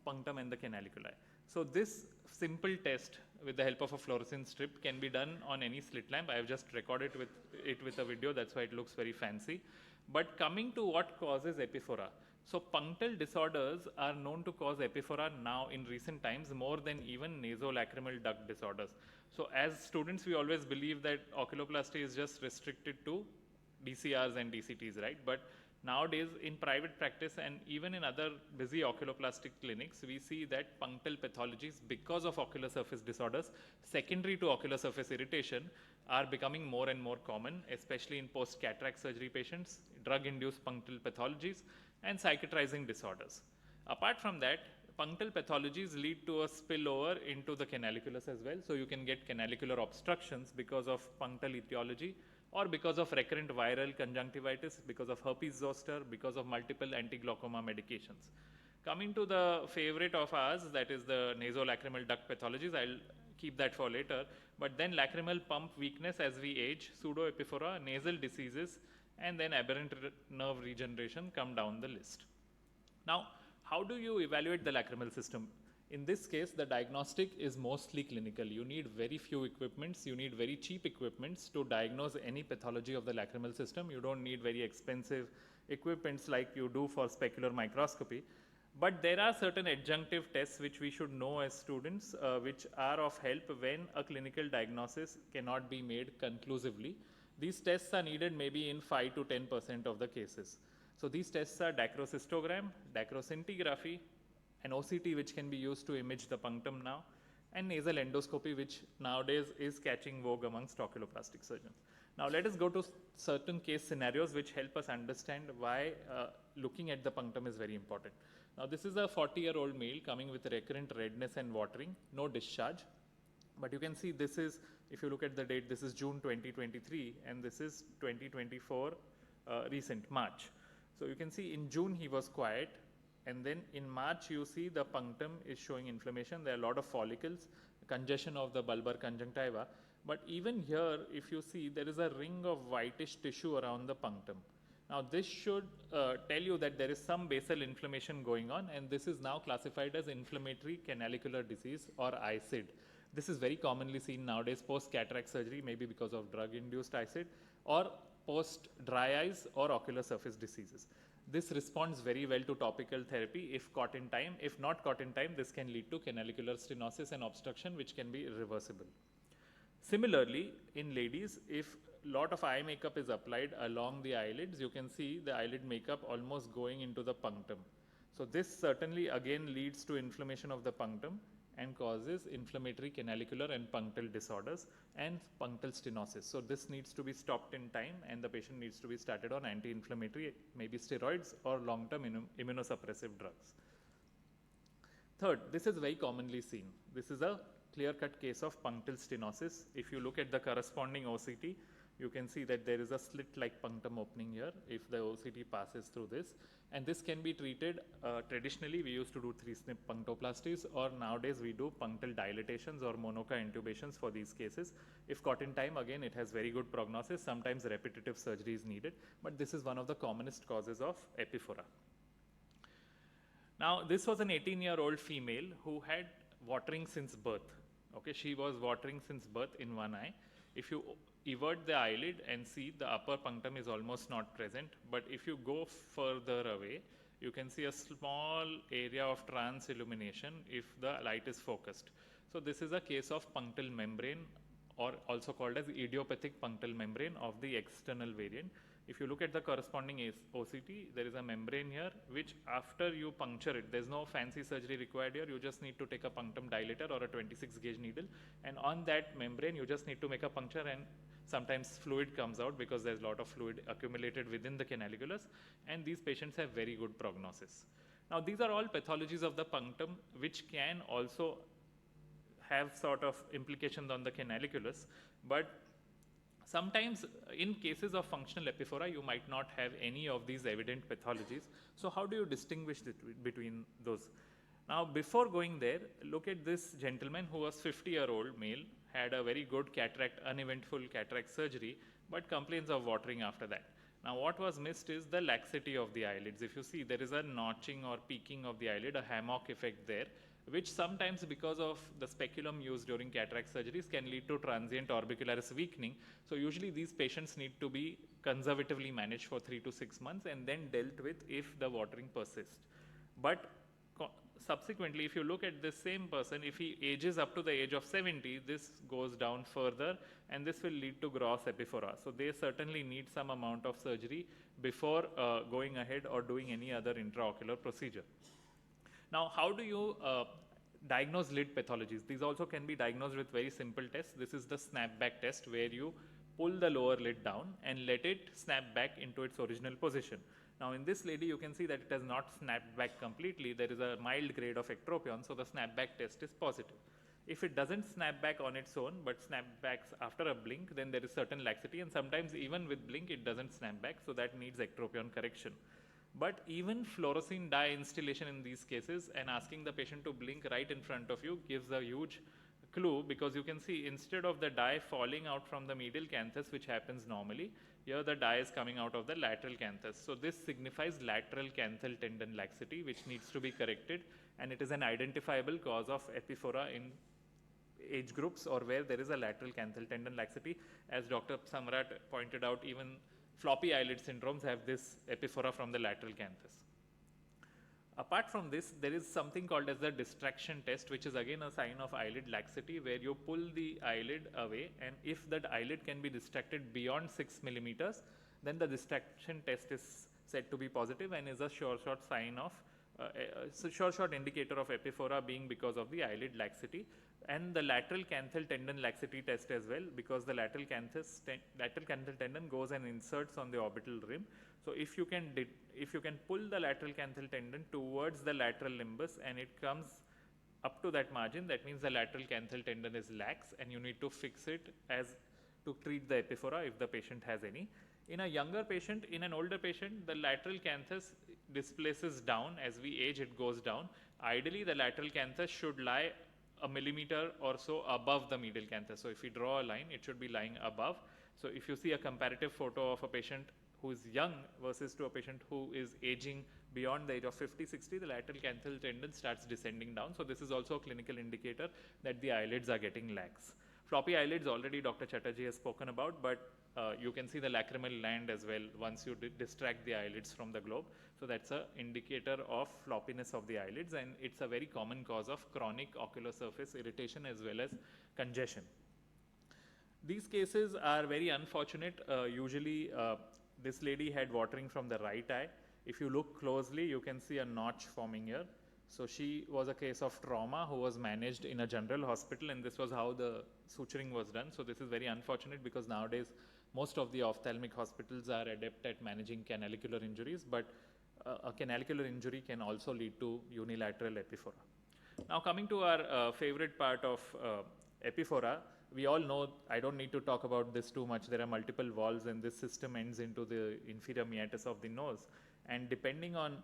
punctum and the canaliculi. So this simple test with the help of a fluorescent strip can be done on any slit lamp. I have just recorded it with a video, that's why it looks very fancy. But coming to what causes epiphora. So punctal disorders are known to cause epiphora now in recent times more than even nasolacrimal duct disorders. So as students, we always believe that oculoplasty is just restricted to DCRs and DCTs, right? But nowadays in private practice and even in other busy oculoplastic clinics, we see that punctal pathologies, because of ocular surface disorders, secondary to ocular surface irritation, are becoming more and more common, especially in post-cataract surgery patients, drug-induced punctal pathologies, and cicatrizing disorders. Apart from that, punctal pathologies lead to a spillover into the canaliculus as well. So you can get canalicular obstructions because of punctal etiology or because of recurrent viral conjunctivitis, because of herpes zoster, because of multiple anti-glaucoma medications. Coming to the favorite of ours, that is the nasolacrimal duct pathologies, I'll keep that for later. But then lacrimal pump weakness as we age, pseudoepiphora, nasal diseases, and then aberrant nerve regeneration come down the list. Now, how do you evaluate the lacrimal system? In this case, the diagnostic is mostly clinical. You need very few equipments, you need very cheap equipments to diagnose any pathology of the lacrimal system. You don't need very expensive equipments like you do for specular microscopy. But there are certain adjunctive tests which we should know as students, which are of help when a clinical diagnosis cannot be made conclusively. These tests are needed maybe in 5 to 10% of the cases. So these tests are dacrocystogram, dacroscintigraphy, an OCT which can be used to image the punctum now, and nasal endoscopy, which nowadays is catching vogue amongst oculoplastic surgeons. Now let us go to certain case scenarios which help us understand why looking at the punctum is very important. Now this is a 40-year-old male coming with recurrent redness and watering, no discharge. But you can see this is, if you look at the date, this is June 2023 and this is 2024 recent March. So you can see in June he was quiet, and then in March you see the punctum is showing inflammation. There are a lot of follicles, congestion of the bulbar conjunctiva. But even here, if you see, there is a ring of whitish tissue around the punctum. Now this should tell you that there is some basal inflammation going on, and this is now classified as inflammatory canalicular disease or ICID. This is very commonly seen nowadays post cataract surgery, maybe because of drug induced ICID, or post dry eyes or ocular surface diseases. This responds very well to topical therapy if caught in time. If not caught in time, this can lead to canalicular stenosis and obstruction, which can be irreversible. Similarly, in ladies, if lot of eye makeup is applied along the eyelids, you can see the eyelid makeup almost going into the punctum. So this certainly again leads to inflammation of the punctum and causes inflammatory canalicular and punctal disorders and punctal stenosis. So this needs to be stopped in time, and the patient needs to be started on anti-inflammatory, maybe steroids or long-term immunosuppressive drugs. Third, this is very commonly seen. This is a clear-cut case of punctal stenosis. If you look at the corresponding OCT, you can see that there is a slit-like punctum opening here if the OCT passes through this. And this can be treated, traditionally we used to do 3-snip punctoplasties, or nowadays we do punctal dilatations or Monoca intubations for these cases. If caught in time, again it has very good prognosis. Sometimes repetitive surgery is needed, but this is one of the commonest causes of epiphora. Now this was an 18-year-old female who had watering since birth. Okay, she was watering since birth in one eye. If you evert the eyelid and see, the upper punctum is almost not present, but if you go further away, you can see a small area of trans illumination if the light is focused. So this is a case of punctal membrane, or also called as idiopathic punctal membrane of the external variant. If you look at the corresponding OCT, there is a membrane here which after you puncture it, there's no fancy surgery required here, you just need to take a punctum dilator or a 26 gauge needle, and on that membrane you just need to make a puncture, and sometimes fluid comes out because there's a lot of fluid accumulated within the canaliculus, and these patients have very good prognosis. Now these are all pathologies of the punctum which can also have sort of implications on the canaliculus, but sometimes in cases of functional epiphora, you might not have any of these evident pathologies. So how do you distinguish between those? Now before going there, look at this gentleman who was 50-year-old male, had a very good cataract, uneventful cataract surgery, but complains of watering after that. Now what was missed is the laxity of the eyelids. If you see, there is a notching or peaking of the eyelid, a hammock effect there, which sometimes because of the speculum used during cataract surgeries can lead to transient orbicularis weakening. So usually these patients need to be conservatively managed for 3 to 6 months and then dealt with if the watering persists. But subsequently, if you look at this same person, if he ages up to the age of 70, this goes down further and this will lead to gross epiphora. So they certainly need some amount of surgery before going ahead or doing any other intraocular procedure. Now, how do you diagnose lid pathologies? These also can be diagnosed with very simple tests. This is the snapback test, where you pull the lower lid down and let it snap back into its original position. Now in this lady, you can see that it has not snapped back completely. There is a mild grade of ectropion, so the snapback test is positive. If it doesn't snap back on its own, but snapbacks after a blink, then there is certain laxity, and sometimes even with blink, it doesn't snap back, so that needs ectropion correction. But even fluorescein dye instillation in these cases and asking the patient to blink right in front of you gives a huge clue, because you can see instead of the dye falling out from the medial canthus, which happens normally, here the dye is coming out of the lateral canthus. So this signifies lateral canthal tendon laxity, which needs to be corrected, and it is an identifiable cause of epiphora in age groups or where there is a lateral canthal tendon laxity. As Dr. Samrat pointed out, even floppy eyelid syndromes have this epiphora from the lateral canthus. Apart from this, there is something called as the distraction test, which is again a sign of eyelid laxity, where you pull the eyelid away, and if that eyelid can be distracted beyond 6 millimeters, then the distraction test is said to be positive and is a sure shot sign of sure shot indicator of epiphora being because of the eyelid laxity. And the lateral canthal tendon laxity test as well, because the lateral canthal tendon goes and inserts on the orbital rim. So if you can pull the lateral canthal tendon towards the lateral limbus and it comes up to that margin, that means the lateral canthal tendon is lax and you need to fix it as to treat the epiphora if the patient has any. In a younger patient, in an older patient, the lateral canthus displaces down. As we age, it goes down. Ideally, the lateral canthus should lie a millimeter or so above the medial canthus. So if we draw a line, it should be lying above. So if you see a comparative photo of a patient who is young versus to a patient who is aging beyond the age of 50, 60, the lateral canthal tendon starts descending down. So this is also a clinical indicator that the eyelids are getting lax. Floppy eyelids already Dr. Chatterjee has spoken about, but you can see the lacrimal gland as well once you distract the eyelids from the globe. So that's an indicator of floppiness of the eyelids, and it's a very common cause of chronic ocular surface irritation as well as congestion. These cases are very unfortunate. Usually this lady had watering from the right eye. If you look closely, you can see a notch forming here. So she was a case of trauma who was managed in a general hospital, and this was how the suturing was done. So this is very unfortunate, because nowadays most of the ophthalmic hospitals are adept at managing canalicular injuries, but a canalicular injury can also lead to unilateral epiphora. Now coming to our favorite part of epiphora, we all know, I don't need to talk about this too much, there are multiple valves and this system ends into the inferior meatus of the nose, and depending on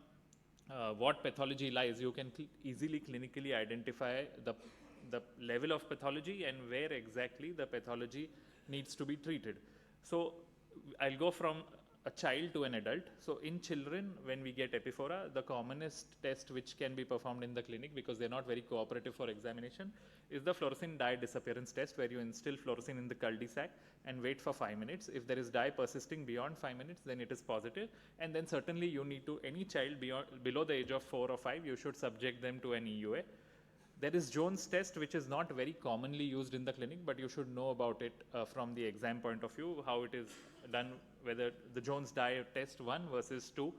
what pathology lies, you can easily clinically identify the level of pathology and where exactly the pathology needs to be treated. So I'll go from a child to an adult. So in children, when we get epiphora, the commonest test which can be performed in the clinic, because they're not very cooperative for examination, is the fluorescein dye disappearance test, where you instill fluorescein in the cul-de-sac and wait for 5 minutes. If there is dye persisting beyond 5 minutes, then it is positive. And then certainly you need to, any child below the age of 4 or 5, you should subject them to an EUA. There is Jones test, which is not very commonly used in the clinic, but you should know about it from the exam point of view, how it is done, whether the Jones dye test 1 versus 2.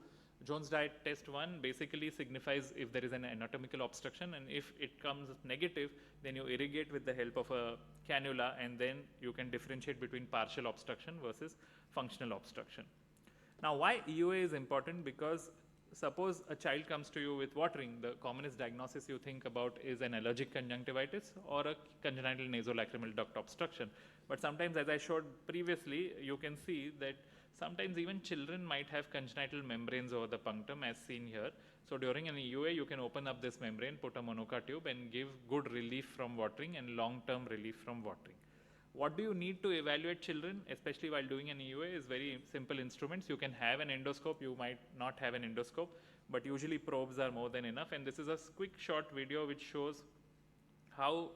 Jones dye test 1 basically signifies if there is an anatomical obstruction, and if it comes negative, then you irrigate with the help of a cannula, and then you can differentiate between partial obstruction versus functional obstruction. Now, why EUA is important? Because suppose a child comes to you with watering, the commonest diagnosis you think about is an allergic conjunctivitis or a congenital nasolacrimal duct obstruction. But sometimes, as I showed previously, you can see that sometimes even children might have congenital membranes over the punctum, as seen here. So during an EUA, you can open up this membrane, put a Monoca tube, and give good relief from watering and long-term relief from watering. What do you need to evaluate children, especially while doing an EUA, is very simple instruments. You can have an endoscope, you might not have an endoscope, but usually probes are more than enough. And this is a quick short video which shows how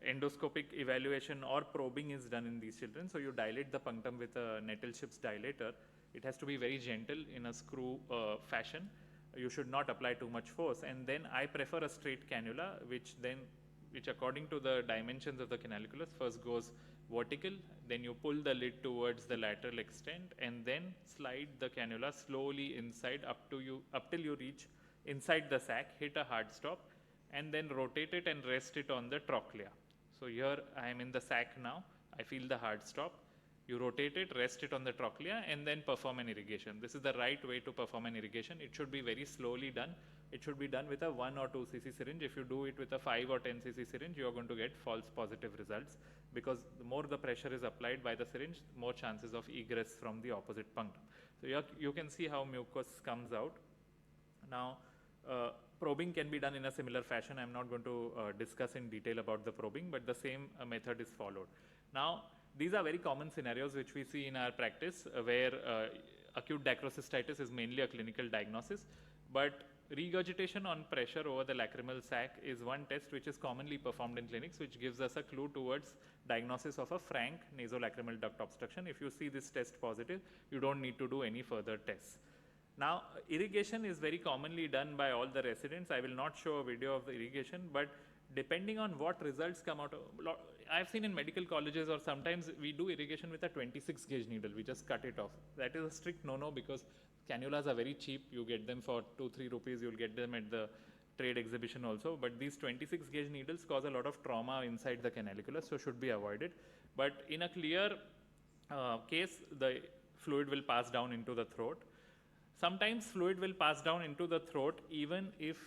endoscopic evaluation or probing is done in these children. So you dilate the punctum with a Nettelship's dilator. It has to be very gentle in a screw fashion. You should not apply too much force. And then I prefer a straight cannula, which according to the dimensions of the canaliculus first goes vertical, then you pull the lid towards the lateral extent, and then slide the cannula slowly inside up till you reach inside the sac, hit a hard stop, and then rotate it and rest it on the trochlea. So here I am in the sac now, I feel the hard stop. You rotate it, rest it on the trochlea, and then perform an irrigation. This is the right way to perform an irrigation. It should be very slowly done. It should be done with a 1 or 2 cc syringe. If you do it with a 5 or 10 cc syringe, you are going to get false positive results, because the more the pressure is applied by the syringe, more chances of egress from the opposite punctum. So you can see how mucus comes out. Now, probing can be done in a similar fashion. I'm not going to discuss in detail about the probing, but the same method is followed. Now, these are very common scenarios which we see in our practice, where acute dacrocystitis is mainly a clinical diagnosis, but regurgitation on pressure over the lacrimal sac is one test which is commonly performed in clinics, which gives us a clue towards diagnosis of a frank nasolacrimal duct obstruction. If you see this test positive, you don't need to do any further tests. Now, irrigation is very commonly done by all the residents. I will not show a video of the irrigation, but depending on what results come out, I've seen in medical colleges, or sometimes we do irrigation with a 26 gauge needle. We just cut it off. That is a strict no-no, because cannulas are very cheap. You get them for 2-3 rupees. You'll get them at the trade exhibition also. But these 26 gauge needles cause a lot of trauma inside the canaliculus, so should be avoided. But in a clear case, the fluid will pass down into the throat. Sometimes fluid will pass down into the throat even if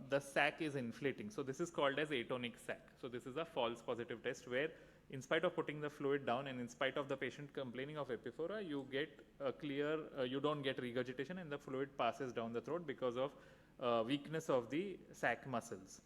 the sac is inflating. So this is called as atonic sac. So this is a false positive test where, in spite of putting the fluid down and in spite of the patient complaining of epiphora, you get a clear, you don't get regurgitation and the fluid passes down the throat because of weakness of the sac muscles.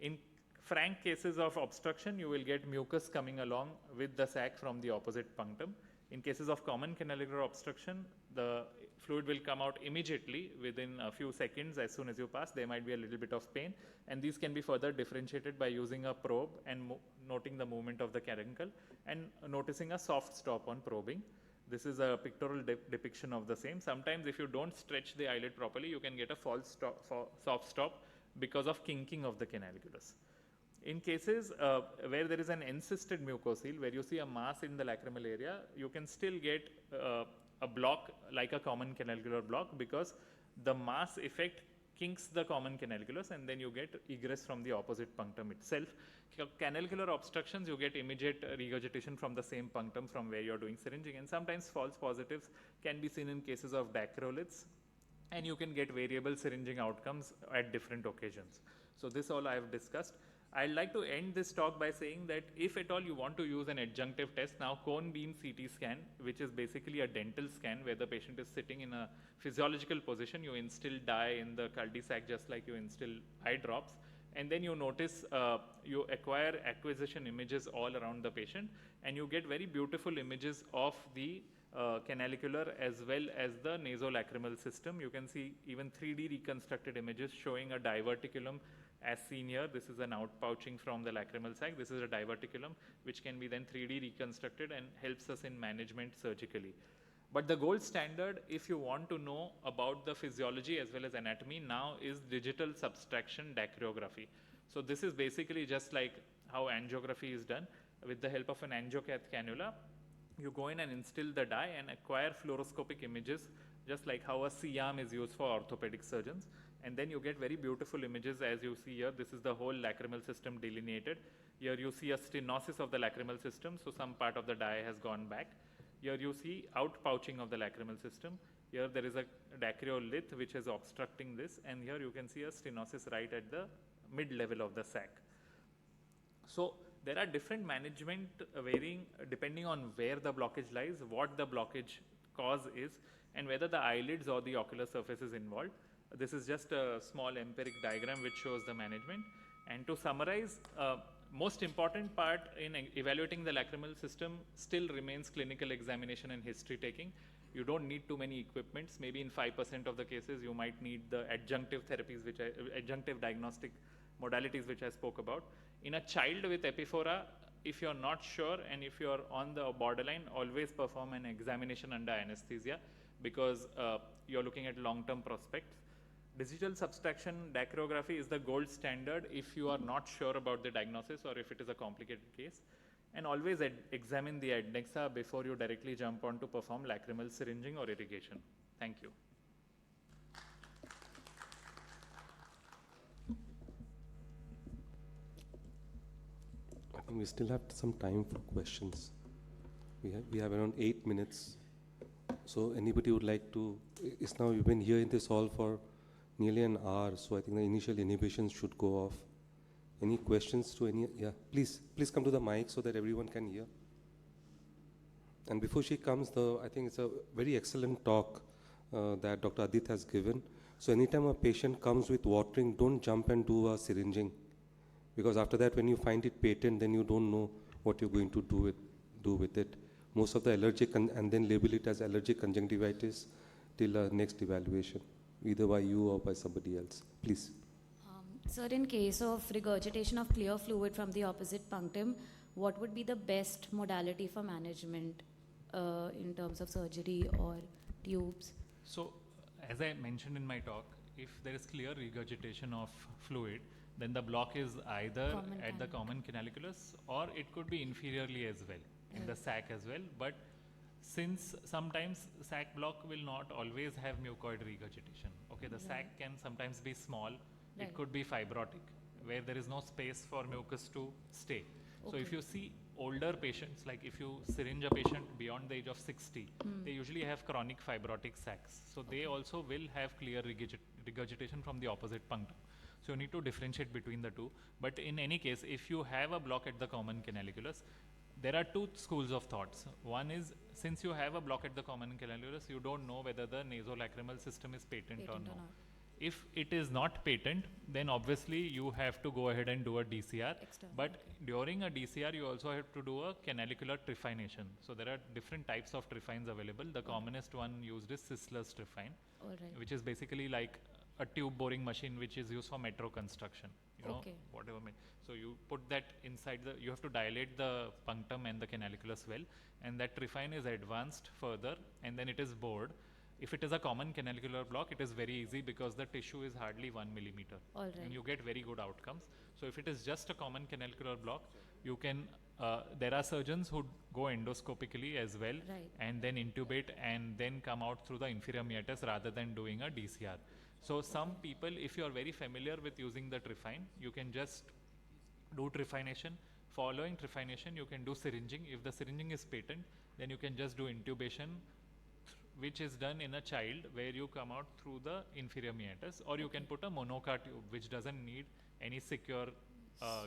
In frank cases of obstruction, you will get mucus coming along with the sac from the opposite punctum. In cases of common canalicular obstruction, the fluid will come out immediately within a few seconds. As soon as you pass, there might be a little bit of pain, and these can be further differentiated by using a probe and noting the movement of the caruncle and noticing a soft stop on probing. This is a pictorial depiction of the same. Sometimes if you don't stretch the eyelid properly, you can get a false stop, soft stop because of kinking of the canaliculus. In cases where there is an encysted mucocele, where you see a mass in the lacrimal area, you can still get a block like a common canalicular block, because the mass effect kinks the common canaliculus and then you get egress from the opposite punctum itself. Canalicular obstructions, you get immediate regurgitation from the same punctum from where you're doing syringing, and sometimes false positives can be seen in cases of dacroliths, and you can get variable syringing outcomes at different occasions. So this all I have discussed. I'd like to end this talk by saying that if at all you want to use an adjunctive test, now cone beam CT scan, which is basically a dental scan where the patient is sitting in a physiological position, you instill dye in the cul-de-sac just like you instill eye drops, and then you notice you acquire acquisition images all around the patient, and you get very beautiful images of the canalicular as well as the nasolacrimal system. You can see even 3D reconstructed images showing a diverticulum as seen here. This is an outpouching from the lacrimal sac. This is a diverticulum which can be then 3D reconstructed and helps us in management surgically. But the gold standard, if you want to know about the physiology as well as anatomy, now is digital subtraction dacryography. So this is basically just like how angiography is done. With the help of an angiocath cannula, you go in and instill the dye and acquire fluoroscopic images, just like how a C-arm is used for orthopedic surgeons. And then you get very beautiful images as you see here. This is the whole lacrimal system delineated. Here you see a stenosis of the lacrimal system, so some part of the dye has gone back. Here you see outpouching of the lacrimal system. Here there is a dacrylith which is obstructing this, and here you can see a stenosis right at the mid-level of the sac. So there are different management varying depending on where the blockage lies, what the blockage cause is, and whether the eyelids or the ocular surface is involved. This is just a small empiric diagram which shows the management. And to summarize, most important part in evaluating the lacrimal system still remains clinical examination and history taking. You don't need too many equipments. Maybe in 5% of the cases you might need the adjunctive therapies, adjunctive diagnostic modalities which I spoke about. In a child with epiphora, if you're not sure and if you're on the borderline, always perform an examination under anesthesia, because you're looking at long-term prospects. Digital subtraction dacryography is the gold standard if you are not sure about the diagnosis or if it is a complicated case. And always examine the adnexa before you directly jump on to perform lacrimal syringing or irrigation. Thank you. I think we still have some time for questions. We have around 8 minutes. So anybody would like to, it's now you've been here in this hall for nearly an hour, so I think the initial inhibitions should go off. Any questions to any, yeah, please come to the mic so that everyone can hear. And before she comes, I think it's a very excellent talk that Dr. Adit has given. So anytime a patient comes with watering, don't jump and do a syringing, because after that when you find it patent, then you don't know what you're going to do with it. Most of the allergic, and then label it as allergic conjunctivitis till next evaluation, either by you or by somebody else. Please. Sir, in case of regurgitation of clear fluid from the opposite punctum, what would be the best modality for management in terms of surgery or tubes? So as I mentioned in my talk, if there is clear regurgitation of fluid, then the block is either Common at the canaliculus. common canaliculus or it could be inferiorly as well, in the sac as well. But since sometimes sac block will not always have mucoid regurgitation. Okay, the sac can sometimes be small, Right. it could be fibrotic, where there is no space for mucus to stay. So if Okay. you see older patients, like if you syringe a patient beyond the age of 60, they usually have chronic fibrotic sacs. So they also will have clear regurgitation from the opposite punctum. So you need to differentiate between the two. But in any case, if you have a block at the common canaliculus, there are two schools of thoughts. One is, since you have a block at the common canaliculus, you don't know whether the nasolacrimal system is patent or Patent or no. not. If it is not patent, then obviously you have to go ahead and do a DCR. External, But during a DCR, you also have to do a canalicular trephination. So there are different types of trephines available. The commonest one used is Sisler's trephine, All right. which is basically like a tube boring machine which is used for metro construction. You know, Okay. whatever. So you put that inside the, you have to dilate the punctum and the canaliculus well, and that trephine is advanced further, and then it is bored. If it is a common canalicular block, it is very easy because the tissue is hardly 1 millimeter. All right. And you get very good outcomes. So if it is just a common canalicular block, you can, there are surgeons who go endoscopically as well, Right. and then intubate and then come out through the inferior meatus rather than doing a DCR. So some people, if you are very familiar with using the trephine, you can just do trephination. Following trephination, you can do syringing. If the syringing is patent, then you can just do intubation, which is done in a child where you come out through the inferior meatus, or you can put a monocar tube which doesn't need any secure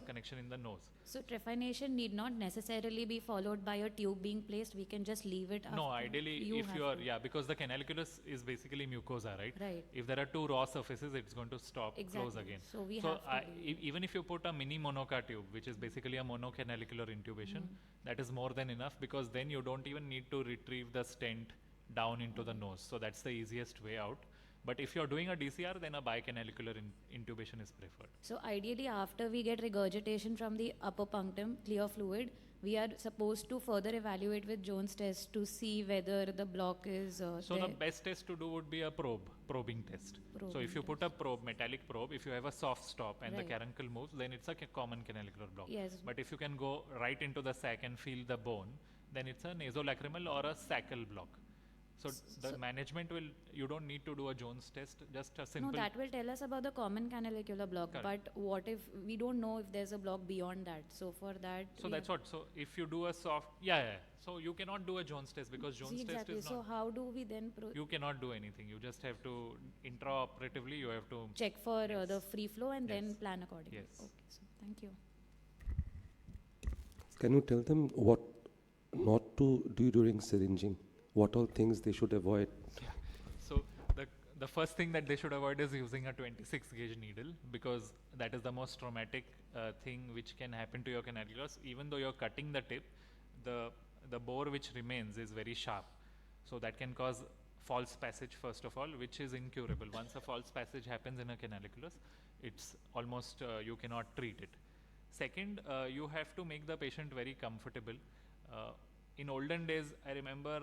connection in the nose. So trephination need not necessarily be followed by a tube being placed. We can just leave it. No, after. ideally if have you are, to. yeah, because the canaliculus is basically mucosa, right? Right. If there are two raw surfaces, it's going to stop, close Exactly. again. So we have to do- even if you put a mini monocar tube, which is basically a monocanalicular intubation, that is more than enough, because then you don't even need to retrieve the stent down into the nose. So that's the easiest way out. But if you're doing a DCR, then a bicanalicular intubation is preferred. So ideally, after we get regurgitation from the upper punctum, clear fluid, we are supposed to further evaluate with Jones test to see whether the block is So there. the best test to do would be a probing test. So Probing if you put a probe, metallic probe, if you have a soft stop and Right. the caruncle moves, then it's a common canalicular block. Yes. But if you can go right into the sac and feel the bone, then it's a nasolacrimal or a sacral block. So the management will, you don't need to do a Jones test, just a simple. No, that will tell us about the common canalicular block. Correct. But what if we don't know if there's a block beyond that? So for that. So we that's have- what. So if you do a soft, yeah. So you cannot do a Jones test because Jones See, test exactly. is So not. how do we then You cannot do anything. You just have to intraoperatively. You have to. check for the Yes. free flow and then Yes. plan accordingly? Yes. Okay. So thank you. Can you tell them what not to do during syringing? What all things they should avoid? So the first thing that they should avoid is using a 26 gauge needle, because that is the most traumatic thing which can happen to your canaliculus. Even though you're cutting the tip, the bore which remains is very sharp. So that can cause false passage first of all, which is incurable. Once a false passage happens in a canaliculus, it's almost you cannot treat it. Second, you have to make the patient very comfortable. In olden days, I remember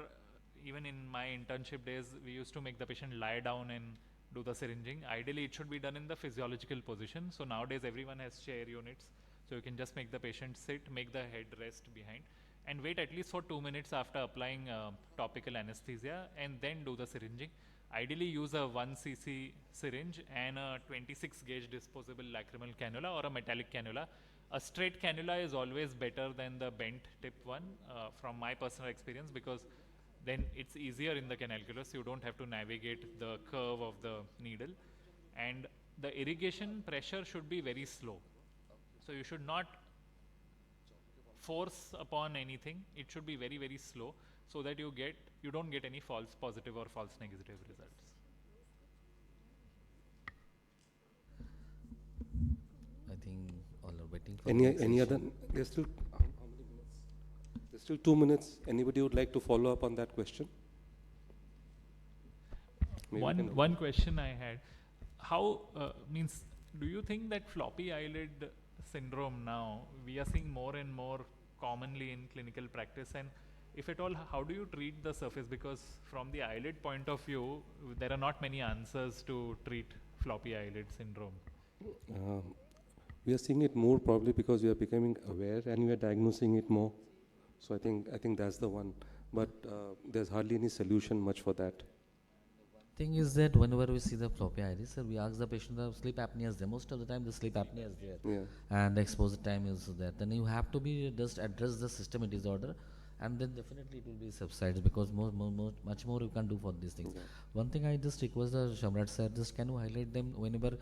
even in my internship days, we used to make the patient lie down and do the syringing. Ideally, it should be done in the physiological position. So nowadays, everyone has chair units. So you can just make the patient sit, make the head rest behind, and wait at least for 2 minutes after applying topical anesthesia, and then do the syringing. Ideally, use a 1 cc syringe and a 26 gauge disposable lacrimal cannula or a metallic cannula. A straight cannula is always better than the bent tip one, from my personal experience, because then it's easier in the canaliculus. You don't have to navigate the curve of the needle, and the irrigation pressure should be very slow. So you should not force upon anything. It should be very, very slow, so that you don't get any false positive or false negative results. I think all are waiting for Any the next other? session. There's still how many minutes? There's still 2 minutes. Anybody would like to follow up on that question? Maybe we can- One question I had, how means, do you think that floppy eyelid syndrome now we are seeing more and more commonly in clinical practice, and if at all, how do you treat the surface? Because from the eyelid point of view, there are not many answers to treat floppy eyelid syndrome. We are seeing it more probably because we are becoming aware and we are diagnosing it more. So I think that's the one. But there's hardly any solution much for that. Thing is that whenever we see the floppy iris, sir, we ask the patient the sleep apnea is there. Most of the time the sleep apnea is there. Yeah. And the exposure time is there. Then you have to be just address the systemic disorder, and then definitely it will be subsides, because much more you can do for these things. Yeah. One thing I just request the Shamrat sir, just can you highlight them whenever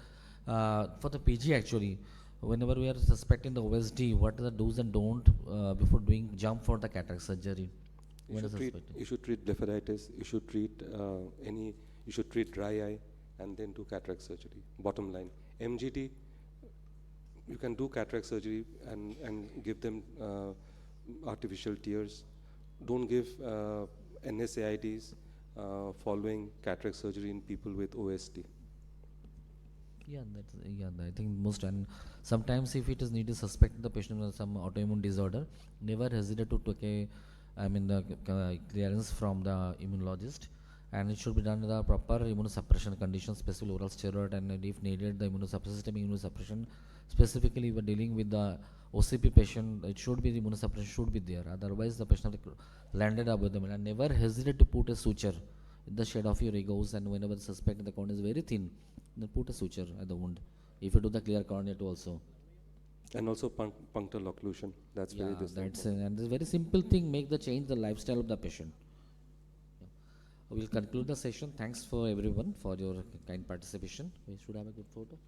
for the PG actually, whenever we are suspecting the OSD, what are the do's and don't before doing jump for the cataract surgery? You When should, is treat, suspected? you should treat blepharitis, you should treat dry eye, and then do cataract surgery. Bottom line. MGD, you can do cataract surgery and give them artificial tears. Don't give NSAIDs following cataract surgery in people with OSD. Yeah, I think most, and sometimes if it is needed, suspect the patient has some autoimmune disorder, never hesitate to take the clearance from the immunologist, and it should be done in the proper immunosuppression conditions, especially oral steroid, and if needed, the systemic immunosuppression. Specifically, we're dealing with the OCP patient, it should be the immunosuppression should be there. Otherwise, the patient landed up with them, and never hesitate to put a suture in the shade of your egos, and whenever the suspect the count is very thin, then put a suture at the wound. If you do the clear cornea too also. And also punctal occlusion. That's very That's and this very simple thing make the change the lifestyle of the patient. We'll conclude the session. Thanks for everyone for your kind participation. We should have a good photo.